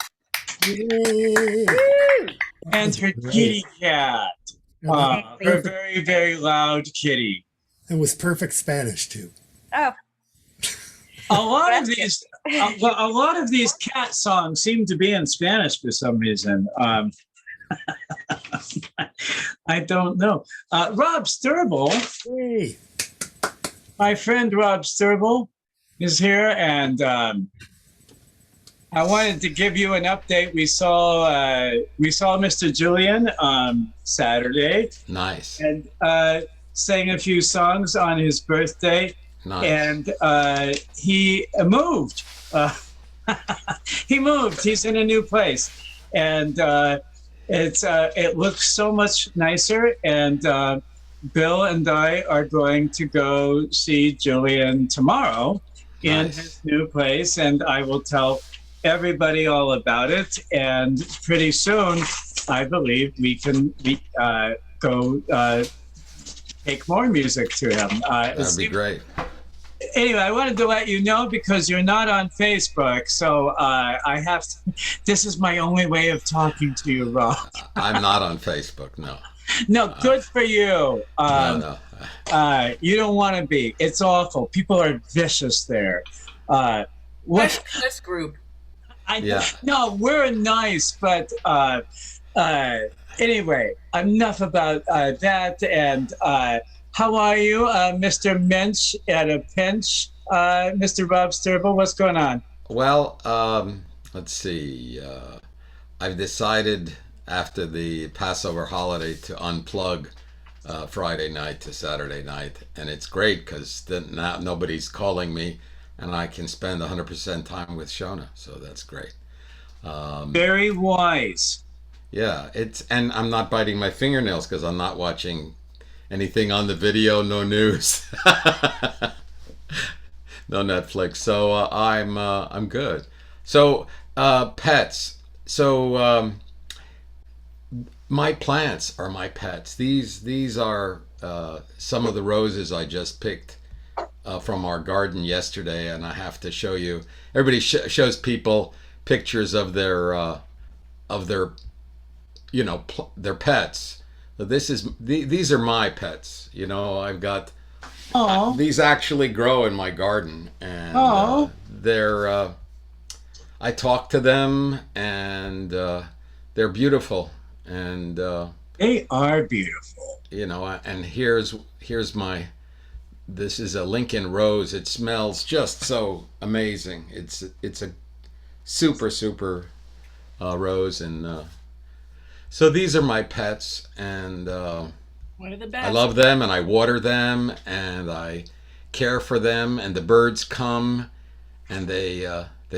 [SPEAKER 3] and her kitty cat. Her very, very loud kitty.
[SPEAKER 7] It was perfect Spanish too.
[SPEAKER 20] Oh.
[SPEAKER 3] A lot of these cat songs seem to be in Spanish for some reason. I don't know. Rob Sturble,
[SPEAKER 7] hey.
[SPEAKER 3] My friend Rob Sturble is here, and I wanted to give you an update. We saw Mr. Julian Saturday.
[SPEAKER 13] Nice.
[SPEAKER 3] And sang a few songs on his birthday.
[SPEAKER 13] Nice.
[SPEAKER 3] And he moved. He moved. He's in a new place, and it looks so much nicer. And Bill and I are going to go see Julian tomorrow in his new place, and I will tell everybody all about it. And pretty soon, I believe we can go take more music to him.
[SPEAKER 13] That'd be great.
[SPEAKER 3] Anyway, I wanted to let you know because you're not on Facebook, so I have to. This is my only way of talking to you, Rob.
[SPEAKER 13] I'm not on Facebook. No.
[SPEAKER 3] No, good for you.
[SPEAKER 13] No.
[SPEAKER 3] You don't want to be. It's awful. People are vicious there.
[SPEAKER 16] This group.
[SPEAKER 3] No, we're nice, but anyway, enough about that. And how are you, Mr. Mensch at a pinch? Mr. Rob Sturble, what's going on?
[SPEAKER 13] Well, let's see. I've decided after the Passover holiday to unplug Friday night to Saturday night, and it's great because then now nobody's calling me, and I can spend 100% time with Shona, so that's great.
[SPEAKER 3] Very wise.
[SPEAKER 13] Yeah, and I'm not biting my fingernails because I'm not watching anything on the video, no news, no Netflix. So I'm good. So pets. So my plants are my pets. These are some of the roses I just picked from our garden yesterday, and I have to show you. Everybody shows people pictures of their their pets. These are my pets. I've got these actually grow in my garden, and they're I talk to them, and they're beautiful, and
[SPEAKER 3] they are beautiful.
[SPEAKER 13] And here's this is a Lincoln rose. It smells just so amazing. It's a super rose, and so these are my pets, and
[SPEAKER 14] One of the best.
[SPEAKER 13] I love them, and I water them, and I care for them, and the birds come, and they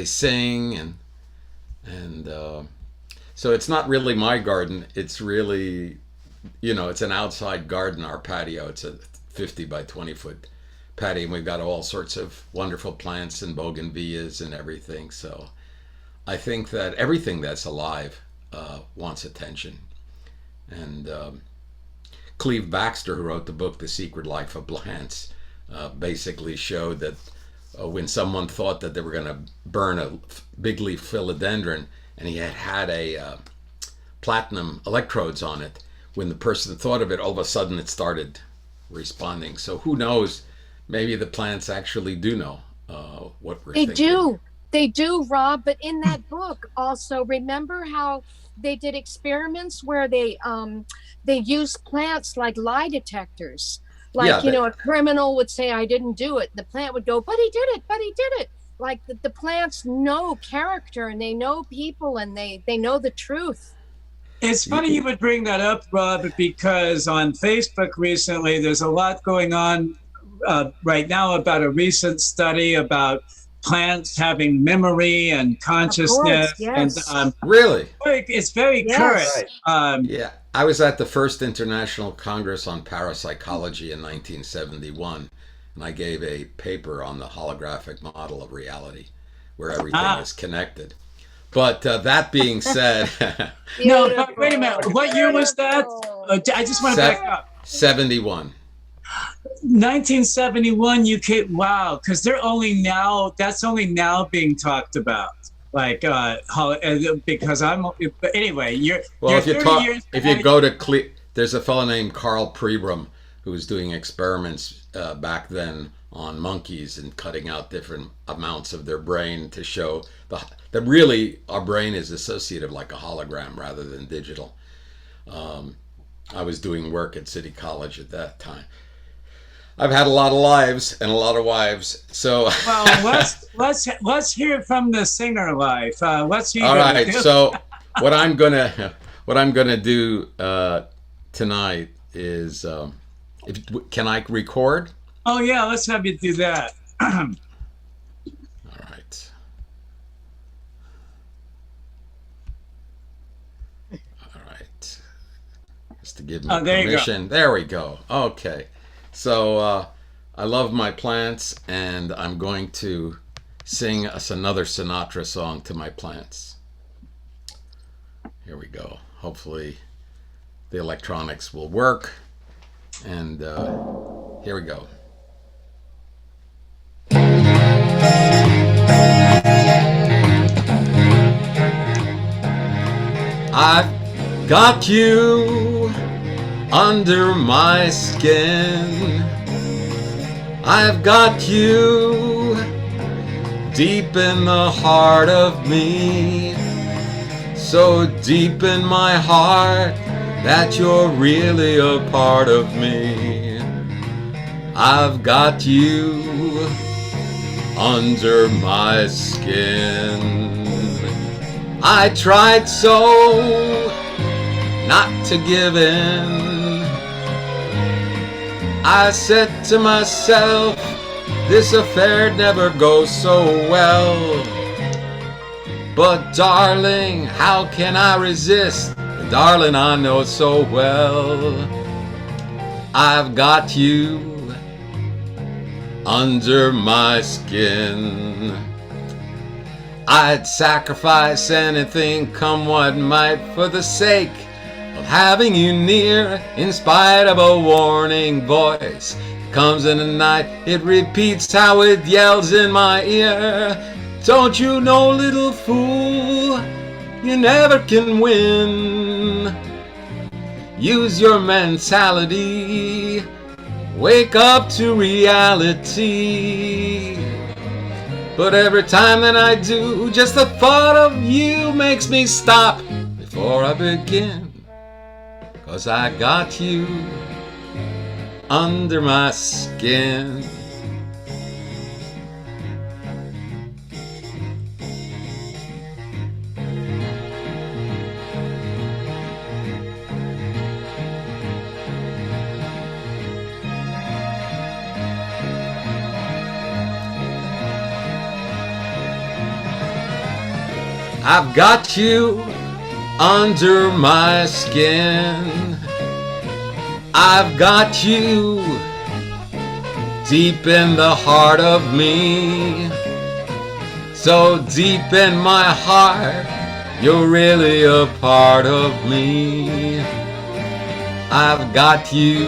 [SPEAKER 13] sing, and so it's not really my garden. It's really, it's an outside garden, our patio. It's a 50 by 20 foot patio, and we've got all sorts of wonderful plants and bougainvilleas and everything. So I think that everything that's alive wants attention. And Cleve Baxter, who wrote the book The Secret Life of Plants, basically showed that when someone thought that they were going to burn a big leaf philodendron, and he had a platinum electrodes on it. When the person thought of it, all of a sudden it started responding. So who knows? Maybe the plants actually do know what we're thinking.
[SPEAKER 12] They do, Rob. But in that book, also remember how they did experiments where they used plants like lie detectors. Like, a criminal would say, "I didn't do it." The plant would go, "But he did it. But he did it." Like the plants know character and they know people and they know the truth.
[SPEAKER 3] It's funny you would bring that up, Rob, because on Facebook recently, there's a lot going on right now about a recent study about plants having memory and consciousness.
[SPEAKER 12] Yes.
[SPEAKER 3] And
[SPEAKER 13] really,
[SPEAKER 3] it's very current.
[SPEAKER 13] Yeah, I was at the first International Congress on Parapsychology in 1971, and I gave a paper on the holographic model of reality, where everything is connected. But that being said,
[SPEAKER 3] no, but wait a minute. What year was that? I just want to back up.
[SPEAKER 13] 71.
[SPEAKER 3] 1971. You came, wow, because that's only now being talked about. Like, because but anyway, you're 30 years.
[SPEAKER 13] If you go to there's a fellow named Carl Pribram who was doing experiments back then on monkeys and cutting out different amounts of their brain to show that really our brain is associative like a hologram rather than digital. I was doing work at City College at that time. I've had a lot of lives and a lot of wives, so.
[SPEAKER 3] Well, let's hear it from the singer life. Let's hear.
[SPEAKER 13] All right. So what I'm gonna do tonight is, can I record?
[SPEAKER 3] Oh yeah, let's have you do that.
[SPEAKER 13] All right. All right. Just to give me permission. There we go. Okay. So I love my plants, and I'm going to sing us another Sinatra song to my plants. Here we go. Hopefully the electronics will work. And here we go. I've got you under my skin. I've got you deep in the heart of me. So deep in my heart that you're really a part of me. I've got you under my skin. I tried so not to give in. I said to myself, this affair never goes so well. But darling, how can I resist? Darling, I know so well. I've got you under my skin. I'd sacrifice anything, come what might, for the sake of having you near. In spite of a warning voice, it comes in the night, it repeats how it yells in my ear. Don't you know, little fool, you never can win. Use your mentality, wake up to reality. But every time that I do, just the thought of you makes me stop before I begin. 'Cause I got you under my skin. I've got you under my skin. I've got you deep in the heart of me. So deep in my heart, you're really a part of me. I've got you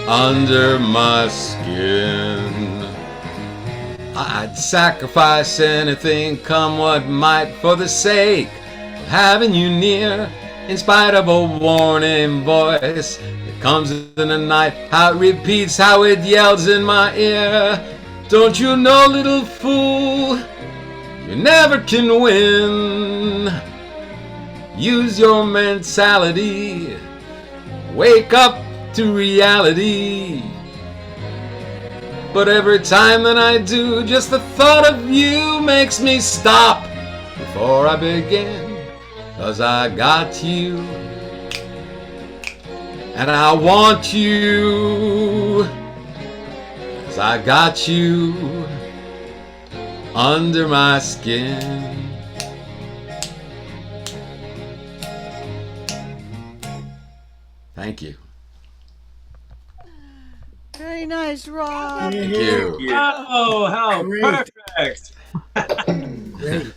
[SPEAKER 13] under my skin. I'd sacrifice anything, come what might, for the sake of having you near. In spite of a warning voice that comes in the night, how it repeats, how it yells in my ear. Don't you know, little fool, you never can win. Use your mentality, wake up to reality. But every time that I do, just the thought of you makes me stop before I begin. 'Cause I got you, and I want you. 'Cause I got you under my skin. Thank you.
[SPEAKER 15] Very nice, Rob.
[SPEAKER 13] Thank you.
[SPEAKER 3] Oh, how
[SPEAKER 7] Great.
[SPEAKER 3] perfect.
[SPEAKER 7] Great.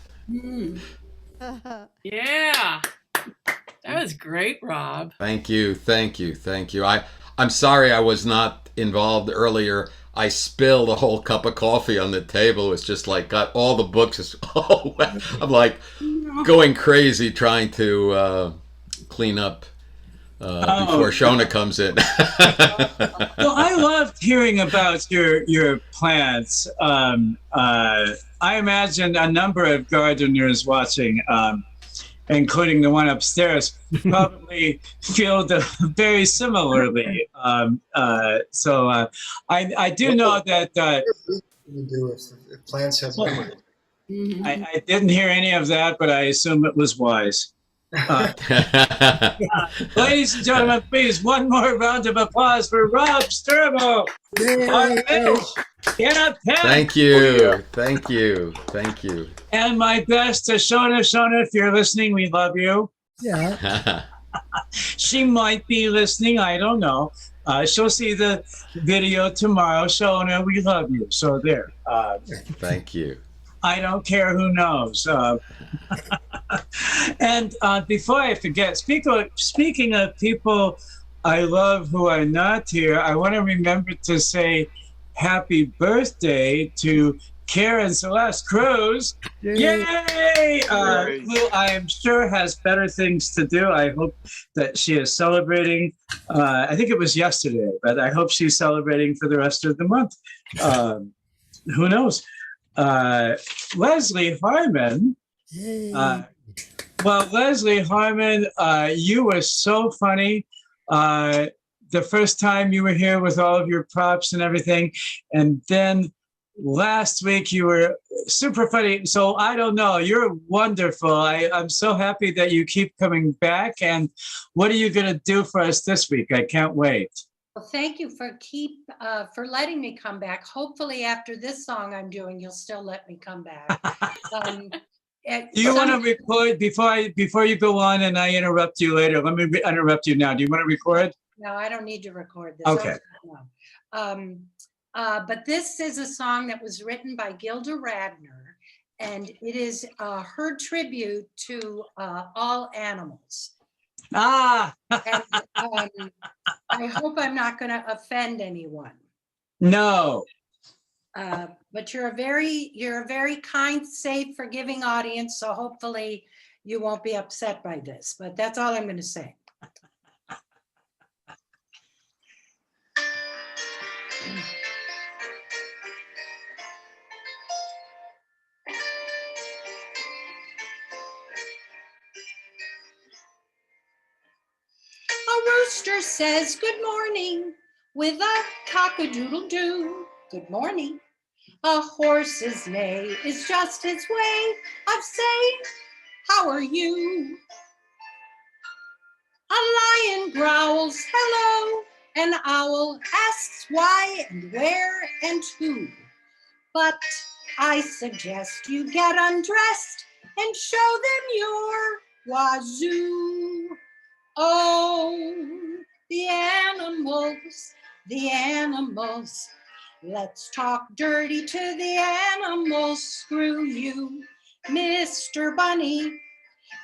[SPEAKER 16] Yeah. That was great, Rob.
[SPEAKER 13] Thank you. Thank you. Thank you. I'm sorry I was not involved earlier. I spilled a whole cup of coffee on the table. It's just like got all the books. Oh, I'm like going crazy trying to clean up before Shona comes in.
[SPEAKER 3] Well, I loved hearing about your plants. I imagine a number of gardeners watching, including the one upstairs, probably feel very similarly. I do know that.
[SPEAKER 6] You do if plants have memory.
[SPEAKER 3] I didn't hear any of that, but I assume it was wise. Ladies and gentlemen, please, one more round of applause for Rob Sturbo, our Mitch in a pen.
[SPEAKER 13] Thank you. Thank you. Thank you.
[SPEAKER 3] And my best to Shona. Shona, if you're listening, we love you.
[SPEAKER 7] Yeah.
[SPEAKER 3] She might be listening. I don't know. She'll see the video tomorrow. Shona, we love you. So there.
[SPEAKER 13] Thank you.
[SPEAKER 3] I don't care who knows. And before I forget, speaking of people I love who are not here, I want to remember to say happy birthday to Karen Celeste Cruz. Yay! Who I am sure has better things to do. I hope that she is celebrating. I think it was yesterday, but I hope she's celebrating for the rest of the month. Who knows? Leslie Harmon. Well, Leslie Harmon, you were so funny the first time you were here with all of your props and everything. And then last week you were super funny. So I don't know. You're wonderful. I'm so happy that you keep coming back. And what are you going to do for us this week? I can't wait.
[SPEAKER 10] Well, thank you for letting me come back. Hopefully after this song I'm doing, you'll still let me come back.
[SPEAKER 3] Do you want to record before you go on and I interrupt you later? Let me interrupt you now. Do you want to record?
[SPEAKER 10] No, I don't need to record this.
[SPEAKER 3] Okay.
[SPEAKER 10] But this is a song that was written by Gilda Radner, and it is her tribute to all animals.
[SPEAKER 3] And,
[SPEAKER 10] I hope I'm not going to offend anyone.
[SPEAKER 3] No.
[SPEAKER 10] But you're a very kind, safe, forgiving audience. So hopefully you won't be upset by this. But that's all I'm going to say. A rooster says good morning with a cock-a-doodle-doo. Good morning. A horse's neigh is just his way of saying, how are you? A lion growls hello, an owl asks why and where and who. But I suggest you get undressed and show them your wazoo. Oh, the animals, the animals. Let's talk dirty to the animals. Screw you, Mr. Bunny,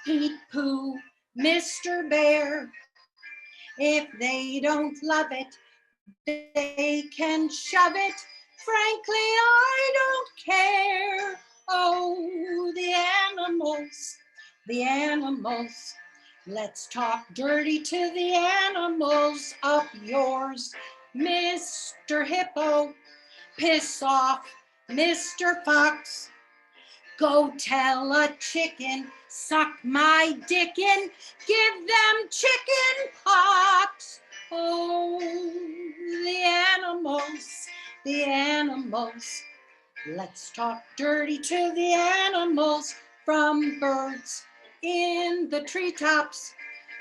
[SPEAKER 10] Pete Pooh, Mr. Bear. If they don't love it, they can shove it Frankly, I don't care. Oh, the animals. Let's talk dirty to the animals. Up yours, Mr. Hippo. Piss off, Mr. Fox. Go tell a chicken, suck my dickin', give them chicken pox. Oh, the animals. Let's talk dirty to the animals, from birds in the treetops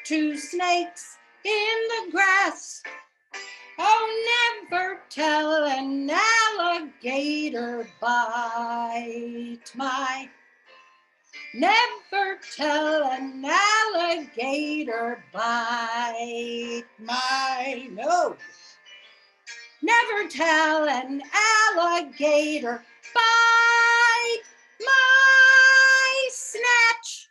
[SPEAKER 10] to snakes in the grass. Oh, never tell an alligator bite my. Never tell an alligator bite my nose. Never tell an alligator bite my snatch.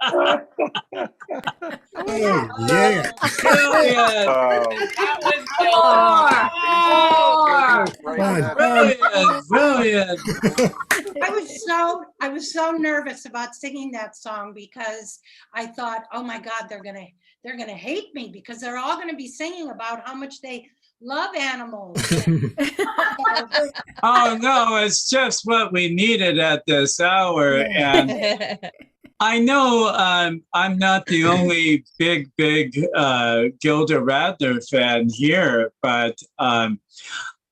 [SPEAKER 7] Oh, yeah.
[SPEAKER 3] Brilliant. Brilliant.
[SPEAKER 10] I was so nervous about singing that song because I thought, oh my God, they're gonna hate me because they're all gonna be singing about how much they love animals.
[SPEAKER 3] Oh no, it's just what we needed at this hour. And I know I'm not the only big Gilda Radner fan here, but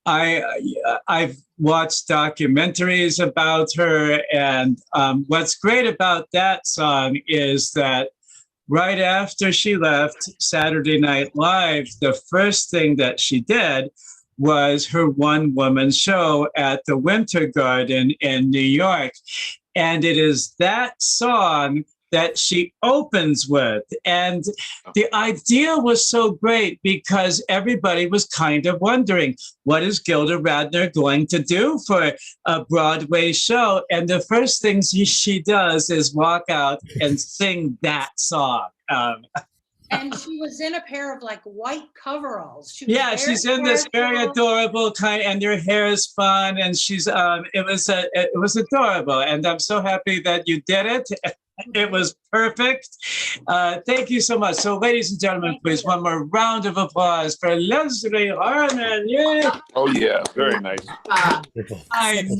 [SPEAKER 3] I've watched documentaries about her, and what's great about that song is that right after she left Saturday Night Live, the first thing that she did was her one-woman show at the Winter Garden in New York. And it is that song that she opens with. And the idea was so great because everybody was kind of wondering, what is Gilda Radner going to do for a Broadway show? And the first thing she does is walk out and sing that song.
[SPEAKER 10] And she was in a pair of like white coveralls.
[SPEAKER 3] She's in this very adorable kind, and your hair is fun, and she's it was adorable, and I'm so happy that you did it. It was perfect. Thank you so much. So, ladies and gentlemen, please, one more round of applause for Leslie Harmon. Yay!
[SPEAKER 5] Oh yeah, very nice.
[SPEAKER 3] I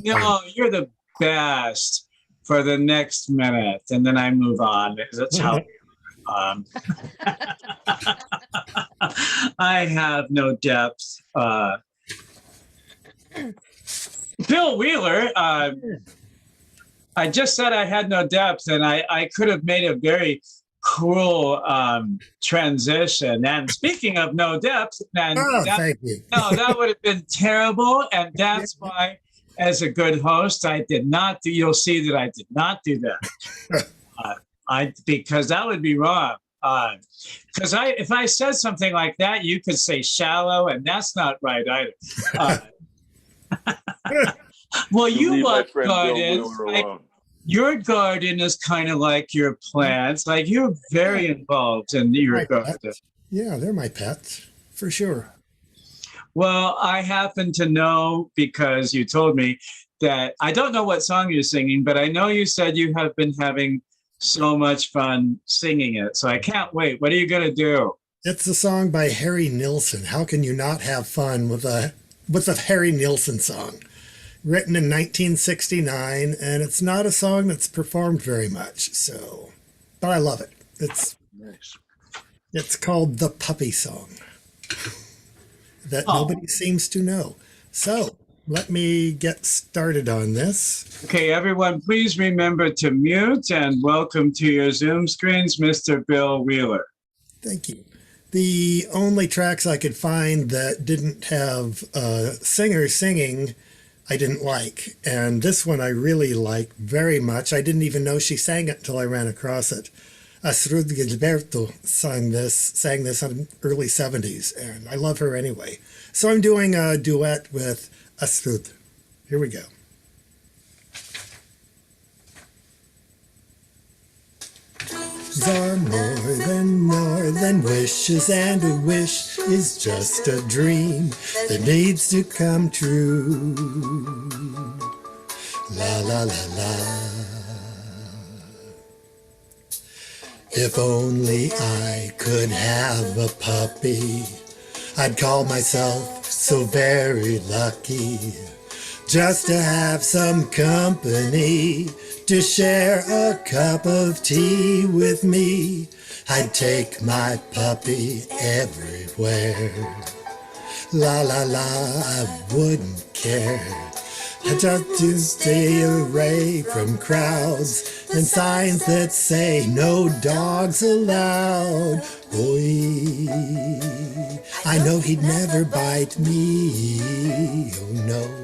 [SPEAKER 3] know you're the best for the next minute, and then I move on. That's how. I have no depth. Bill Wheeler, I just said I had no depth, and I could have made a very cruel transition. And speaking of no depth,
[SPEAKER 7] thank you.
[SPEAKER 3] No, that would have been terrible, and that's why, as a good host, I did not do. You'll see that I did not do that. Because that would be wrong. Because if I said something like that, you could say shallow, and that's not right either. Well, you love gardens. Your garden is kind of like your plants. Like you're very involved in your garden.
[SPEAKER 7] Yeah, they're my pets for sure.
[SPEAKER 3] Well, I happen to know because you told me that I don't know what song you're singing, but I know you said you have been having so much fun singing it. So I can't wait. What are you going to do?
[SPEAKER 7] It's a song by Harry Nilsson. How can you not have fun with a Harry Nilsson song? Written in 1969, and it's not a song that's performed very much. So, but I love it. It's called The Puppy Song that nobody seems to know. So let me get started on this.
[SPEAKER 3] Okay, everyone, please remember to mute and welcome to your Zoom screens, Mr. Bill Wheeler.
[SPEAKER 7] Thank you. The only tracks I could find that didn't have a singer singing, I didn't like. And this one I really like very much. I didn't even know she sang it until I ran across it. Astrud Gilberto sang this in the early 70s, and I love her anyway. So I'm doing a duet with Astrud. Here we go. are more than wishes, and a wish is just a dream that needs to come true. La la la la. If only I could have a puppy, I'd call myself so very lucky. Just to have some company, to share a cup of tea with me. I'd take my puppy everywhere. La la la, I wouldn't care. Just to stay away from crowds and signs that say no dogs allowed. Oi, I know he'd never bite me, oh no.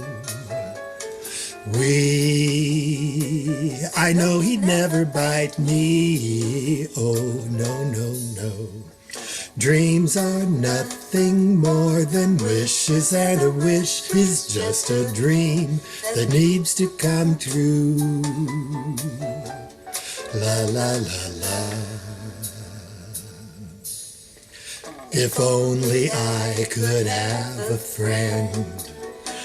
[SPEAKER 7] I know he'd never bite me, oh no, no, no. Dreams are nothing more than wishes, and a wish is just a dream that needs to come true. La la la la. If only I could have a friend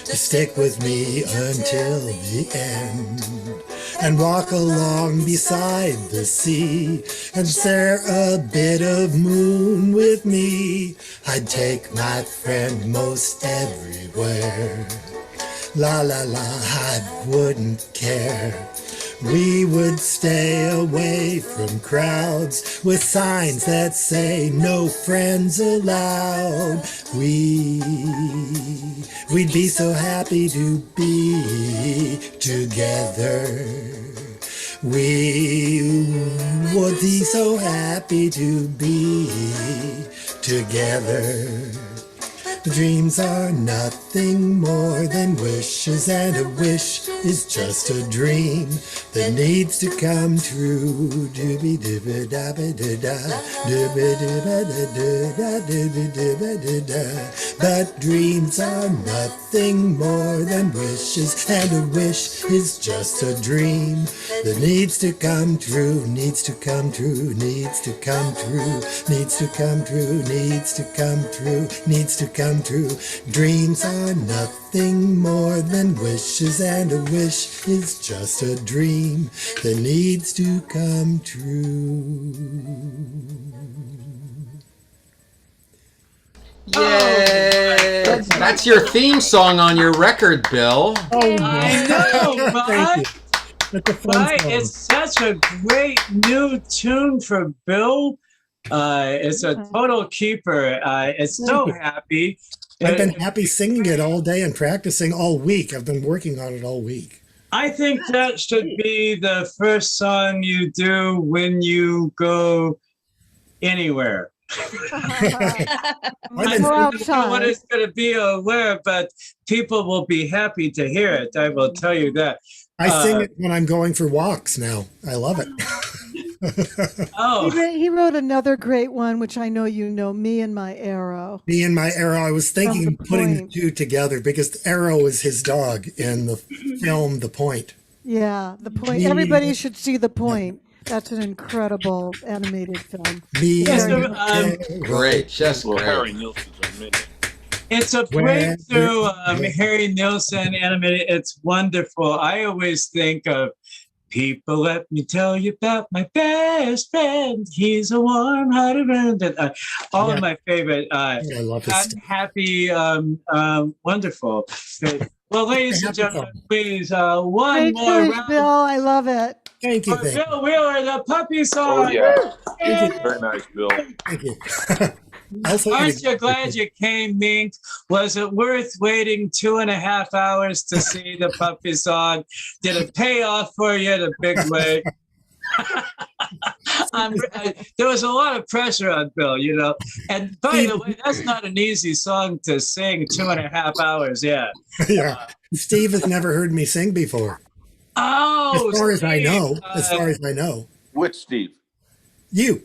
[SPEAKER 7] to stick with me until the end, and walk along beside the sea, and share a bit of moon with me. I'd take my friend most everywhere. La la la, I wouldn't care. We would stay away from crowds with signs that say no friends allowed. We'd be so happy to be together. We would be so happy to be together. Dreams are nothing more than wishes, and a wish is just a dream that needs to come true. Dooby dooby dabba da da, dooby dooba da da dooby dooba da da. But dreams are nothing more than wishes, and a wish is just a dream that needs to come true, needs to come true, needs to come true, needs to come true, needs to come true, needs to come true. Dreams are nothing more than wishes, and a wish is just a dream that needs to come true.
[SPEAKER 13] Yay! That's your theme song on your record, Bill.
[SPEAKER 3] I know,
[SPEAKER 7] Thank you.
[SPEAKER 3] right?
[SPEAKER 7] That's a fun
[SPEAKER 3] Right,
[SPEAKER 7] song.
[SPEAKER 3] it's such a great new tune for Bill. It's a total keeper. It's so
[SPEAKER 7] Thank you.
[SPEAKER 3] happy.
[SPEAKER 7] I've been happy singing it all day and practicing all week. I've been working on it all week.
[SPEAKER 3] I think that should be the first song you do when you go anywhere. I don't know what it's going to be or where, but people will be happy to hear it. I will tell you that.
[SPEAKER 7] I sing it when I'm going for walks now. I love it.
[SPEAKER 3] Oh,
[SPEAKER 15] He wrote another great one, which I know you know, Me and My Arrow.
[SPEAKER 7] Me and My Arrow. I was thinking
[SPEAKER 15] From
[SPEAKER 7] of
[SPEAKER 15] The
[SPEAKER 7] putting the
[SPEAKER 15] Point.
[SPEAKER 7] two together because Arrow is his dog in the film The Point.
[SPEAKER 15] Yeah, The Point.
[SPEAKER 7] Me-
[SPEAKER 15] Everybody should see The Point. That's an incredible animated film.
[SPEAKER 7] Me
[SPEAKER 3] Yes,
[SPEAKER 15] Very
[SPEAKER 3] sir,
[SPEAKER 15] good.
[SPEAKER 13] Great, just
[SPEAKER 5] Well,
[SPEAKER 13] great.
[SPEAKER 5] Harry Nilsson's amazing.
[SPEAKER 3] it's a
[SPEAKER 7] Where-
[SPEAKER 3] breakthrough, Harry Nilsson animated. It's wonderful. I always think of people. Let me tell you about my best friend. He's a warm-hearted friend. And, all of my favorite.
[SPEAKER 7] I love his stuff.
[SPEAKER 3] Happy, wonderful. Well, ladies and gentlemen, please, one
[SPEAKER 15] Great
[SPEAKER 3] more
[SPEAKER 15] choice,
[SPEAKER 3] round.
[SPEAKER 15] Bill. I love it.
[SPEAKER 7] Thank you,
[SPEAKER 3] For
[SPEAKER 7] thank you.
[SPEAKER 3] Bill Wheeler, the puppy song.
[SPEAKER 5] Oh, yeah.
[SPEAKER 7] Thank you.
[SPEAKER 5] Very nice, Bill.
[SPEAKER 7] Thank you. I was hoping
[SPEAKER 3] Aren't
[SPEAKER 7] to-
[SPEAKER 3] you glad you came, Mink? Was it worth waiting 2.5 hours to see the puppy song? Did it pay off for you in a big way? There was a lot of pressure on Bill, you know. And by the way, that's not an easy song to sing 2.5 hours. Yeah.
[SPEAKER 7] Yeah. Steve has never heard me sing before.
[SPEAKER 3] Oh,
[SPEAKER 7] As far as I
[SPEAKER 3] Steve,
[SPEAKER 7] know. As far as I know.
[SPEAKER 5] Which Steve?
[SPEAKER 7] You.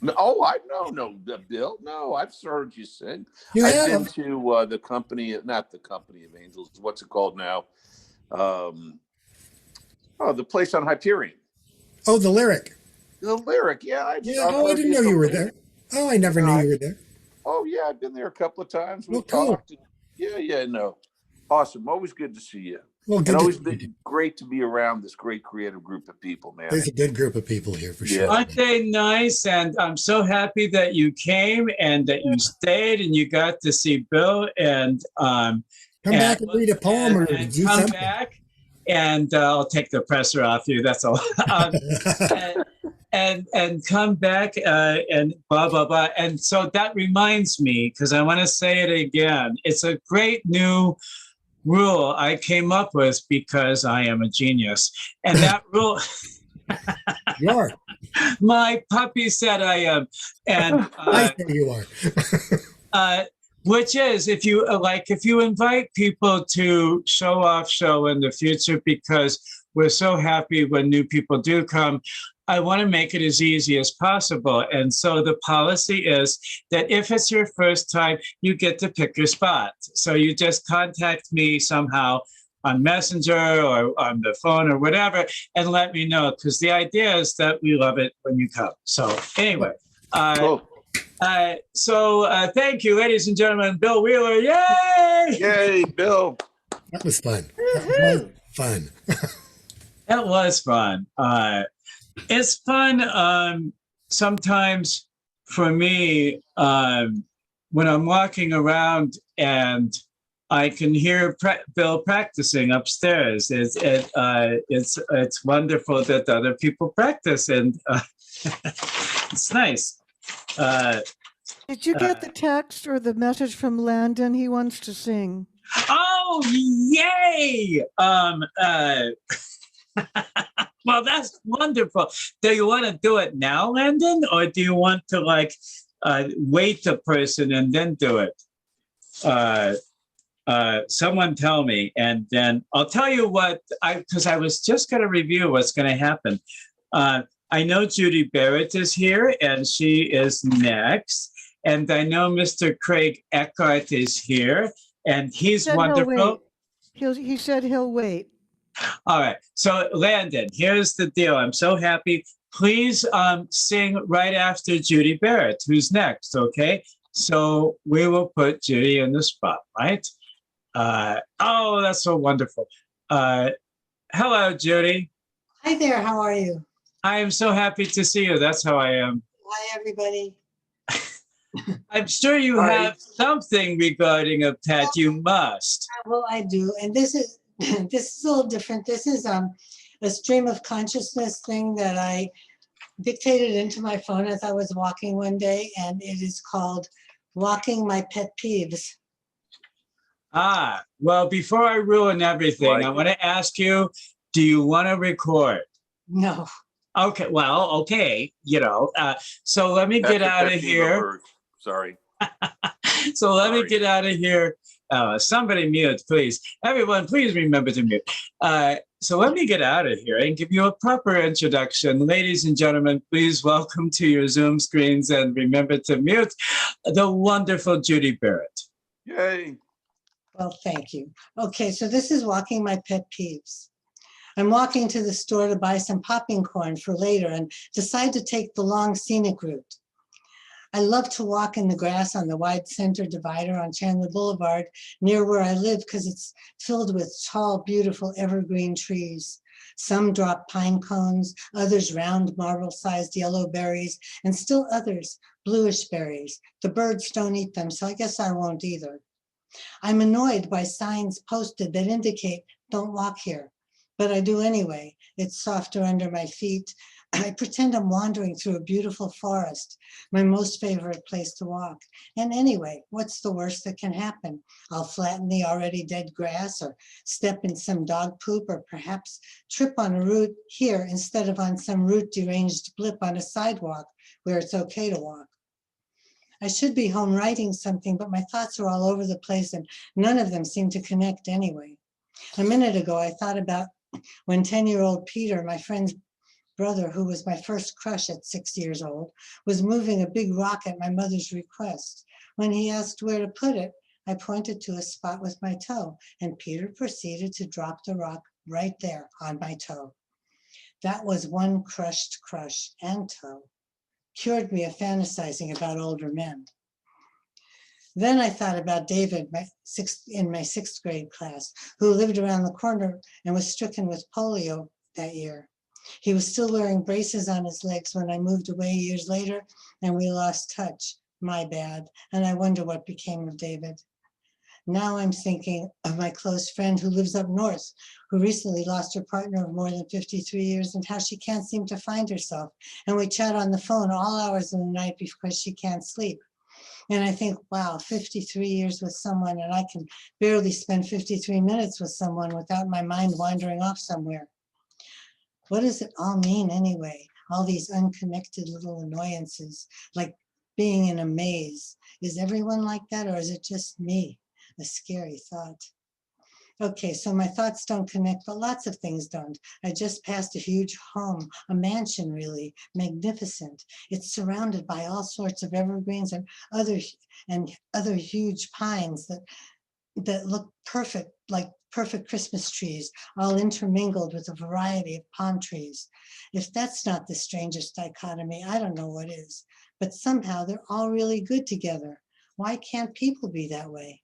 [SPEAKER 5] No, oh, I no, Bill. No, I've heard you sing.
[SPEAKER 7] You
[SPEAKER 5] I've
[SPEAKER 7] have?
[SPEAKER 5] been to the company, not the Company of Angels. What's it called now?
[SPEAKER 7] Oh,
[SPEAKER 5] The place on Hyperion.
[SPEAKER 7] the lyric.
[SPEAKER 5] The lyric, yeah.
[SPEAKER 7] Yeah.
[SPEAKER 5] I've
[SPEAKER 7] Oh, I
[SPEAKER 5] heard
[SPEAKER 7] didn't
[SPEAKER 5] you
[SPEAKER 7] know
[SPEAKER 5] at the
[SPEAKER 7] you were
[SPEAKER 5] lyric.
[SPEAKER 7] there. Oh, I never
[SPEAKER 5] Yeah,
[SPEAKER 7] knew you were there.
[SPEAKER 5] oh yeah, I've been there a couple of times.
[SPEAKER 7] Well,
[SPEAKER 5] We've
[SPEAKER 7] cool.
[SPEAKER 5] talked. Yeah, no. Awesome. Always good to see you.
[SPEAKER 7] Well,
[SPEAKER 5] And
[SPEAKER 7] good to
[SPEAKER 5] always
[SPEAKER 7] see you.
[SPEAKER 5] great to be around this great creative group of people, man.
[SPEAKER 7] There's a good group of people here for
[SPEAKER 5] Yeah.
[SPEAKER 7] sure.
[SPEAKER 3] Aren't they nice? And I'm so happy that you came and that you stayed and you got to see Bill and
[SPEAKER 7] Come back and read a poem or
[SPEAKER 3] and
[SPEAKER 7] do
[SPEAKER 3] come
[SPEAKER 7] something.
[SPEAKER 3] back. And I'll take the pressure off you. That's all. And come back and blah blah blah. And so that reminds me, because I want to say it again. It's a great new rule I came up with because I am a genius. And that rule.
[SPEAKER 7] You are.
[SPEAKER 3] My puppy said I am, and
[SPEAKER 7] I say you are.
[SPEAKER 3] which is if you invite people to show off show in the future, because we're so happy when new people do come. I want to make it as easy as possible. And so the policy is that if it's your first time, you get to pick your spot. So you just contact me somehow on Messenger or on the phone or whatever, and let me know, because the idea is that we love it when you come. So anyway,
[SPEAKER 5] Cool.
[SPEAKER 3] Thank you, ladies and gentlemen. Bill Wheeler, yay!
[SPEAKER 5] Yay, Bill.
[SPEAKER 7] That was fun. That was fun.
[SPEAKER 3] That was fun. It's fun sometimes for me when I'm walking around and I can hear Bill practicing upstairs. It's wonderful that other people practice, and it's nice.
[SPEAKER 15] Did you get the text or the message from Landon? He wants to sing.
[SPEAKER 3] Oh, yay! Well, that's wonderful. Do you want to do it now, Landon, or do you want to wait the person and then do it? Someone tell me, and then I'll tell you what, because I was just going to review what's going to happen. I know Judy Barrett is here, and she is next. And I know Mr. Craig Eckhart is here, and he's wonderful.
[SPEAKER 15] He said he'll wait.
[SPEAKER 3] All right. So, Landon, here's the deal. I'm so happy. Please sing right after Judy Barrett, who's next, okay? So we will put Judy in the spotlight. Oh, that's so wonderful. Hello, Judy.
[SPEAKER 9] Hi there. How are you?
[SPEAKER 3] I am so happy to see you. That's how I am.
[SPEAKER 9] Hi, everybody.
[SPEAKER 3] I'm sure you have something regarding a pet. You must.
[SPEAKER 9] Well, I do. And this is this is a little different. This is a stream of consciousness thing that I dictated into my phone as I was walking one day, and it is called Walking My Pet Peeves.
[SPEAKER 3] Ah, well, before I ruin everything, I want to ask you, do you want to record?
[SPEAKER 9] No.
[SPEAKER 3] Okay, well, okay, so let me get out of here.
[SPEAKER 5] Sorry.
[SPEAKER 3] So let me get out of here. Somebody mute, please. Everyone, please remember to mute. So let me get out of here and give you a proper introduction. Ladies and gentlemen, please welcome to your Zoom screens and remember to mute the wonderful Judy Barrett.
[SPEAKER 5] Yay.
[SPEAKER 9] Well, thank you. Okay, so this is Walking My Pet Peeves. I'm walking to the store to buy some popping corn for later and decide to take the long scenic route. I love to walk in the grass on the wide center divider on Chandler Boulevard near where I live because it's filled with tall, beautiful evergreen trees. Some drop pine cones, others round marble-sized yellow berries, and still others bluish berries. The birds don't eat them, so I guess I won't either. I'm annoyed by signs posted that indicate don't walk here, but I do anyway. It's softer under my feet. I pretend I'm wandering through a beautiful forest, my most favorite place to walk. And anyway, what's the worst that can happen? I'll flatten the already dead grass or step in some dog poop or perhaps trip on a root here instead of on some root deranged blip on a sidewalk where it's okay to walk. I should be home writing something, but my thoughts are all over the place and none of them seem to connect anyway. A minute ago, I thought about when 10-year-old Peter, my friend's brother, who was my first crush at 6 years old, was moving a big rock at my mother's request. When he asked where to put it, I pointed to a spot with my toe, and Peter proceeded to drop the rock right there on my toe. That was one crushed crush and toe. Cured me of fantasizing about older men. Then I thought about David in my sixth grade class, who lived around the corner and was stricken with polio that year. He was still wearing braces on his legs when I moved away years later, and we lost touch. My bad. And I wonder what became of David. Now I'm thinking of my close friend who lives up north, who recently lost her partner of more than 53 years, and how she can't seem to find herself. And we chat on the phone all hours of the night because she can't sleep. And I think, wow, 53 years with someone, and I can barely spend 53 minutes with someone without my mind wandering off somewhere. What does it all mean anyway? All these unconnected little annoyances, like being in a maze. Is everyone like that, or is it just me? A scary thought. Okay, so my thoughts don't connect, but lots of things don't. I just passed a huge home, a mansion really, magnificent. It's surrounded by all sorts of evergreens and other huge pines that look perfect, like perfect Christmas trees, all intermingled with a variety of palm trees. If that's not the strangest dichotomy, I don't know what is. But somehow they're all really good together. Why can't people be that way?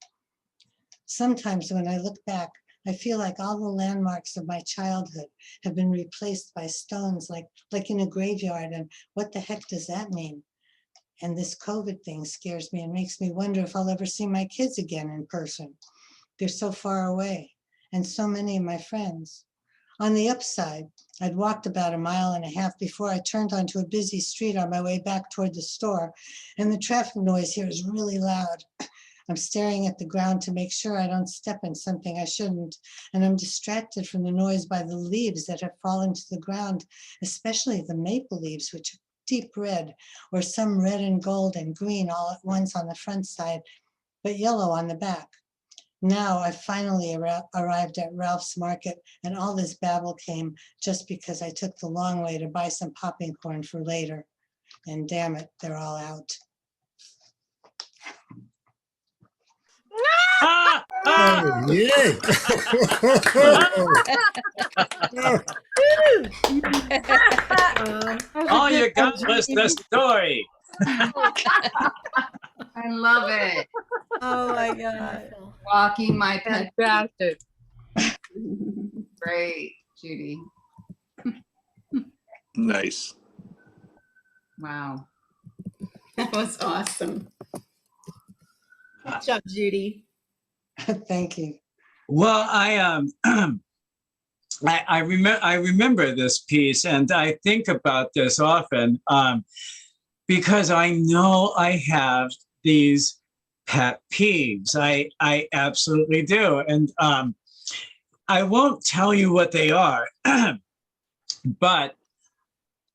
[SPEAKER 9] Sometimes when I look back, I feel like all the landmarks of my childhood have been replaced by stones like in a graveyard. And what the heck does that mean? And this COVID thing scares me and makes me wonder if I'll ever see my kids again in person. They're so far away, and so many of my friends. On the upside, I'd walked about 1.5 miles before I turned onto a busy street on my way back toward the store, and the traffic noise here is really loud. I'm staring at the ground to make sure I don't step in something I shouldn't, and I'm distracted from the noise by the leaves that have fallen to the ground, especially the maple leaves, which are deep red, or some red and gold and green all at once on the front side, but yellow on the back. Now I finally arrived at Ralph's Market, and all this babble came just because I took the long way to buy some popping corn for later. And damn it, they're all out.
[SPEAKER 7] Oh, yay.
[SPEAKER 3] All you got was the story.
[SPEAKER 2] I love it.
[SPEAKER 8] Oh my God.
[SPEAKER 2] Walking my pet.
[SPEAKER 12] Fantastic.
[SPEAKER 2] Great, Judy.
[SPEAKER 5] Nice.
[SPEAKER 2] Wow. That was awesome.
[SPEAKER 10] Good job, Judy.
[SPEAKER 9] Thank you.
[SPEAKER 3] Well, I remember this piece, and I think about this often because I know I have these pet peeves. I absolutely do, and I won't tell you what they are, but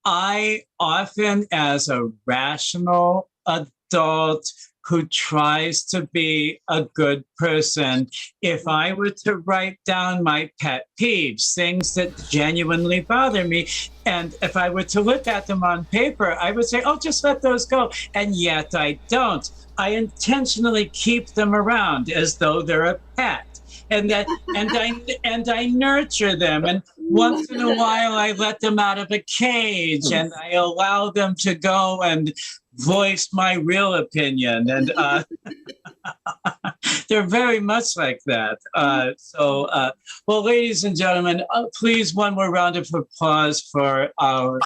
[SPEAKER 3] I often, as a rational adult who tries to be a good person, if I were to write down my pet peeves, things that genuinely bother me, and if I were to look at them on paper, I would say, oh, just let those go. And yet I don't. I intentionally keep them around as though they're a pet. And I nurture them, and once in a while I let them out of a cage and I allow them to go and voice my real opinion, and they're very much like that. Well, ladies and gentlemen, please one more round of applause for our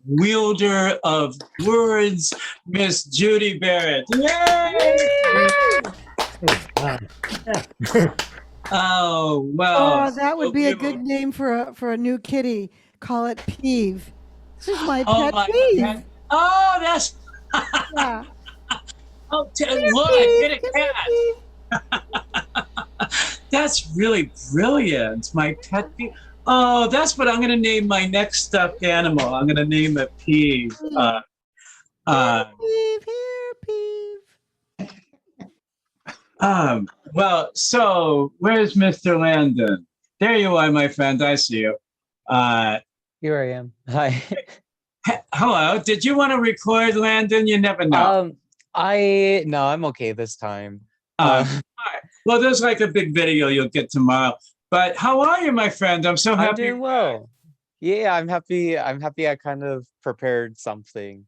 [SPEAKER 3] wielder of words, Miss Judy Barrett. Yay! Oh, well.
[SPEAKER 15] Oh, that would be a good name for a new kitty. Call it Peeve. This is my
[SPEAKER 3] Oh,
[SPEAKER 15] pet peeve.
[SPEAKER 3] God. Oh, that's.
[SPEAKER 15] Yeah.
[SPEAKER 3] Oh, look, I get a cat. That's really brilliant. My pet peeve. Oh, that's what I'm going to name my next stuffed animal. I'm going to name it Peeve.
[SPEAKER 15] Peeve, here, Peeve.
[SPEAKER 3] Well, so where's Mr. Landon? There you are, my friend. I see you.
[SPEAKER 22] Here I am. Hi.
[SPEAKER 3] Hello. Did you want to record, Landon? You never know.
[SPEAKER 22] No, I'm okay this time.
[SPEAKER 3] All right. Well, there's like a big video you'll get tomorrow. But how are you, my friend? I'm so happy.
[SPEAKER 22] I'm doing well. Yeah, I'm happy. I'm happy I kind of prepared something.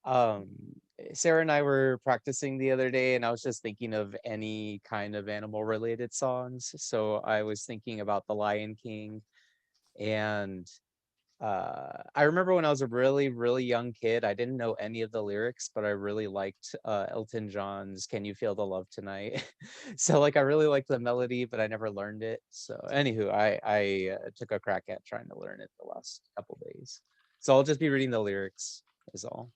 [SPEAKER 22] Um, Sarah and I were practicing the other day, and I was just thinking of any kind of animal related songs. So I was thinking about The Lion King, and I remember when I was a really, really young kid, I didn't know any of the lyrics, but I really liked Elton John's "Can You Feel the Love Tonight." So like I really liked the melody, but I never learned it. So anywho, I took a crack at trying to learn it the last couple days. So I'll just be reading the lyrics is all.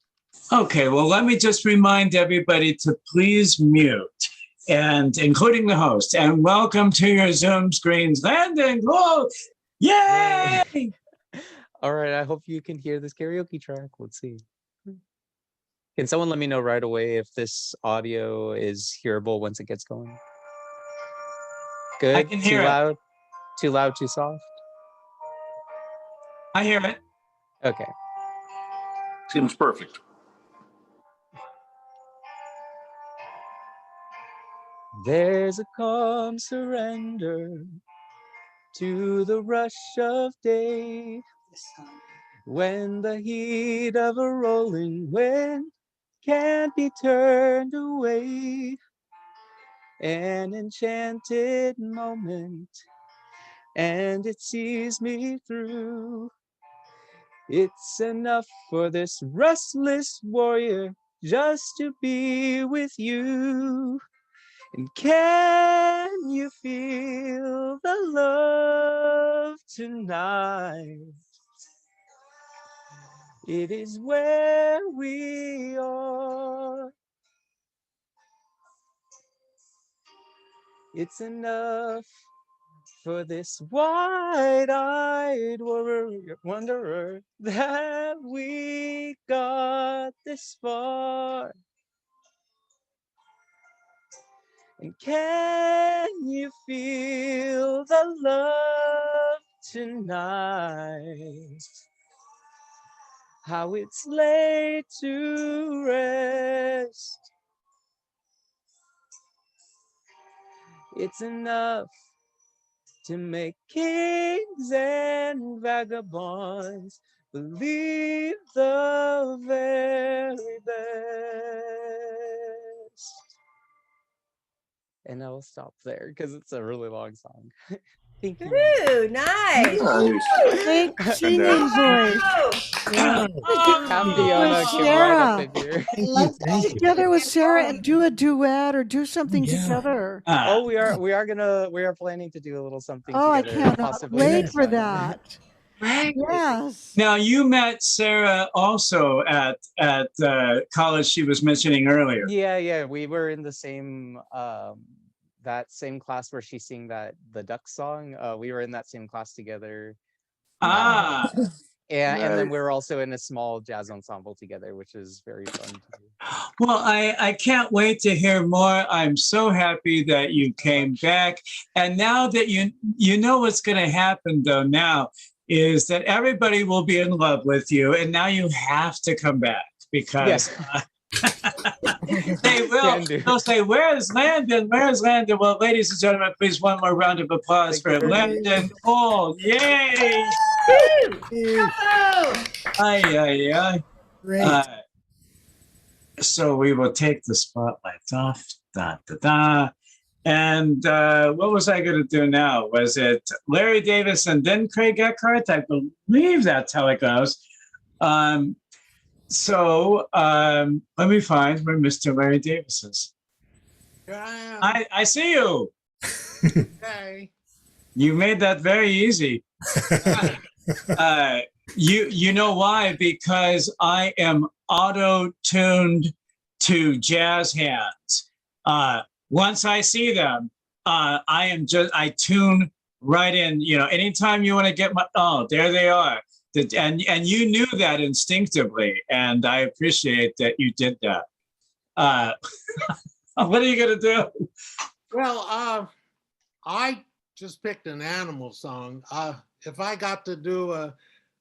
[SPEAKER 3] Okay, well, let me just remind everybody to please mute, and including the host, and welcome to your Zoom screens. Landing, whoa, yay!
[SPEAKER 22] All right, I hope you can hear this karaoke track. Let's see. Can someone let me know right away if this audio is hearable once it gets going? Good.
[SPEAKER 3] I can hear
[SPEAKER 22] Too
[SPEAKER 3] it.
[SPEAKER 22] loud? Too loud, too soft?
[SPEAKER 3] I hear it.
[SPEAKER 22] Okay.
[SPEAKER 5] Seems perfect.
[SPEAKER 22] There's a calm surrender to the rush of day when the heat of a rolling wind can't be turned away. An enchanted moment, and it sees me through. It's enough for this restless warrior just to be with you. And can you feel the love tonight? It is where we are. It's enough for this wide-eyed wanderer that we got this far. And can you feel the love tonight? How it's laid to rest. It's enough to make kings and vagabonds believe the very best. And I'll stop there because it's a really long song. Thank you.
[SPEAKER 8] Ooh, nice.
[SPEAKER 15] Great singing voice.
[SPEAKER 22] Yeah. Have
[SPEAKER 15] With
[SPEAKER 22] Fiona come right up
[SPEAKER 15] Sarah.
[SPEAKER 22] in here.
[SPEAKER 15] Let's get together with Sarah and do a duet or do something together.
[SPEAKER 22] Oh, we are planning to do a little something
[SPEAKER 15] Oh, I
[SPEAKER 22] together,
[SPEAKER 15] cannot
[SPEAKER 22] possibly
[SPEAKER 15] wait
[SPEAKER 22] next
[SPEAKER 15] for
[SPEAKER 22] time.
[SPEAKER 15] that. Yes.
[SPEAKER 3] Now, you met Sarah also at college she was mentioning earlier.
[SPEAKER 22] Yeah, we were in the same that same class where she sang the duck song. We were in that same class together.
[SPEAKER 3] Ah.
[SPEAKER 22] And then
[SPEAKER 3] Nice.
[SPEAKER 22] we were also in a small jazz ensemble together, which is very fun to do.
[SPEAKER 3] Well, I can't wait to hear more. I'm so happy that you came back. And now that you know what's going to happen, though, now is that everybody will be in love with you. And now you have to come back because they will. They'll say, "Where's Landon? Where's Landon?" Well, ladies and gentlemen, please one more round of applause for Landon Cole. Yay! Ay.
[SPEAKER 7] Great.
[SPEAKER 3] So we will take the spotlights off. Da, da, da. And what was I going to do now? Was it Larry Davis and then Craig Eckhart? I believe that's how it goes. So let me find where Mr. Larry Davis is.
[SPEAKER 17] Here I am.
[SPEAKER 3] I see you.
[SPEAKER 17] Okay.
[SPEAKER 3] You made that very easy. You know why? Because I am auto-tuned to jazz hands. Once I see them, I tune right in. You know, anytime you want to get there they are. And you knew that instinctively, and I appreciate that you did that. What are you gonna do?
[SPEAKER 17] Well, I just picked an animal song. If I got to do a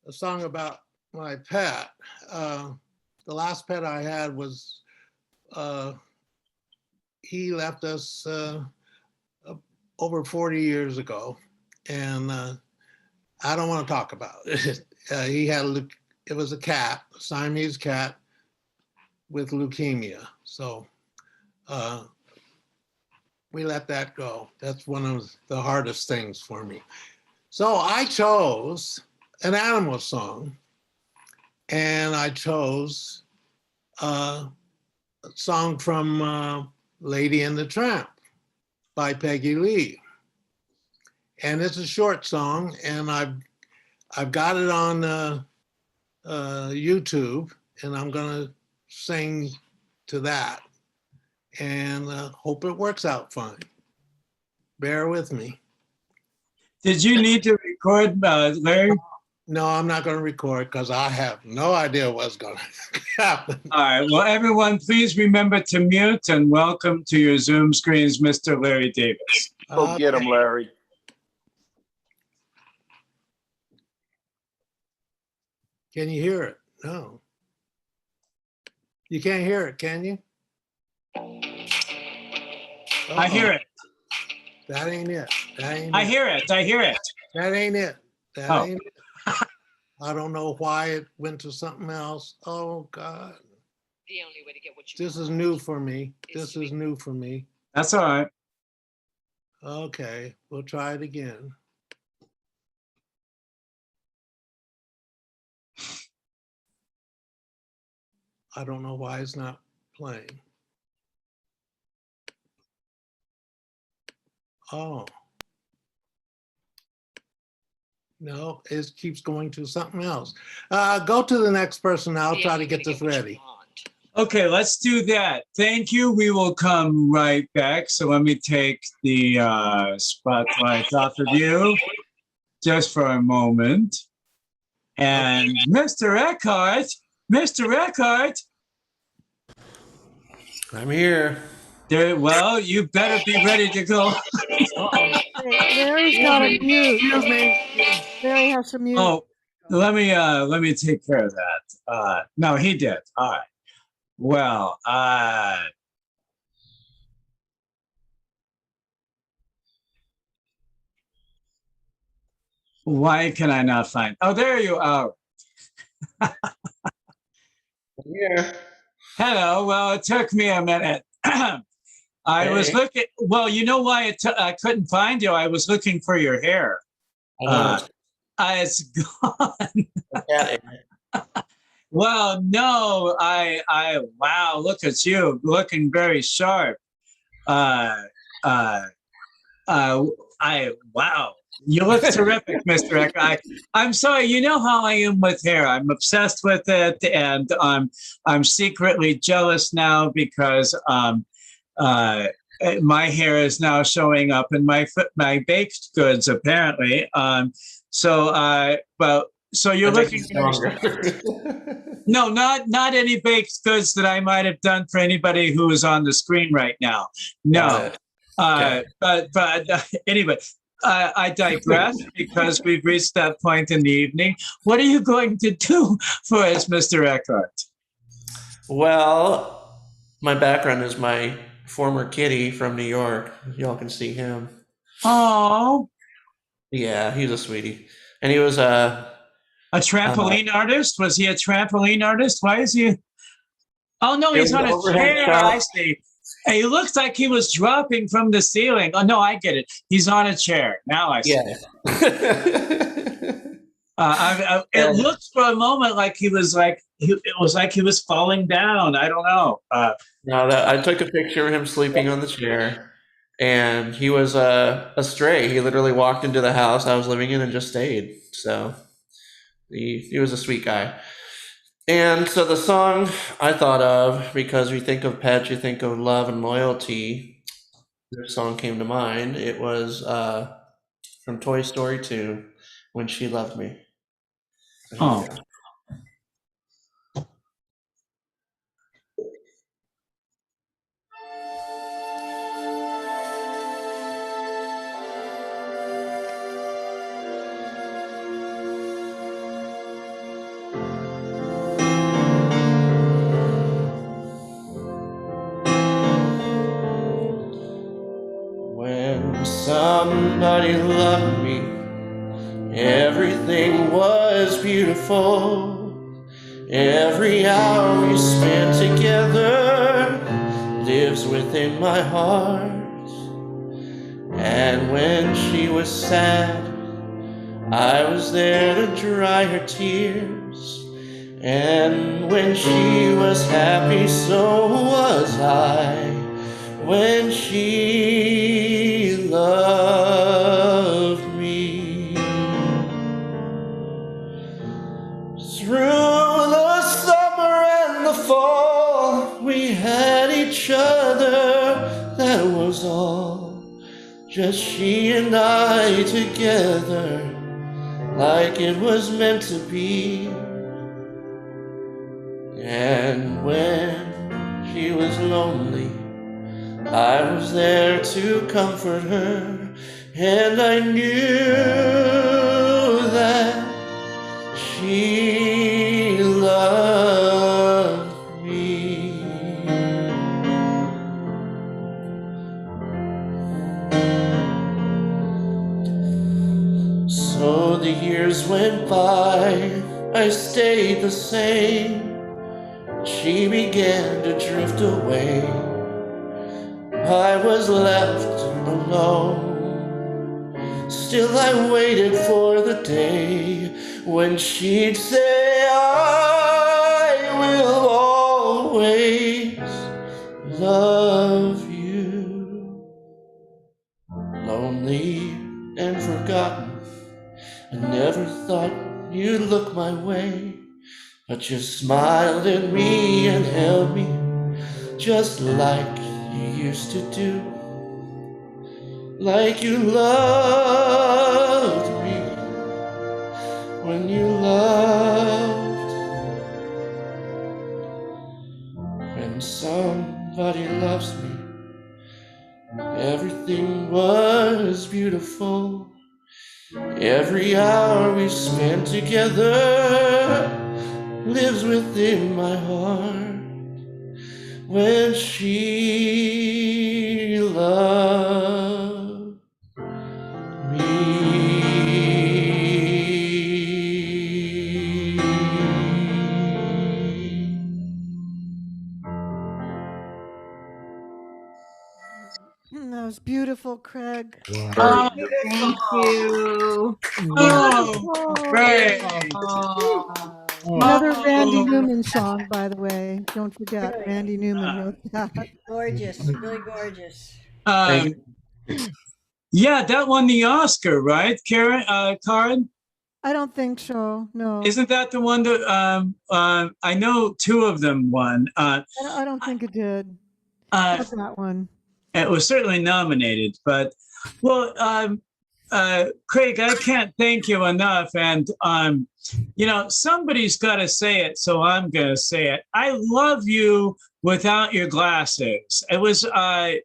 [SPEAKER 17] song about my pet, the last pet I had was he left us over 40 years ago, and I don't want to talk about it. It was a cat, a Siamese cat with leukemia. So we let that go. That's one of the hardest things for me. So I chose an animal song, and I chose a song from Lady and the Tramp by Peggy Lee. And it's a short song, and I've got it on YouTube, and I'm gonna sing to that, and hope it works out fine. Bear with me.
[SPEAKER 3] Did you need to record, Larry?
[SPEAKER 17] No, I'm not going to record because I have no idea what's going to happen.
[SPEAKER 3] All right. Well, everyone, please remember to mute, and welcome to your Zoom screens, Mr. Larry Davis.
[SPEAKER 5] Go get him, Larry.
[SPEAKER 17] Can you hear it? No. You can't hear it, can you? Uh-oh.
[SPEAKER 3] I hear it.
[SPEAKER 17] That ain't it. That ain't
[SPEAKER 3] I
[SPEAKER 17] it.
[SPEAKER 3] hear it. I hear it.
[SPEAKER 17] That ain't it. That
[SPEAKER 3] Oh.
[SPEAKER 17] ain't it. I don't know why it went to something else. Oh, God.
[SPEAKER 1] The only way to get what you
[SPEAKER 17] This is new for me. This is new for me.
[SPEAKER 3] That's all right.
[SPEAKER 17] Okay, we'll try it again. I don't know why it's not playing. Oh. No, it keeps going to something else. Go to the next person. I'll try to get this ready.
[SPEAKER 3] Okay, let's do that. Thank you. We will come right back. So let me take the spotlight off of you just for a moment. And Mr. Eckhart,
[SPEAKER 18] I'm here.
[SPEAKER 3] Well, you better be ready to go.
[SPEAKER 15] Larry's got a mute.
[SPEAKER 17] Excuse me.
[SPEAKER 15] Larry has to mute.
[SPEAKER 3] Oh, let me take care of that. No, he did. All right. Well, why can I not find? Oh, there you are.
[SPEAKER 18] Yeah.
[SPEAKER 3] Hello. Well, it took me a minute. I was looking. Well, you know why I couldn't find you? I was looking for your hair. It's gone. Well, no, wow, look at you looking very sharp. Wow, you look terrific, Mr. Eck. I'm sorry, you know how I am with hair. I'm obsessed with it, and I'm secretly jealous now because my hair is now showing up in my baked goods, apparently. So you're looking. No, not any baked goods that I might have done for anybody who is on the screen right now. No, but anyway, I digress because we've reached that point in the evening. What are you going to do for us, Mr. Eckhart?
[SPEAKER 18] Well, my background is my former kitty from New York. Y'all can see him.
[SPEAKER 3] Oh,
[SPEAKER 18] yeah, he's a sweetie, and he was a
[SPEAKER 3] trampoline artist. Was he a trampoline artist? Why is he? Oh no, he's on a chair. I see. He looks like he was dropping from the ceiling. Oh no, I get it. He's on a chair. Now I see. Yeah. It looks for a moment like he was falling down. I don't know.
[SPEAKER 18] No, I took a picture of him sleeping on the chair, and he was a stray. He literally walked into the house I was living in and just stayed. So he was a sweet guy. And so the song I thought of, because we think of pets, you think of love and loyalty. This song came to mind. It was from Toy Story 2, When She Loved Me.
[SPEAKER 3] Oh.
[SPEAKER 18] When somebody loved me Everything was beautiful. Every hour we spent together lives within my heart. And when she was sad, I was there to dry her tears. And when she was happy, so was I. When she loved me. Through the summer and the fall, we had each other, that was all. Just she and I together, like it was meant to be. And when she was lonely, I was there to comfort her. And I knew that she loved me. So the years went by, I stayed the same. She began to drift away. I was left alone. Still I waited for the day when she'd say, I will always love you. Lonely and forgotten, I never thought you'd look my way, but you smiled at me and held me just like you used to do. Like you loved me when you loved. When somebody loves me, everything was beautiful. Every hour we spent together lives within my heart. When she loved
[SPEAKER 15] That was beautiful, Craig.
[SPEAKER 2] Oh, thank you.
[SPEAKER 3] Oh, great.
[SPEAKER 15] Another Randy
[SPEAKER 3] Oh.
[SPEAKER 15] Newman song, by the way. Don't forget, Randy Newman wrote that.
[SPEAKER 8] Gorgeous, really gorgeous.
[SPEAKER 3] Yeah, that won the Oscar, right, Karen?
[SPEAKER 15] I don't think so. No,
[SPEAKER 3] Isn't that the one that I know two of them won?
[SPEAKER 15] I don't think it did. Not that one.
[SPEAKER 3] It was certainly nominated, but well, Craig, I can't thank you enough. And somebody's got to say it, so I'm going to say it. I love you without your glasses. It was, I've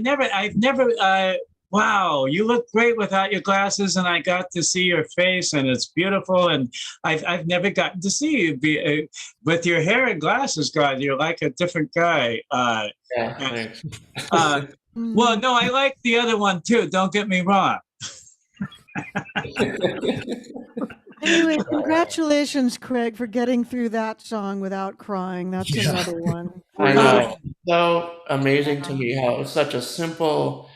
[SPEAKER 3] never. Wow, you look great without your glasses, and I got to see your face, and it's beautiful. And I've never gotten to see you be with your hair and glasses. God, you're like a different guy.
[SPEAKER 18] Yeah, thanks.
[SPEAKER 3] Well, no, I like the other one too. Don't get me wrong.
[SPEAKER 15] Anyway, congratulations, Craig, for getting through that song without crying. That's another one.
[SPEAKER 18] I know. So amazing to me how it's such a simple,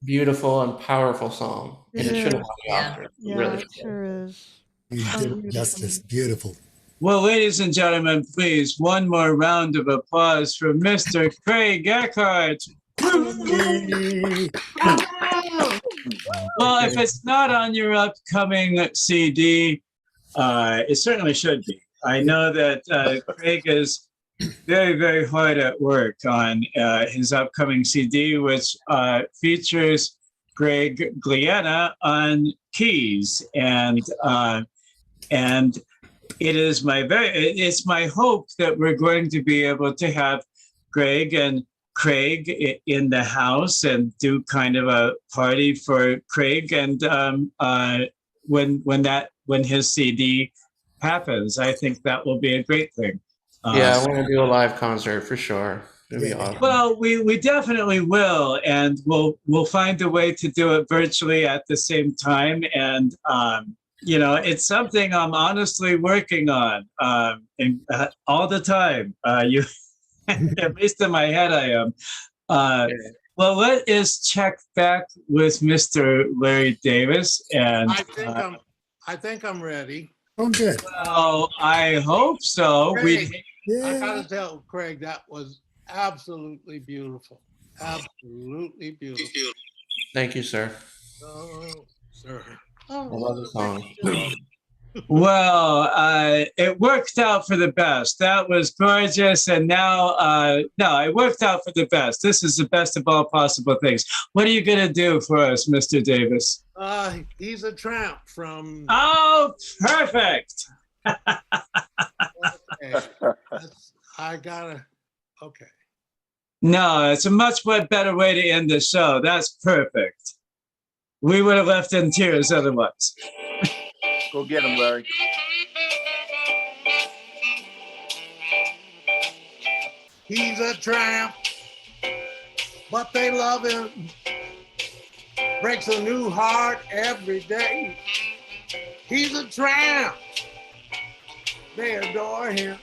[SPEAKER 18] beautiful, and powerful song. And it should have won the Oscar.
[SPEAKER 15] Yeah,
[SPEAKER 18] Really.
[SPEAKER 15] it sure is.
[SPEAKER 7] You did justice. Beautiful.
[SPEAKER 3] Well, ladies and gentlemen, please, one more round of applause for Mr. Craig Eckhart. Well, if it's not on your upcoming CD, it certainly should be. I know that Craig is very, very hard at work on his upcoming CD, which features Greg Gliena on keys, and it's my hope that we're going to be able to have Greg and Craig in the house and do kind of a party for Craig, and when his CD happens, I think that will be a great thing.
[SPEAKER 18] Yeah, I want to do a live concert for sure. It'd be awesome.
[SPEAKER 3] Well, we definitely will, and we'll find a way to do it virtually at the same time. And you know, it's something I'm honestly working on all the time. You, at least in my head, I am. Well, let us check back with Mr. Larry Davis, and
[SPEAKER 17] I think I'm ready.
[SPEAKER 7] Oh, good.
[SPEAKER 3] Well, I hope so.
[SPEAKER 17] Craig, I gotta tell Craig that was absolutely beautiful. Absolutely beautiful.
[SPEAKER 18] Thank you, sir.
[SPEAKER 17] Oh, sir.
[SPEAKER 18] I love the song.
[SPEAKER 3] Well, it worked out for the best. That was gorgeous, and now, no, it worked out for the best. This is the best of all possible things. What are you gonna do for us, Mr. Davis?
[SPEAKER 17] He's a tramp from.
[SPEAKER 3] Oh, perfect.
[SPEAKER 17] Okay. I gotta. Okay.
[SPEAKER 3] No, it's a much better way to end the show. That's perfect. We would have left in tears otherwise.
[SPEAKER 5] Go get him, Larry.
[SPEAKER 17] He's a tramp, but they love him. Breaks a new heart every day. He's a tramp. They adore him.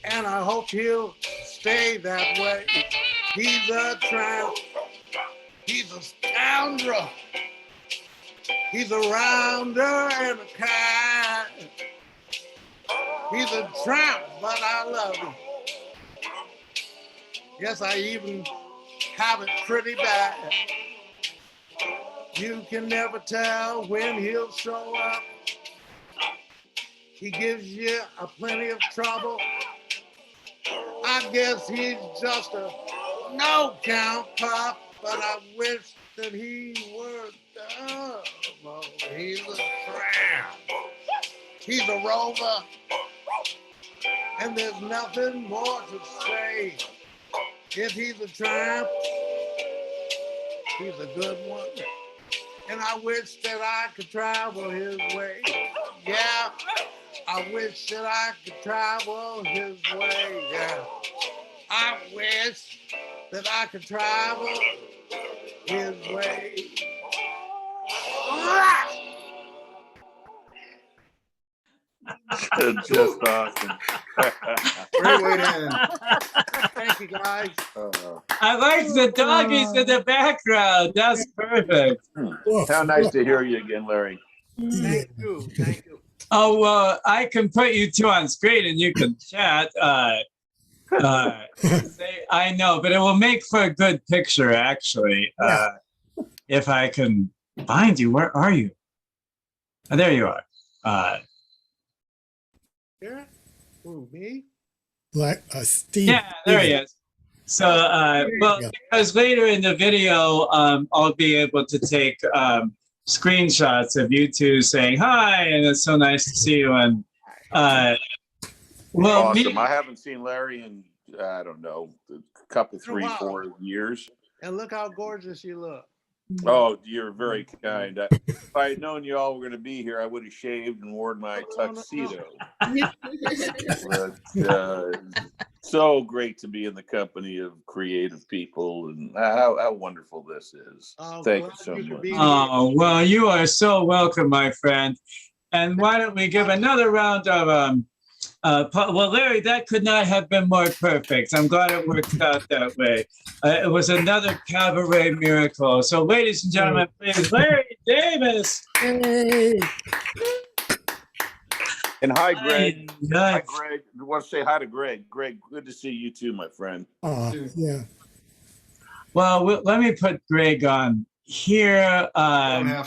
[SPEAKER 17] And I hope he'll stay that way. He's a tramp. He's a scoundrel. He's a rounder and a cat. He's a tramp, but I love him. Yes, I even have it pretty bad. You can never tell when he'll show up. He gives you a plenty of trouble. I guess he's just a no-count pup, but I wish that he were double. He's a tramp. He's a rover. And there's nothing more to say. If he's a tramp, he's a good one. And I wish that I could travel his way. Yeah, I wish that I could travel his way. Yeah, I wish that I could travel his way.
[SPEAKER 5] Just awesome.
[SPEAKER 6] Great way to end.
[SPEAKER 17] Thank you, guys.
[SPEAKER 3] I like the doggies in the background. That's perfect.
[SPEAKER 5] How nice to hear you again, Larry.
[SPEAKER 17] Thank you. Thank you.
[SPEAKER 3] Oh, well, I can put you two on screen and you can chat. I know, but it will make for a good picture, actually. If I can find you, where are you? Oh, there you are.
[SPEAKER 17] Here? Who, me?
[SPEAKER 7] Like Steve.
[SPEAKER 3] Yeah, there he is. So, well, because later in the video, I'll be able to take screenshots of you two saying hi, and it's so nice to see you. And well,
[SPEAKER 5] awesome. I haven't seen Larry in I don't know, a couple, 3, 4 years.
[SPEAKER 17] And look how gorgeous you look.
[SPEAKER 5] Oh, you're very kind. If I had known you all were going to be here, I would have shaved and worn my tuxedo. But, so great to be in the company of creative people, and how wonderful this is. Thank you so much.
[SPEAKER 3] Oh, well, you are so welcome, my friend. And why don't we give another round of well, Larry, that could not have been more perfect. I'm glad it worked out that way. It was another cabaret miracle. So, ladies and gentlemen, please, Larry Davis.
[SPEAKER 7] Hey.
[SPEAKER 5] And hi, Greg.
[SPEAKER 3] Hi,
[SPEAKER 5] Greg. I want to say hi to Greg. Greg, good to see you too, my friend.
[SPEAKER 7] Yeah.
[SPEAKER 3] Well, let me put Greg on here.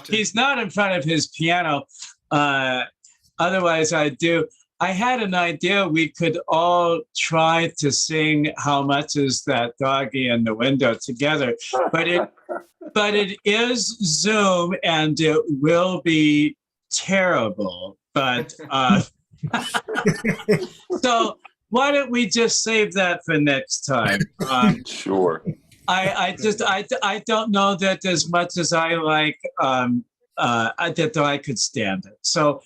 [SPEAKER 3] He's not in front of his piano. Otherwise, I do. I had an idea we could all try to sing "How Much Is That Doggy in the Window" together, but it is Zoom and it will be terrible. But so why don't we just save that for next time?
[SPEAKER 5] Sure.
[SPEAKER 3] I don't know that as much as I like that I could stand it. So.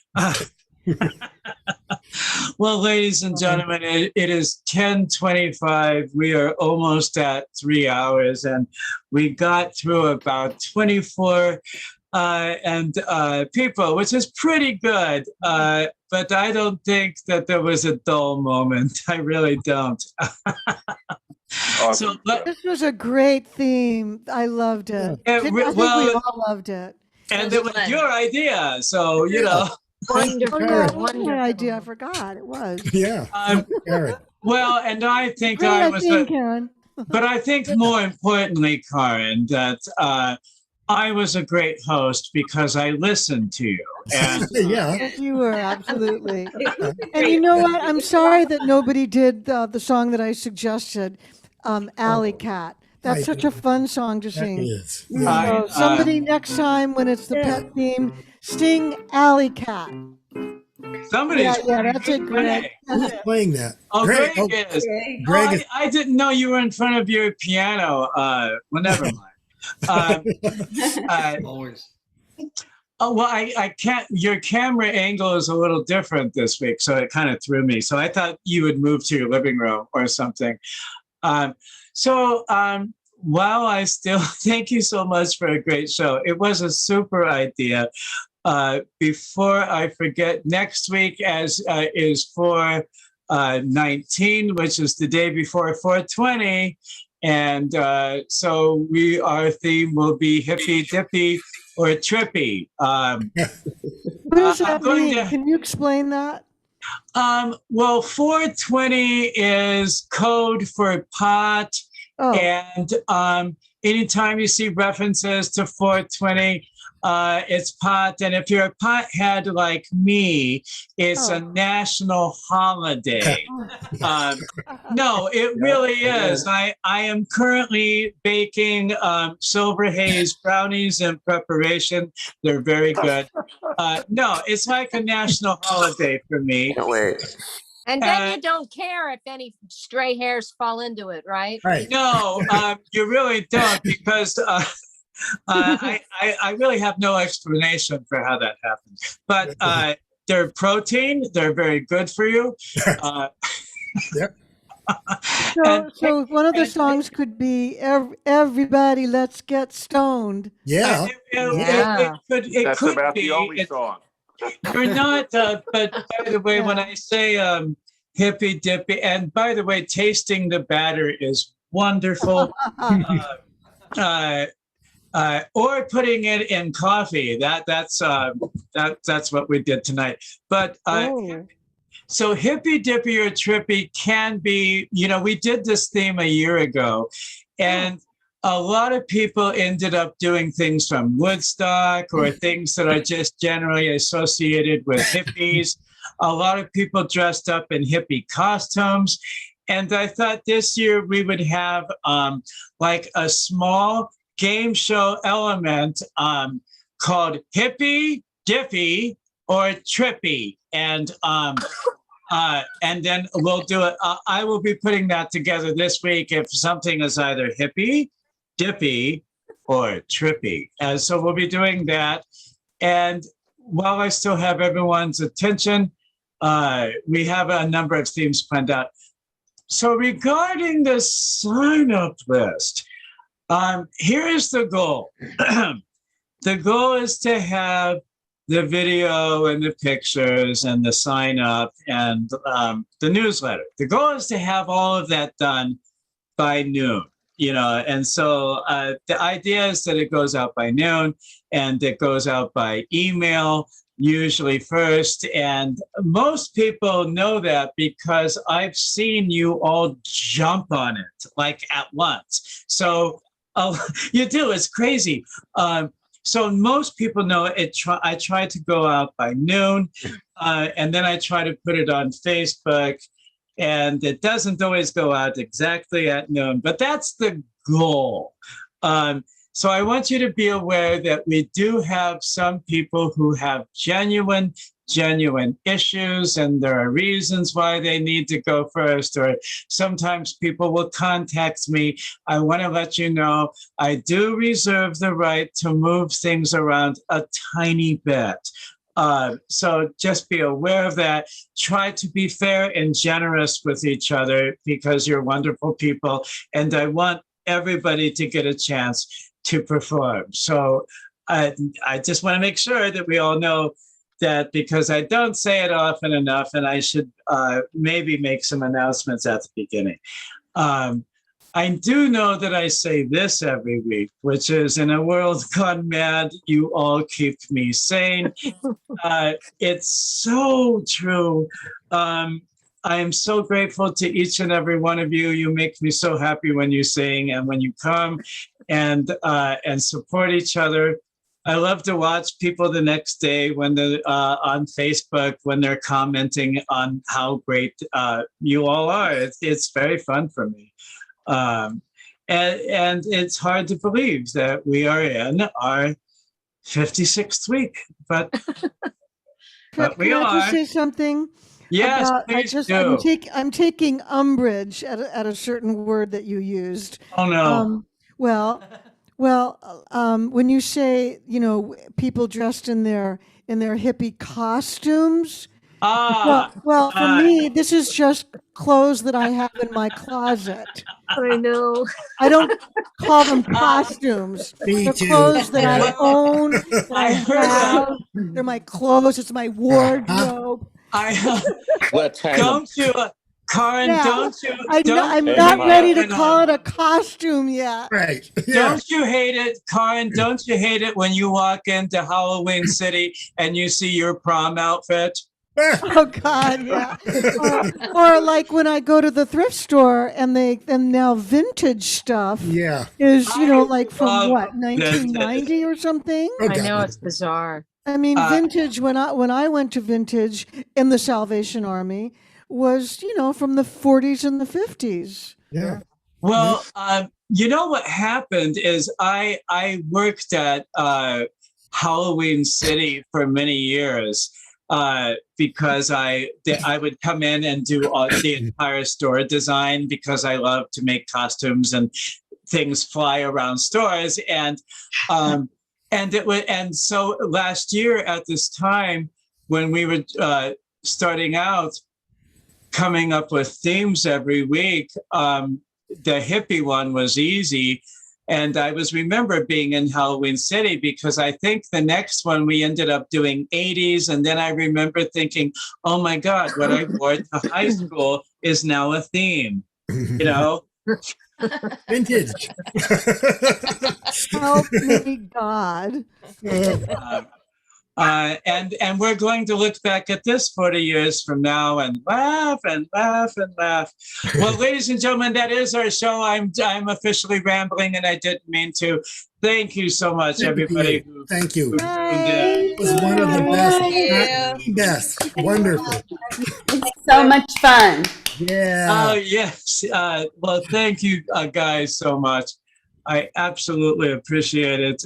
[SPEAKER 3] Well, ladies and gentlemen, it is 10:25. We are almost at 3 hours, and we got through about 24 people, which is pretty good. But I don't think that there was a dull moment. I really don't.
[SPEAKER 5] Awesome.
[SPEAKER 15] This was a great theme. I loved it. I think we all loved it.
[SPEAKER 3] And it was your idea, so you know.
[SPEAKER 15] Wonderful. Oh, yeah, it was my idea. I forgot it was.
[SPEAKER 7] Yeah.
[SPEAKER 3] Well, and I think
[SPEAKER 15] Great
[SPEAKER 3] I was.
[SPEAKER 15] idea, Karen.
[SPEAKER 3] But I think more importantly, Karen, that I was a great host because I listened to you. And
[SPEAKER 7] yeah,
[SPEAKER 15] yes, you were absolutely. And you know what? I'm sorry that nobody did the song that I suggested, Alley Cat. That's such a fun song to sing.
[SPEAKER 7] is.
[SPEAKER 15] So somebody next time when it's the pet theme, sing Alley Cat.
[SPEAKER 3] Somebody's
[SPEAKER 15] that's it, Greg.
[SPEAKER 7] Who's playing that?
[SPEAKER 3] Oh, Greg is.
[SPEAKER 7] Greg is.
[SPEAKER 3] I didn't know you were in front of your piano. Well, never mind.
[SPEAKER 6] Always.
[SPEAKER 3] Oh, well, I can't. Your camera angle is a little different this week, so it kind of threw me. So I thought you would move to your living room or something. While I still thank you so much for a great show. It was a super idea. Before I forget, next week is 4/19, which is the day before 4/20. And so our theme will be hippy dippy or trippy.
[SPEAKER 15] What does that mean? Can you explain that?
[SPEAKER 3] Well, 4/20 is code for pot. And anytime you see references to 4/20, it's pot. And if you're a pothead like me, it's a national holiday. No, it really is. I am currently baking silver haze brownies in preparation. They're very good. No, it's like a national holiday for me.
[SPEAKER 18] Can't wait.
[SPEAKER 12] And then you don't care if any stray hairs fall into it, right?
[SPEAKER 7] Right.
[SPEAKER 3] No, you really don't, because I really have no explanation for how that happens. But they're protein. They're very good for you.
[SPEAKER 7] Yep.
[SPEAKER 15] So one of the songs could be "Everybody, Let's Get Stoned."
[SPEAKER 7] Yeah.
[SPEAKER 3] It could
[SPEAKER 5] about
[SPEAKER 3] be.
[SPEAKER 5] the only song.
[SPEAKER 3] You're not, but by the way, when I say hippy dippy, and by the way, tasting the batter is wonderful. Or putting it in coffee. That's what we did tonight. But so hippy dippy or trippy can be, we did this theme a year ago, and a lot of people ended up doing things from Woodstock or things that are just generally associated with hippies. A lot of people dressed up in hippie costumes. And I thought this year we would have like a small game show element called Hippy Dippy or Trippy. And then we'll do it. I will be putting that together this week if something is either hippie, dippy, or trippy. And so we'll be doing that. And while I still have everyone's attention, we have a number of themes planned out. So regarding the sign-up list, here is the goal. The goal is to have the video and the pictures and the sign-up and the newsletter. The goal is to have all of that done by noon. And so the idea is that it goes out by noon and it goes out by email, usually first. And most people know that because I've seen you all jump on it like at once. So you do, it's crazy. So most people know it. I try to go out by noon and then I try to put it on Facebook. And it doesn't always go out exactly at noon, but that's the goal. So I want you to be aware that we do have some people who have genuine issues, and there are reasons why they need to go first, or sometimes people will contact me. I want to let you know, I do reserve the right to move things around a tiny bit. So just be aware of that. Try to be fair and generous with each other because you're wonderful people. And I want everybody to get a chance to perform. So I just want to make sure that we all know that, because I don't say it often enough, and I should maybe make some announcements at the beginning. I do know that I say this every week, which is, in a world gone mad, you all keep me sane. It's so true. I am so grateful to each and every one of you. You make me so happy when you sing and when you come and support each other. I love to watch people the next day when they're on Facebook, when they're commenting on how great you all are. It's very fun for me. And it's hard to believe that we are in our 56th week, but we
[SPEAKER 15] Can I
[SPEAKER 3] are.
[SPEAKER 15] just say something?
[SPEAKER 3] Yes,
[SPEAKER 15] about,
[SPEAKER 3] please do.
[SPEAKER 15] I'm taking umbrage at a certain word that you used.
[SPEAKER 3] Oh no.
[SPEAKER 15] When you say, people dressed in their hippie costumes. For me, this is just clothes that I have in my closet.
[SPEAKER 12] I know.
[SPEAKER 15] I don't call them costumes.
[SPEAKER 7] Me
[SPEAKER 15] They're
[SPEAKER 7] too.
[SPEAKER 15] clothes that I own, that I
[SPEAKER 3] heard
[SPEAKER 15] have. They're my clothes. It's my wardrobe.
[SPEAKER 5] Let's hang 'em.
[SPEAKER 3] Don't you, Karen?
[SPEAKER 15] Yeah.
[SPEAKER 3] Don't you?
[SPEAKER 15] I'm
[SPEAKER 5] Hang
[SPEAKER 15] not
[SPEAKER 5] 'em
[SPEAKER 15] ready
[SPEAKER 5] up.
[SPEAKER 15] to call it a costume yet.
[SPEAKER 7] Right.
[SPEAKER 3] Don't you hate it, Karen? Don't you hate it when you walk into Halloween City and you see your prom outfit?
[SPEAKER 15] Oh God, yeah. Or like when I go to the thrift store and now vintage stuff
[SPEAKER 7] Yeah.
[SPEAKER 15] is like from
[SPEAKER 3] love
[SPEAKER 15] what,
[SPEAKER 3] vintage.
[SPEAKER 15] 1990 or something.
[SPEAKER 12] I know, it's bizarre.
[SPEAKER 15] I mean, vintage. When I went to vintage in the Salvation Army was from the 40s and the 50s.
[SPEAKER 7] Yeah.
[SPEAKER 3] Well, you know what happened is I worked at Halloween City for many years because I would come in and do the entire store design because I love to make costumes and things fly around stores. And so last year at this time when we were starting out, coming up with themes every week, the hippie one was easy. And I remember being in Halloween City because I think the next one we ended up doing 80s. And then I remember thinking, oh my God, what I wore to high school is now a theme,
[SPEAKER 7] Vintage.
[SPEAKER 15] Help me, God.
[SPEAKER 3] And we're going to look back at this 40 years from now and laugh and laugh and laugh. Well, ladies and gentlemen, that is our show. I'm officially rambling, and I didn't mean to. Thank you so much, everybody.
[SPEAKER 7] Thank you.
[SPEAKER 3] It
[SPEAKER 7] was one of the best. Best. Wonderful.
[SPEAKER 2] So much fun.
[SPEAKER 7] Yeah.
[SPEAKER 3] Oh, yes. Well, thank you guys so much. I absolutely appreciate it.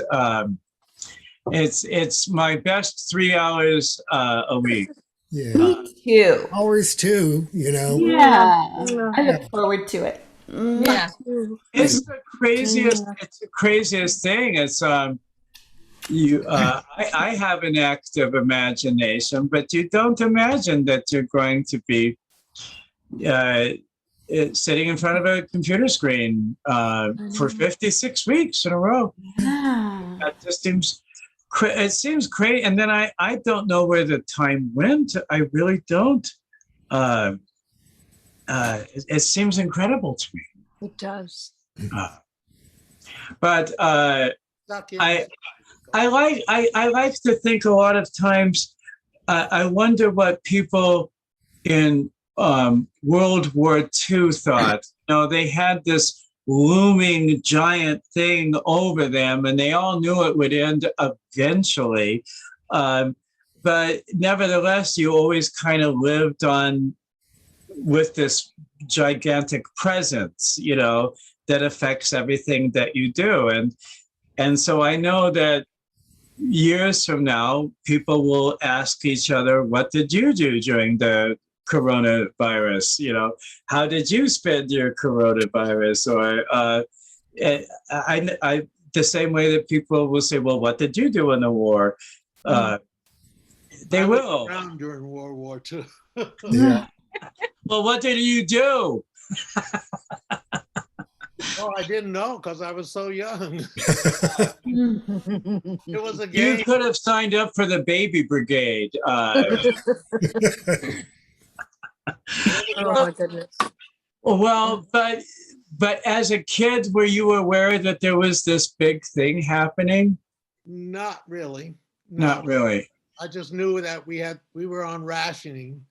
[SPEAKER 3] It's my best 3 hours a week.
[SPEAKER 7] Yeah.
[SPEAKER 2] Me too.
[SPEAKER 7] Hours too,
[SPEAKER 2] Yeah. I look forward to it.
[SPEAKER 20] Yeah.
[SPEAKER 3] It's the craziest. It's the craziest thing. It's I have an active imagination, but you don't imagine that you're going to be sitting in front of a computer screen for 56 weeks in a row.
[SPEAKER 2] Yeah.
[SPEAKER 3] That just seems. It seems great, and then I don't know where the time went. I really don't. It seems incredible to me.
[SPEAKER 12] It does.
[SPEAKER 3] But I like to think a lot of times. I wonder what people in World War II thought. They had this looming giant thing over them, and they all knew it would end eventually. But nevertheless, you always kind of lived on with this gigantic presence, that affects everything that you do. And so I know that years from now, people will ask each other, what did you do during the coronavirus? How did you spend your coronavirus? Or the same way that people will say, well, what did you do in the war? They
[SPEAKER 17] I was
[SPEAKER 3] will.
[SPEAKER 17] around during World War II.
[SPEAKER 7] Yeah.
[SPEAKER 3] Well, what did you do?
[SPEAKER 17] Oh, I didn't know because I was so young. It was a
[SPEAKER 3] You
[SPEAKER 17] game.
[SPEAKER 3] could have signed up for the baby brigade.
[SPEAKER 12] Oh my goodness.
[SPEAKER 3] Well, but as a kid, were you aware that there was this big thing happening?
[SPEAKER 17] Not really.
[SPEAKER 3] Not really.
[SPEAKER 17] I just knew that we were on rationing,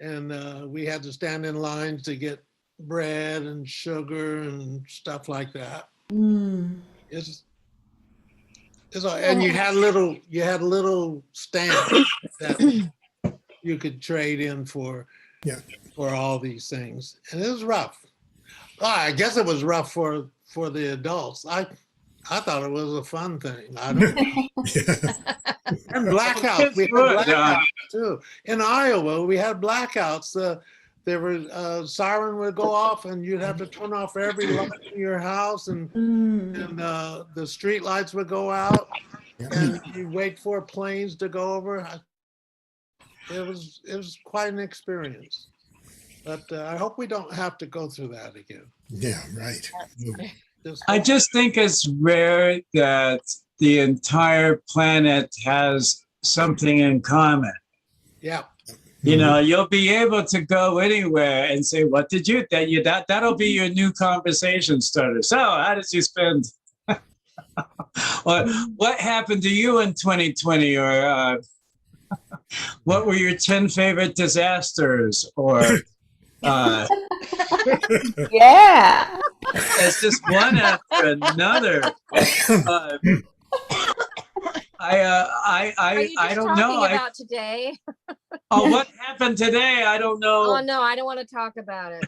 [SPEAKER 17] and we had to stand in lines to get bread and sugar and stuff like that. And you had little stamps that you could trade in for all these things, and it was rough. I guess it was rough for the adults. I thought it was a fun thing. I don't know. And blackouts. We had blackouts too. In Iowa, we had blackouts. There were siren would go off, and you'd have to turn off every light in your house, and the street lights would go out, and you wait for planes to go over. It was quite an experience. But I hope we don't have to go through that again.
[SPEAKER 7] Yeah, right.
[SPEAKER 3] I just think it's rare that the entire planet has something in common.
[SPEAKER 17] Yeah.
[SPEAKER 3] You know, you'll be able to go anywhere and say, "What did you that'll be your new conversation starter." So, how did you spend? What happened to you in 2020, or what were your 10 favorite disasters, or?
[SPEAKER 2] Yeah.
[SPEAKER 3] It's just one after another. I don't know.
[SPEAKER 12] About today?
[SPEAKER 3] Oh, what happened today? I don't know.
[SPEAKER 12] Oh no, I don't want to talk about it.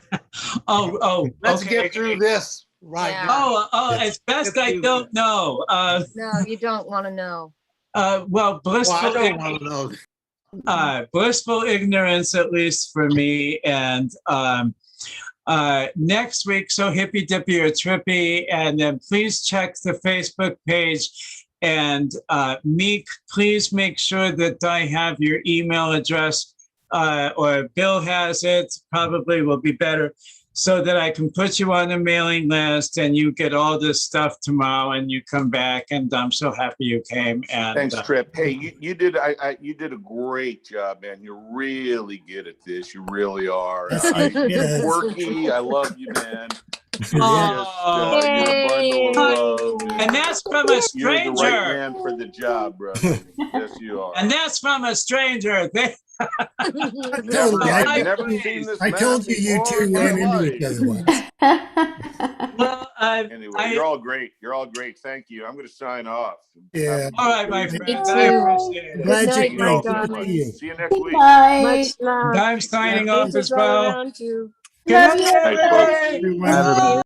[SPEAKER 17] Let's
[SPEAKER 3] okay.
[SPEAKER 17] get through this right
[SPEAKER 12] Yeah.
[SPEAKER 17] now.
[SPEAKER 3] It's best I don't know.
[SPEAKER 12] No, you don't want to know.
[SPEAKER 3] Well, blissful.
[SPEAKER 17] Well, I don't want to know.
[SPEAKER 3] Blissful ignorance, at least for me. And next week, so hippy dippy or trippy, and then please check the Facebook page. And Meek, please make sure that I have your email address, or Bill has it, probably will be better, so that I can put you on the mailing list and you get all this stuff tomorrow and you come back, and I'm so happy you came. And
[SPEAKER 5] thanks, Trip. Hey, you did a great job, man. You're really good at this. You really are. You're quirky. I love you, man. You're a bundle of love.
[SPEAKER 3] And that's from a stranger.
[SPEAKER 5] You're the right man for the job, bro. Yes, you are.
[SPEAKER 3] And that's from a stranger.
[SPEAKER 5] I've never seen this.
[SPEAKER 7] I told you you two ran into each other once.
[SPEAKER 3] Well,
[SPEAKER 5] anyway, you're all great. You're all great. Thank you. I'm going to sign off.
[SPEAKER 7] Yeah.
[SPEAKER 3] All right, my friends. I appreciate it.
[SPEAKER 7] Glad
[SPEAKER 12] Good
[SPEAKER 7] you
[SPEAKER 12] night,
[SPEAKER 7] came.
[SPEAKER 12] my
[SPEAKER 7] Good to see you.
[SPEAKER 5] See you next week.
[SPEAKER 12] Much love.
[SPEAKER 3] I'm signing off as
[SPEAKER 12] Angels all
[SPEAKER 3] well.
[SPEAKER 12] around you.
[SPEAKER 3] Good night, everybody.
[SPEAKER 7] Everybody.